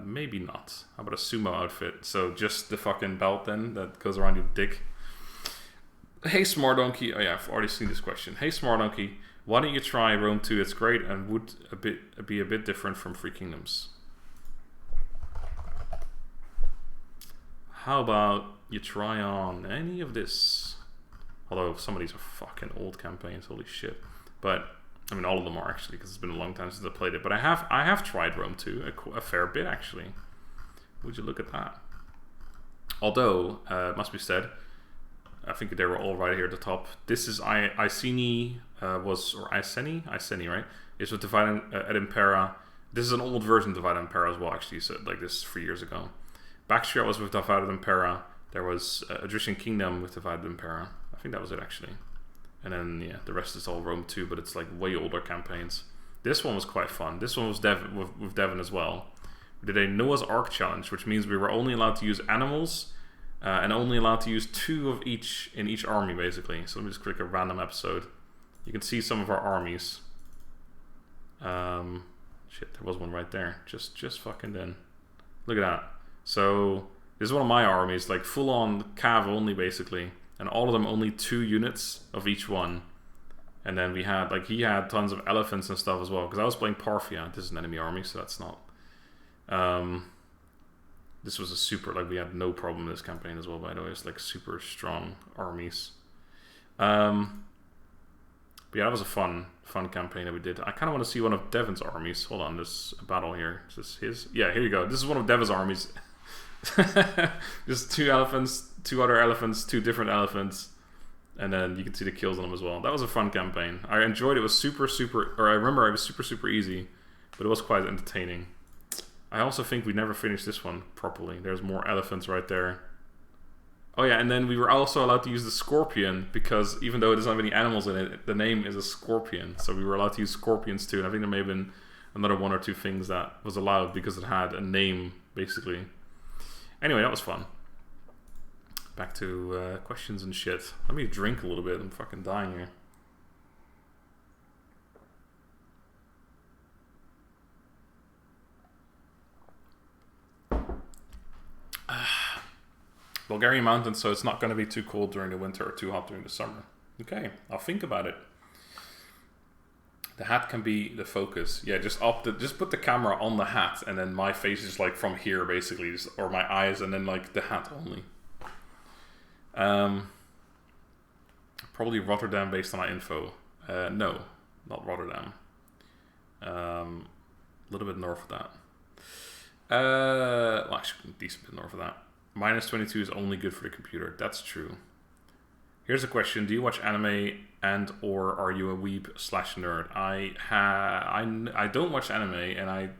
Speaker 1: Maybe not. How about a sumo outfit? So just the fucking belt then that goes around your dick. Hey Smart Donkey. Oh yeah, I've already seen this question. Hey Smart Donkey, why don't you try Rome 2? It's great and would be a bit different from Three Kingdoms. How about you try on any of this? Although some of these are fucking old campaigns, holy shit. But I mean, all of them are actually, because it's been a long time since I played it. But I have tried Rome 2 a fair bit actually. Would you look at that? Although it must be said, I think they were all right here at the top. This is Iceni Iceni, right? Is with Divide at Impera. This is an old version of Divide at Impera as well, actually. So like this 3 years ago. Backstreet was with Divide at Impera. There was Adrician Kingdom with Divide at Impera. I think that was it actually. And then yeah, the rest is all Rome 2, but it's like way older campaigns. This one was quite fun. This one was with Devon as well. We did a Noah's Ark challenge, which means we were only allowed to use animals and only allowed to use 2 of each in each army, basically. So let me just click a random episode. You can see some of our armies. Shit, there was one right there. Just fucking then. Look at that. So this is one of my armies, like full on cav only, basically, and all of them only 2 units of each one. And then we had, like, he had tons of elephants and stuff as well, because I was playing Parthia. This is an enemy army, so that's not. This was a super, like, we had no problem in this campaign as well, by the way. It's like super strong armies. But yeah, that was a fun campaign that we did. I kind of want to see one of Devon's armies. Hold on, there's a battle here. Is this his? Yeah, here you go. This is one of Devon's armies. Just 2 elephants, 2 other elephants, 2 different elephants. And then you can see the kills on them as well. That was a fun campaign. I enjoyed it. It was super, or I remember it was super easy, but it was quite entertaining. I also think we never finished this one properly. There's more elephants right there. Oh yeah, and then we were also allowed to use the scorpion, because even though it doesn't have any animals in it, the name is a scorpion. So we were allowed to use scorpions too, and I think there may have been another 1 or 2 things that was allowed because it had a name, basically. Anyway, that was fun. Back to questions and shit. Let me drink a little bit. I'm fucking dying here. Bulgarian mountains, so it's not going to be too cold during the winter or too hot during the summer. Okay, I'll think about it. The hat can be the focus. Yeah, just put the camera on the hat, and then my face is like from here, basically, or my eyes, and then like the hat only. Probably Rotterdam based on my info. No, not Rotterdam. A little bit north of that. Well, actually, a decent bit north of that. -22 is only good for the computer. That's true. Here's a question: do you watch anime and/or are you a weeb/nerd? I don't watch anime, and I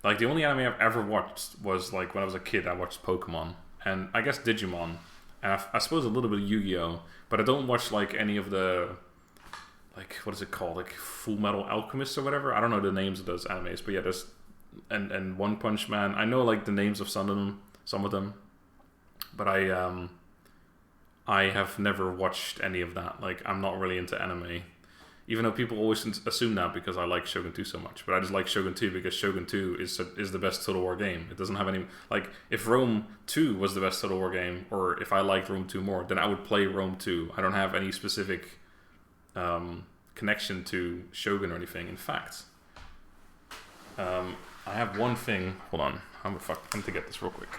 Speaker 1: like the only anime I've ever watched was like when I was a kid. I watched Pokemon and I guess Digimon, and I suppose a little bit of Yu-Gi-Oh, but I don't watch like any of the, like, what is it called, like Full Metal Alchemist or whatever. I don't know the names of those animes, but yeah, there's and One Punch Man. I know like the names of some of them, but I have never watched any of that. Like, I'm not really into anime, even though people always assume that because I like Shogun 2 so much. But I just like Shogun 2 because Shogun 2 is the best Total War game. It doesn't have any, like, if Rome 2 was the best Total War game, or if I liked Rome 2 more, then I would play Rome 2. I don't have any specific connection to Shogun or anything. In fact, I have one thing. Hold on, I need to get this real quick.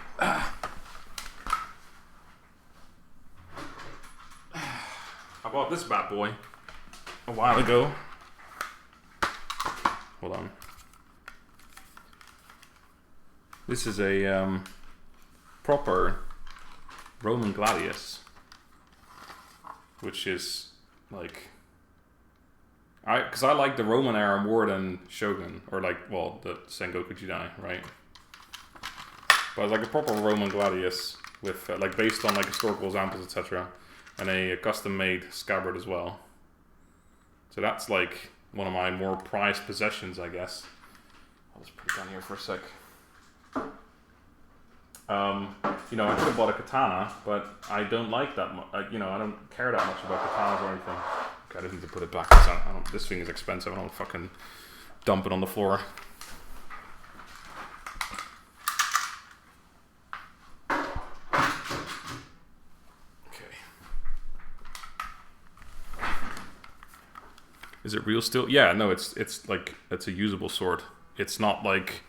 Speaker 1: I bought this bad boy a while ago. Hold on. This is a proper Roman Gladius, which is like, because I like the Roman era more than Shogun, or like, well, the Sengoku Jidai, right? But it's like a proper Roman Gladius with like based on like historical examples, etc., and a custom-made scabbard as well. So that's like one of my more prized possessions, I guess. I'll just put it down here for a sec. You know, I could have bought a katana, but I don't like that much. You know, I don't care that much about katanas or anything. Okay, I just need to put it back. This thing is expensive. I don't fucking dump it on the floor. Is it real still? Yeah, no, it's like, it's a usable sword. It's not like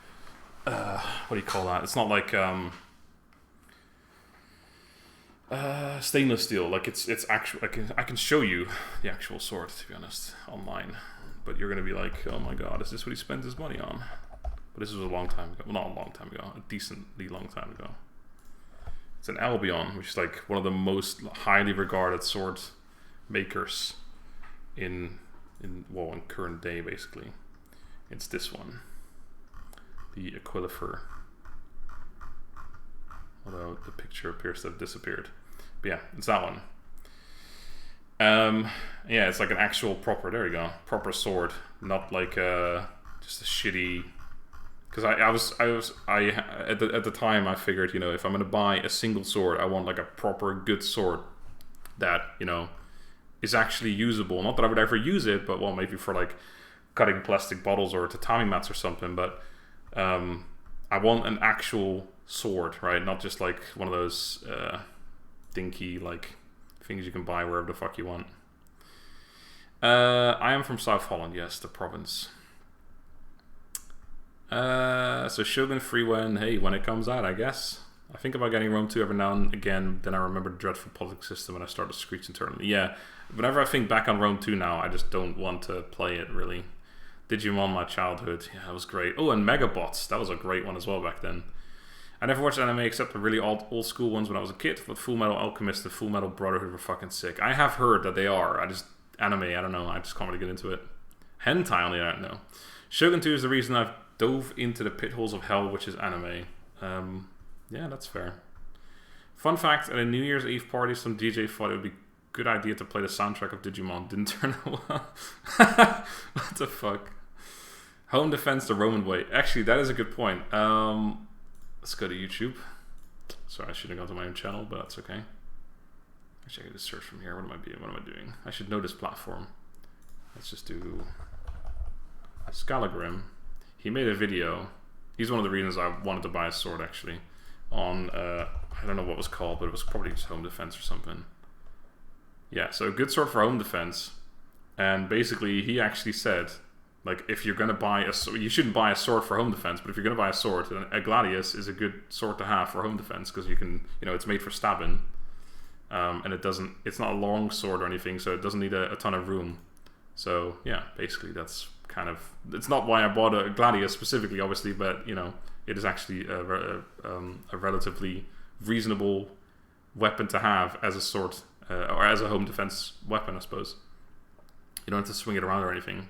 Speaker 1: what do you call that? It's not like stainless steel. Like it's actual. I can show you the actual sword, to be honest, online. But you're gonna be like, oh my god, is this what he spends his money on? But this was a long time ago. Well, not a long time ago. A decently long time ago. It's an Albion, which is like one of the most highly regarded sword makers in current day, basically. It's this one, the Aquilifer, although the picture appears to have disappeared. But yeah, it's that one. Yeah, it's like an actual proper. There you go, proper sword, not like just a shitty. Because I at the time I figured, you know, if I'm gonna buy a single sword, I want like a proper good sword that, you know, is actually usable. Not that I would ever use it, but well, maybe for like cutting plastic bottles or tatami mats or something. But I want an actual sword, right? Not just like one of those dinky like things you can buy wherever the fuck you want. I am from South Holland, yes, the province. So Shogun Free when it comes out, I guess. I think about getting Rome 2 every now and again, then I remember the dreadful politics system and I start to screech internally. Yeah, whenever I think back on Rome 2 now, I just don't want to play it, really. Digimon, my childhood, yeah, that was great. Oh, and Megabots, that was a great one as well back then. I never watched anime except the really old school ones when I was a kid, but Full Metal Alchemist and Full Metal Brotherhood were fucking sick. I have heard that they are, anime, I don't know, I just can't really get into it. Hentai, only I don't know. Shogun 2 is the reason I've dove into the pit holes of hell, which is anime. Yeah, that's fair. Fun fact, at a New Year's Eve party, some DJ thought it would be a good idea to play the soundtrack of Digimon. Didn't turn out well. What the fuck? Home defense the Roman way. Actually, that is a good point. Let's go to YouTube. Sorry, I should have gone to my own channel, but that's okay. Actually, I can just search from here. What am I doing? I should know this platform. Let's just do Scalagrim. He made a video. He's one of the reasons I wanted to buy a sword, actually. On, I don't know what it was called, but it was probably just home defense or something. Yeah, so a good sword for home defense. And basically, he actually said, like, if you're going to buy a sword, you shouldn't buy a sword for home defense, but if you're going to buy a sword, then a Gladius is a good sword to have for home defense, because you can, you know, it's made for stabbing. And it's not a long sword or anything, so it doesn't need a ton of room. So, yeah, basically that's kind of, it's not why I bought a Gladius specifically, obviously, but, you know, it is actually a relatively reasonable weapon to have as a sword, or as a home defense weapon, I suppose. You don't have to swing it around or anything.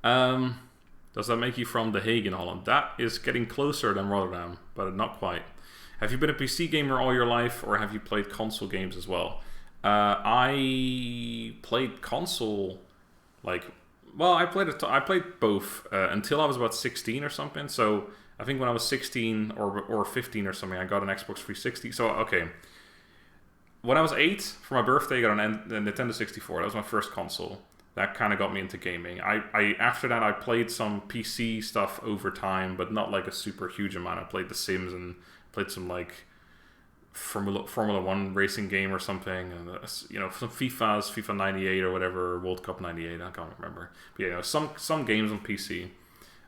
Speaker 1: Does that make you from The Hague in Holland? That is getting closer than Rotterdam, but not quite. Have you been a PC gamer all your life, or have you played console games as well? I played console, like, well, I played both until I was about 16 or something. So I think when I was 16 or 15 or something, I got an Xbox 360. So, okay. When I was 8, for my birthday, I got a Nintendo 64. That was my first console. That kind of got me into gaming. After that, I played some PC stuff over time, but not like a super huge amount. I played The Sims and played some like Formula 1 racing game or something, and you know, some FIFA 98 or whatever, World Cup 98, I can't remember. But yeah, you know, some games on PC.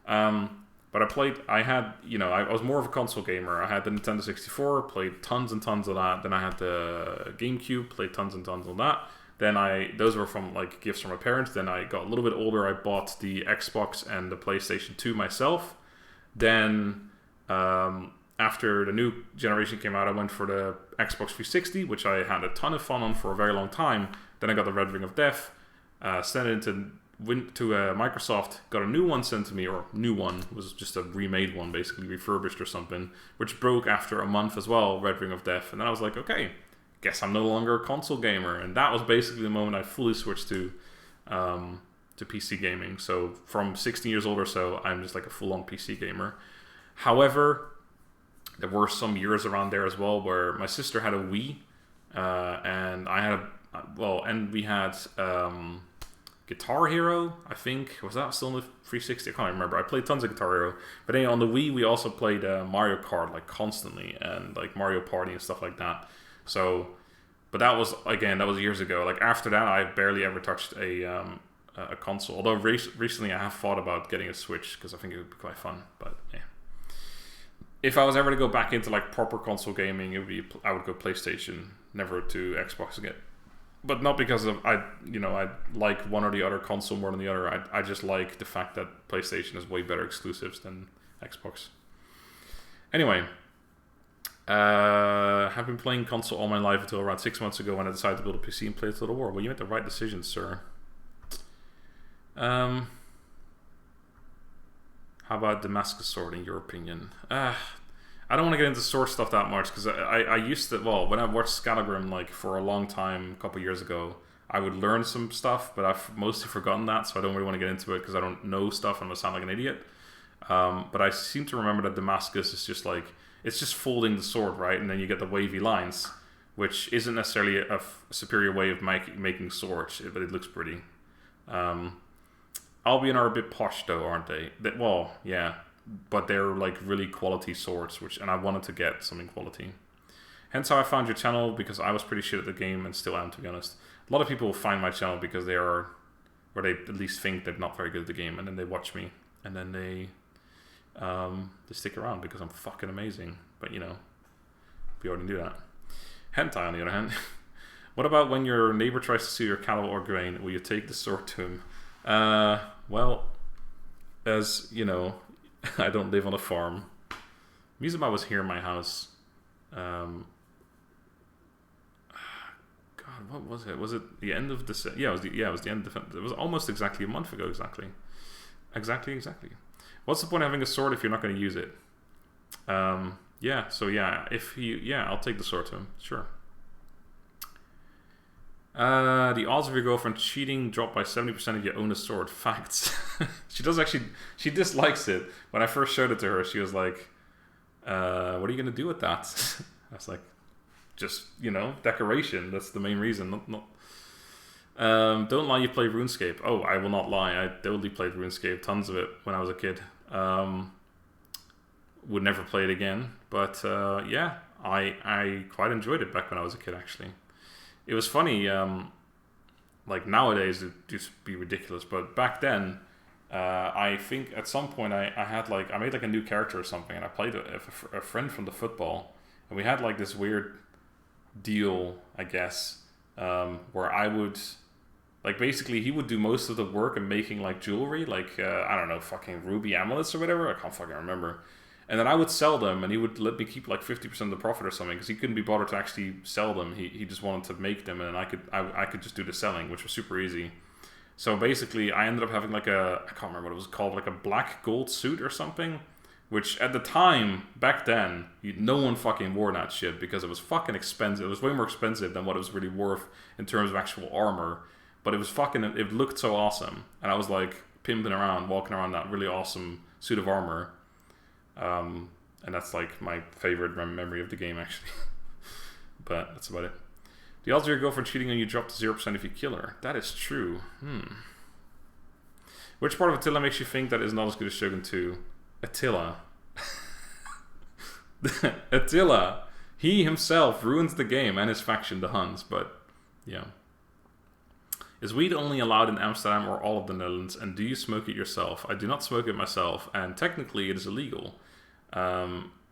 Speaker 1: But I was more of a console gamer. I had the Nintendo 64, played tons and tons of that. Then I had the GameCube, played tons and tons of that. Then those were from like gifts from my parents. Then I got a little bit older. I bought the Xbox and the PlayStation 2 myself. Then after the new generation came out, I went for the Xbox 360, which I had a ton of fun on for a very long time. Then I got the Red Ring of Death, sent it to Microsoft, got a new one sent to me, or new one, it was just a remade one, basically refurbished or something, which broke after a month as well, Red Ring of Death. And then I was like, okay, guess I'm no longer a console gamer. And that was basically the moment I fully switched to PC gaming. So from 16 years old or so, I'm just like a full-on PC gamer. However, there were some years around there as well where my sister had a Wii, and I had we had Guitar Hero, I think. Was that still on the 360? I can't remember. I played tons of Guitar Hero. But anyway, on the Wii, we also played Mario Kart, like, constantly, and, like, Mario Party and stuff like that. So, but that was years ago. Like, after that, I barely ever touched a console. Although, recently, I have thought about getting a Switch, because I think it would be quite fun. But, yeah. If I was ever to go back into, like, proper console gaming, I would go PlayStation, never to Xbox again. But not because of I like one or the other console more than the other. I just like the fact that PlayStation has way better exclusives than Xbox. Anyway, have been playing console all my life until around 6 months ago when I decided to build a PC and play Total War. Well, you made the right decision, sir. How about Damascus Sword in your opinion? I don't want to get into sword stuff that much because I used to, when I watched Scalagrim like for a long time, a couple years ago, I would learn some stuff, but I've mostly forgotten that, so I don't really want to get into it because I don't know stuff and I'm gonna sound like an idiot. But I seem to remember that Damascus is just like, it's just folding the sword, right? And then you get the wavy lines, which isn't necessarily a superior way of making swords, but it looks pretty. Albion are a bit posh though, aren't they? Well, yeah, but they're like really quality swords, and I wanted to get something quality. Hence how I found your channel, because I was pretty shit at the game and still am, to be honest. A lot of people find my channel because they are, or they at least think they're not very good at the game, and then they watch me, and then they stick around because I'm fucking amazing. But you know, we already do that. Hentai, on the other hand. What about when your neighbor tries to steal your cattle or grain? Will you take the sword to him? Well, as you know, I don't live on a farm. Mizuma was here in my house. God, what was it? Was it the end of December? Yeah, it was the end of December. It was almost exactly a month ago. Exactly. What's the point of having a sword if you're not going to use it? Yeah. So yeah, I'll take the sword to him. Sure. The odds of your girlfriend cheating drop by 70% if you own a sword. Facts. She dislikes it. When I first showed it to her, she was like, what are you going to do with that? I was like, just, decoration. That's the main reason. Don't lie, you play RuneScape. Oh, I will not lie. I totally played RuneScape. Tons of it when I was a kid. Would never play it again. But yeah, I quite enjoyed it back when I was a kid, actually. It was funny, like nowadays it'd just be ridiculous, but back then, I think at some point I made like a new character or something, and I played a friend from the football, and we had like this weird deal, I guess, where I would, like basically he would do most of the work in making like jewelry, like, I don't know, fucking ruby amulets or whatever, I can't fucking remember. And then I would sell them, and he would let me keep like 50% of the profit or something, because he couldn't be bothered to actually sell them. He just wanted to make them, and I could just do the selling, which was super easy. So basically, I ended up having like I can't remember what it was called, like a black gold suit or something, which at the time, back then, no one fucking wore that shit because it was fucking expensive. It was way more expensive than what it was really worth in terms of actual armor. But it was it looked so awesome, and I was like pimping around, walking around that really awesome suit of armor. And that's like my favorite memory of the game, actually. But that's about it. The odds of your girlfriend cheating on you drop to 0% if you kill her. That is true. Which part of Attila makes you think that is not as good as Shogun 2? Attila. Attila. He himself ruins the game and his faction, the Huns. But yeah. Is weed only allowed in Amsterdam or all of the Netherlands? And do you smoke it yourself? I do not smoke it myself, and technically it is illegal.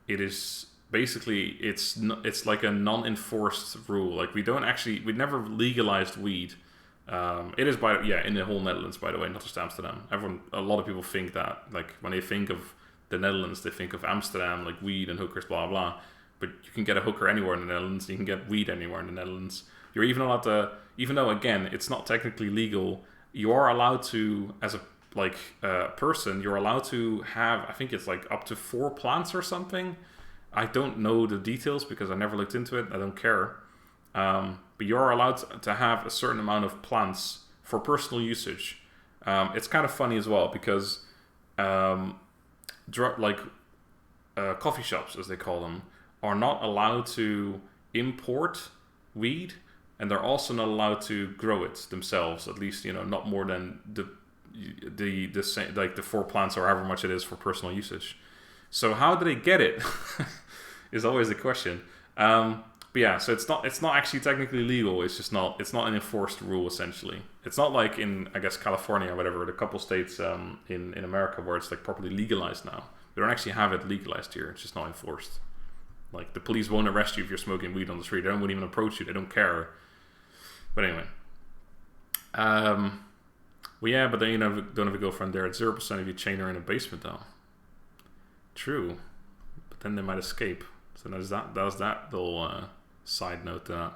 Speaker 1: It is basically, it's like a non-enforced rule. Like we never legalized weed. It is in the whole Netherlands, by the way, not just Amsterdam. A lot of people think that, like when they think of the Netherlands, they think of Amsterdam, like weed and hookers, blah blah. But you can get a hooker anywhere in the Netherlands. You can get weed anywhere in the Netherlands. You're even allowed to, even though again it's not technically legal, you are allowed to, as a person, you're allowed to have, I think it's like up to 4 plants or something. I don't know the details because I never looked into it. I don't care. But you are allowed to have a certain amount of plants for personal usage. It's kind of funny as well because coffee shops, as they call them, are not allowed to import weed, and they're also not allowed to grow it themselves. At least, not more than the same, like the 4 plants or however much it is for personal usage. So how do they get it? Is always the question. But yeah, so it's not actually technically legal. It's just not. It's not an enforced rule essentially. It's not like in, I guess, California or whatever, the couple states in America where it's like properly legalized now. We don't actually have it legalized here. It's just not enforced. Like the police won't arrest you if you're smoking weed on the street. They won't even approach you. They don't care. But anyway. Well, yeah, but then you don't have a girlfriend there at 0% if you chain her in a basement, though. True. But then they might escape. So that was that little side note to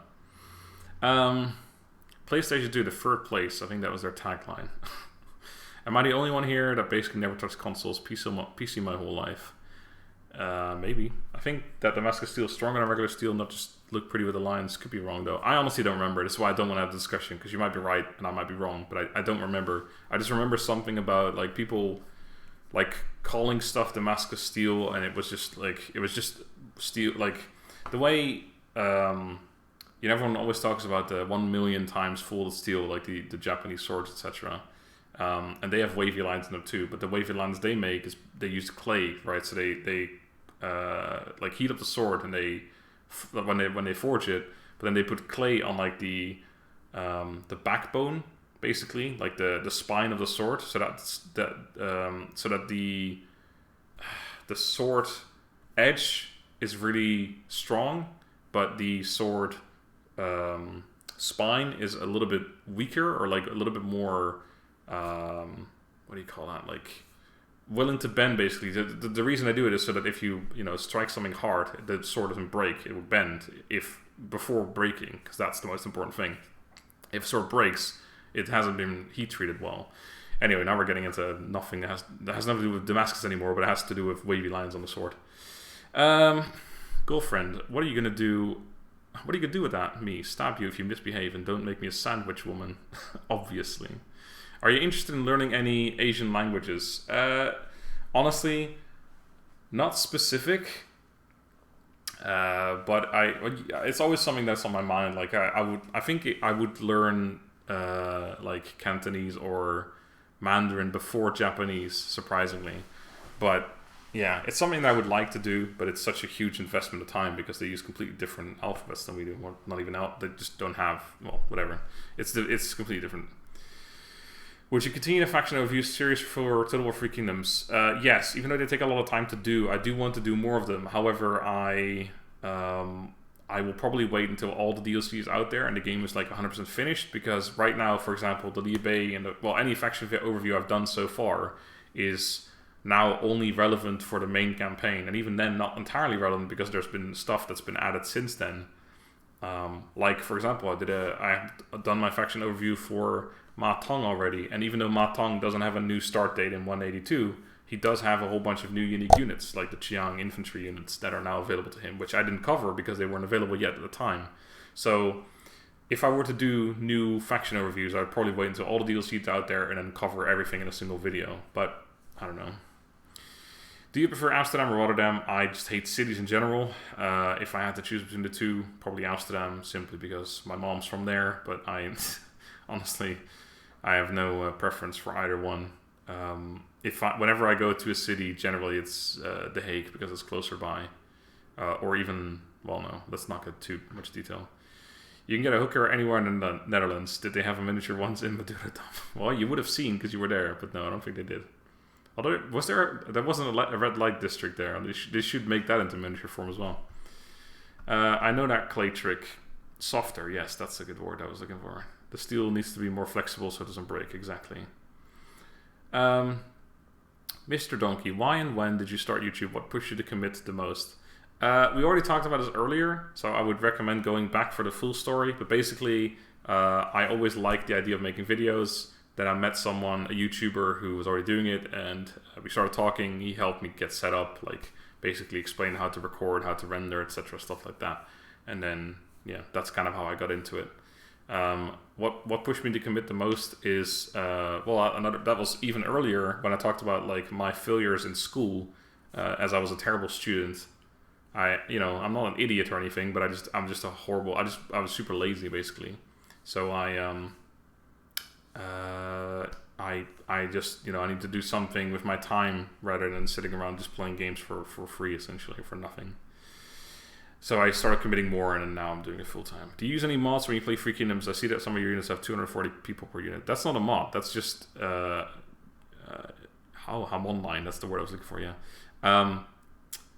Speaker 1: that. PlayStation 2, the 3rd place. I think that was their tagline. Am I the only one here that basically never touched consoles? PC my whole life. Maybe. I think that Damascus steel is stronger than regular steel, not just look pretty with the lines. Could be wrong though. I honestly don't remember. That's why I don't want to have a discussion, because you might be right and I might be wrong, but I don't remember. I just remember something about like people like calling stuff Damascus steel, and it was just steel, like the way everyone always talks about the 1,000,000 times folded steel, like the Japanese swords, etc. And they have wavy lines in them too, but the wavy lines they make is they use clay, right? So they like heat up the sword, and when they forge it, but then they put clay on like the backbone, basically, like the spine of the sword, so that the sword edge is really strong, but the sword spine is a little bit weaker, or like a little bit more what do you call that, like willing to bend, basically. The reason I do it is so that if you strike something hard, the sword doesn't break. It will bend before breaking, because that's the most important thing. If a sword breaks, it hasn't been heat treated well. Anyway, now we're getting into nothing that has nothing to do with Damascus anymore, but it has to do with wavy lines on the sword. Girlfriend, what are you gonna do? What are you gonna do with that? Me stab you if you misbehave, and don't make me a sandwich woman. Obviously. Are you interested in learning any Asian languages? Honestly, not specific. But it's always something that's on my mind. Like I think I would learn like Cantonese or Mandarin before Japanese, surprisingly. But yeah, it's something that I would like to do, but it's such a huge investment of time because they use completely different alphabets than we do. Well, not even they just don't have, well, whatever. It's completely different. Would you continue the faction overview series for Total War 3 Kingdoms? Yes, even though they take a lot of time to do, I do want to do more of them. However, I will probably wait until all the DLC is out there and the game is like 100% finished, because right now, for example, the Liu Bei and any faction overview I've done so far is now only relevant for the main campaign, and even then not entirely relevant because there's been stuff that's been added since then. Like, for example, I've done my faction overview for Ma Tong already, and even though Ma Tong doesn't have a new start date in 182, he does have a whole bunch of new unique units, like the Chiang infantry units that are now available to him, which I didn't cover because they weren't available yet at the time. So if I were to do new faction overviews, I'd probably wait until all the DLCs out there and then cover everything in a single video. But I don't know. Do you prefer Amsterdam or Rotterdam? I just hate cities in general. If I had to choose between the two, probably Amsterdam, simply because my mom's from there. But honestly, I have no preference for either one. Whenever I go to a city, generally it's The Hague because it's closer by, or even, well, no, let's not get too much detail. You can get a hooker anywhere in the Netherlands. Did they have a miniature ones in Madurodam? Well, you would have seen because you were there, but no, I don't think they did. Although there wasn't a red light district there. They should make that into miniature form as well. I know that clay trick. Softer, yes, that's a good word I was looking for. The steel needs to be more flexible so it doesn't break, exactly. Mr. Donkey, why and when did you start YouTube? What pushed you to commit the most? We already talked about this earlier, so I would recommend going back for the full story. But basically, I always liked the idea of making videos. Then I met someone, a YouTuber who was already doing it, and we started talking. He helped me get set up, like basically explain how to record, how to render, etc., stuff like that. And then, yeah, that's kind of how I got into it. What pushed me to commit the most is that was even earlier when I talked about like my failures in school, as I was a terrible student. I'm not an idiot or anything, but I'm just a horrible. I was super lazy basically. So I just I need to do something with my time rather than sitting around just playing games for free, essentially, for nothing. So I started committing more, and now I'm doing it full time. Do you use any mods when you play 3 Kingdoms? I see that some of your units have 240 people per unit. That's not a mod. That's just online. That's the word I was looking for. Yeah,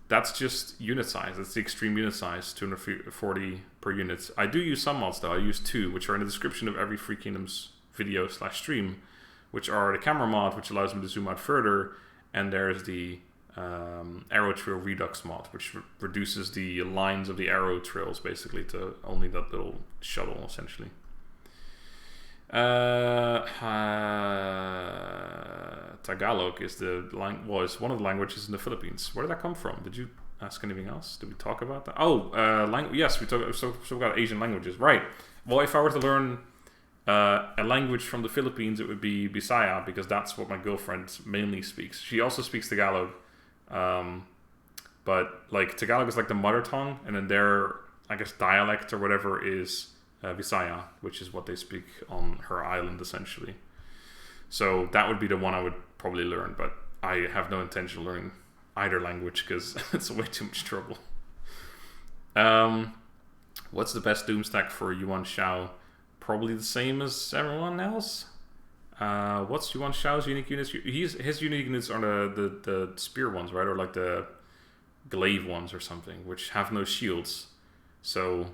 Speaker 1: that's just unit size. That's the extreme unit size, 240 per unit. I do use some mods though. I use 2, which are in the description of every 3 Kingdoms video / stream, which are the camera mod, which allows me to zoom out further, and there's the arrow trail redux mod, which reduces the lines of the arrow trails basically to only that little shuttle, essentially. Tagalog is was one of the languages in the Philippines. Where did that come from? Did you ask anything else? Did we talk about that? Oh, yes, we talked. So we got Asian languages, right? Well, if I were to learn a language from the Philippines, it would be Bisaya, because that's what my girlfriend mainly speaks. She also speaks Tagalog, but like Tagalog is like the mother tongue, and then their, I guess, dialect or whatever is Visaya, which is what they speak on her island essentially. So that would be the one I would probably learn, but I have no intention of learning either language because it's way too much trouble. What's the best Doom stack for Yuan Shao? Probably the same as everyone else. What's Yuan Shao's unique units? His unique units are the spear ones, right? Or like the glaive ones or something, which have no shields. So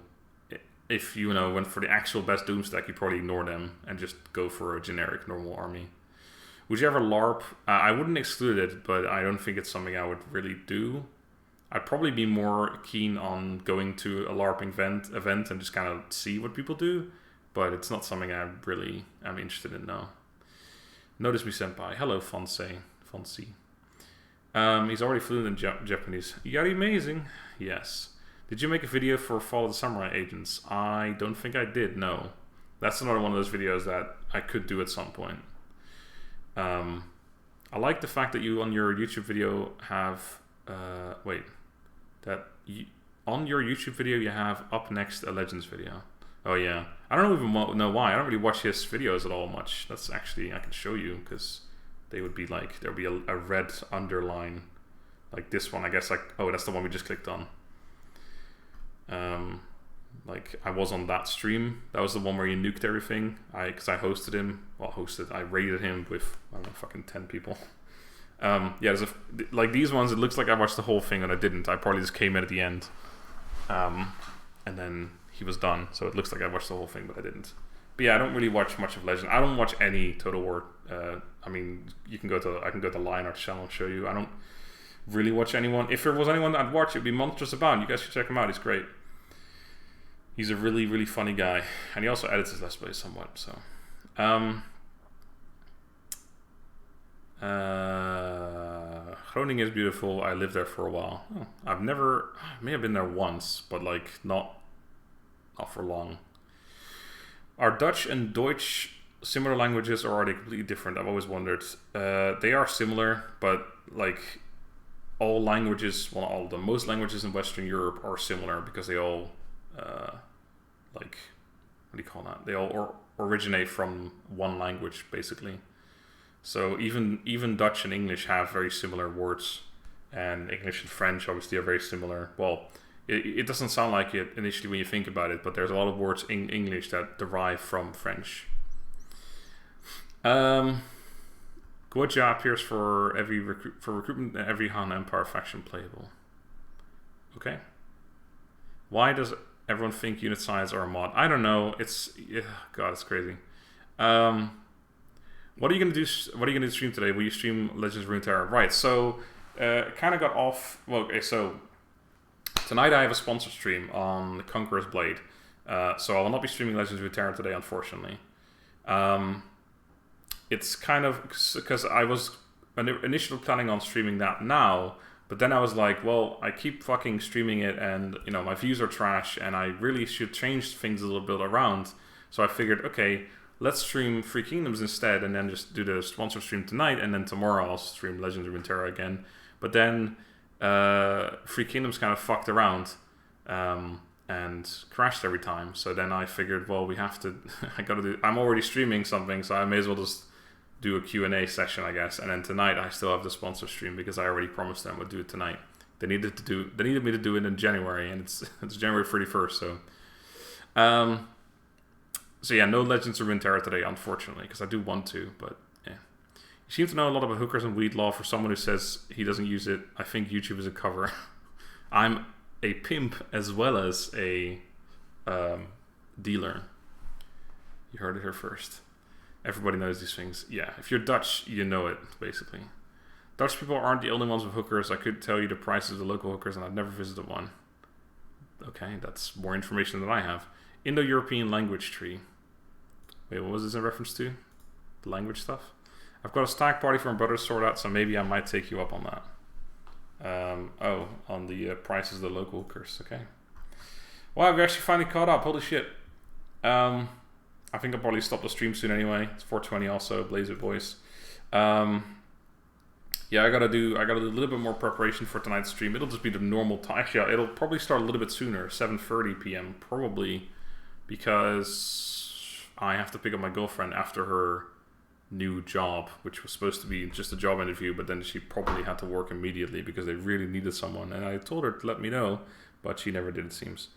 Speaker 1: if you went for the actual best Doom stack, you probably ignore them and just go for a generic normal army. Would you ever LARP? I wouldn't exclude it, but I don't think it's something I would really do. I'd probably be more keen on going to a LARP event and just kind of see what people do, but it's not something I really am interested in now. Notice me senpai. Hello, Fonse. He's already fluent in Japanese. Yari amazing. Yes. Did you make a video for Fall of the Samurai Agents? I don't think I did, no. That's another one of those videos that I could do at some point. I like the fact that you on your YouTube video have... on your YouTube video you have up next a Legends video. Oh yeah. I don't even know why. I don't really watch his videos at all much. That's actually... I can show you, because they would be like... There would be a red underline. Like this one, I guess. Like, oh, that's the one we just clicked on. Like I was on that stream. That was the one where he nuked everything. Because I hosted him. I raided him with, I don't know, fucking 10 people. Yeah, like these ones, it looks like I watched the whole thing and I didn't. I probably just came in at the end. And then he was done. So it looks like I watched the whole thing, but I didn't. But yeah, I don't really watch much of Legend. I don't watch any Total War. I mean, I can go to Lionheart's channel and show you. I don't really watch anyone. If there was anyone I'd watch, it'd be Monstrous Abound. You guys should check him out. He's great. He's a really, really funny guy. And he also edits his Let's Plays somewhat. So, Groningen is beautiful. I lived there for a while. Oh, I may have been there once, but like not for long. Are Dutch and Deutsch similar languages, or are they completely different? I've always wondered. They are similar, but like all languages, well, not all of them, most languages in Western Europe are similar because they all, like, what do you call that? They all originate from one language, basically. So even Dutch and English have very similar words, and English and French obviously are very similar. Well, it doesn't sound like it initially when you think about it, but there's a lot of words in English that derive from French. Guoja appears for recruitment and every Han Empire faction playable. Okay. Why does everyone think unit size are a mod? I don't know. God, it's crazy. What are you gonna do? What are you gonna stream today? Will you stream Legends of Runeterra? Right. So, kind of got off. Well, okay. So tonight I have a sponsored stream on the Conqueror's Blade. So I will not be streaming Legends of Runeterra today, unfortunately. It's kind of because I was initially planning on streaming that now, but then I was like, well, I keep fucking streaming it, and my views are trash, and I really should change things a little bit around. So I figured, okay, let's stream Free Kingdoms instead, and then just do the sponsor stream tonight, and then tomorrow I'll stream Legends of Runeterra again. But then Free Kingdoms kind of fucked around and crashed every time. So then I figured, well, we have to. I'm already streaming something, so I may as well just do a Q&A session, I guess. And then tonight I still have the sponsor stream because I already promised them I would do it tonight. They needed me to do it in January, and it's January 31st. So yeah, no Legends of Runeterra today, unfortunately, because I do want to, but yeah. You seem to know a lot about hookers and weed law. For someone who says he doesn't use it, I think YouTube is a cover. I'm a pimp as well as a dealer. You heard it here first. Everybody knows these things. Yeah, if you're Dutch, you know it, basically. Dutch people aren't the only ones with hookers. I could tell you the prices of the local hookers, and I've never visited one. Okay, that's more information than I have. Indo-European language tree. Wait, what was this in reference to? The language stuff? I've got a stag party for my brother to sort out, so maybe I might take you up on that. On the prices of the local hookers. Okay. Wow, we actually finally caught up. Holy shit. I think I'll probably stop the stream soon anyway. It's 4:20 also. Blaze it, boys. Yeah, I gotta do a little bit more preparation for tonight's stream. It'll just be the normal time. Actually, it'll probably start a little bit sooner, 7:30 p.m. probably, because I have to pick up my girlfriend after her new job, which was supposed to be just a job interview, but then she probably had to work immediately because they really needed someone, and I told her to let me know, but she never did, it seems.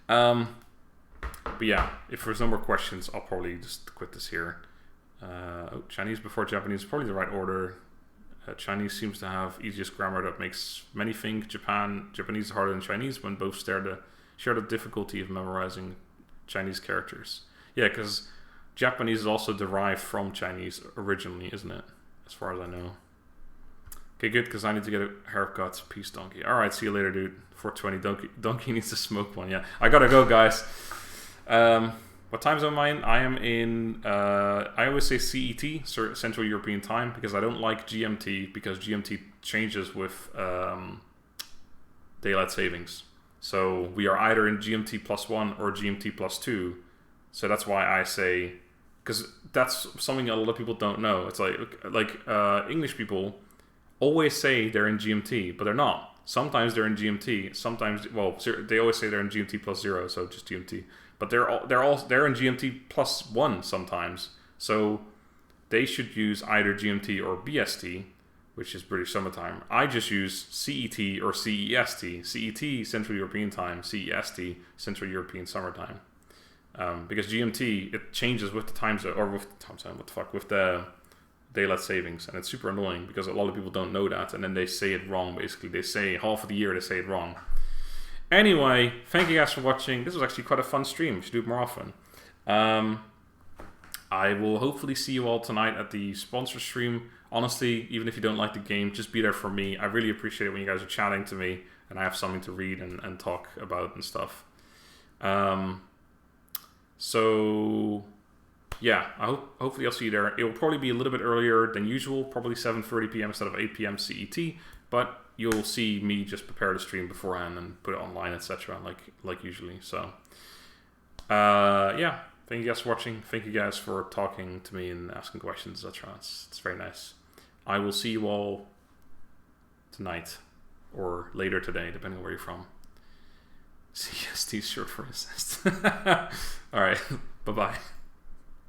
Speaker 1: But yeah, if there's no more questions, I'll probably just quit this here. Chinese before Japanese is probably the right order. Chinese seems to have easiest grammar that makes many think Japanese is harder than Chinese when both share the difficulty of memorizing Chinese characters. Yeah, because Japanese is also derived from Chinese originally, isn't it? As far as I know. Okay, good, because I need to get a haircut. Peace, Donkey. Alright, see you later, dude. 4:20. Donkey needs to smoke one. Yeah, I gotta go, guys. What time zone am I in? I am in, I always say CET, Central European Time, because I don't like GMT, because GMT changes with daylight savings. So we are either in GMT +1 or GMT +2. So that's why I say, because that's something a lot of people don't know. It's like English people always say they're in GMT, but they're not. Sometimes they're in GMT. Sometimes, well, they always say they're in GMT +0, so just GMT. But they're in GMT +1 sometimes. So they should use either GMT or BST, which is British Summertime. I just use CET or CEST. CET, Central European Time. CEST, Central European Summertime. Because GMT, it changes with the time zone, or with the time zone, with the daylight savings, and it's super annoying because a lot of people don't know that, and then they say it wrong. Basically, they say half of the year they say it wrong. Anyway, thank you guys for watching. This was actually quite a fun stream. We should do it more often. I will hopefully see you all tonight at the sponsor stream. Honestly, even if you don't like the game, just be there for me. I really appreciate it when you guys are chatting to me and I have something to read and talk about and stuff. So yeah, hopefully I'll see you there. It will probably be a little bit earlier than usual, probably 7:30 p.m. instead of 8 p.m. CET, but you'll see me just prepare the stream beforehand and put it online, etc. like usually. So yeah, thank you guys for watching. Thank you guys for talking to me and asking questions, etc. It's very nice. I will see you all tonight or later today, depending on where you're from. CST is short for incest. All right, bye-bye.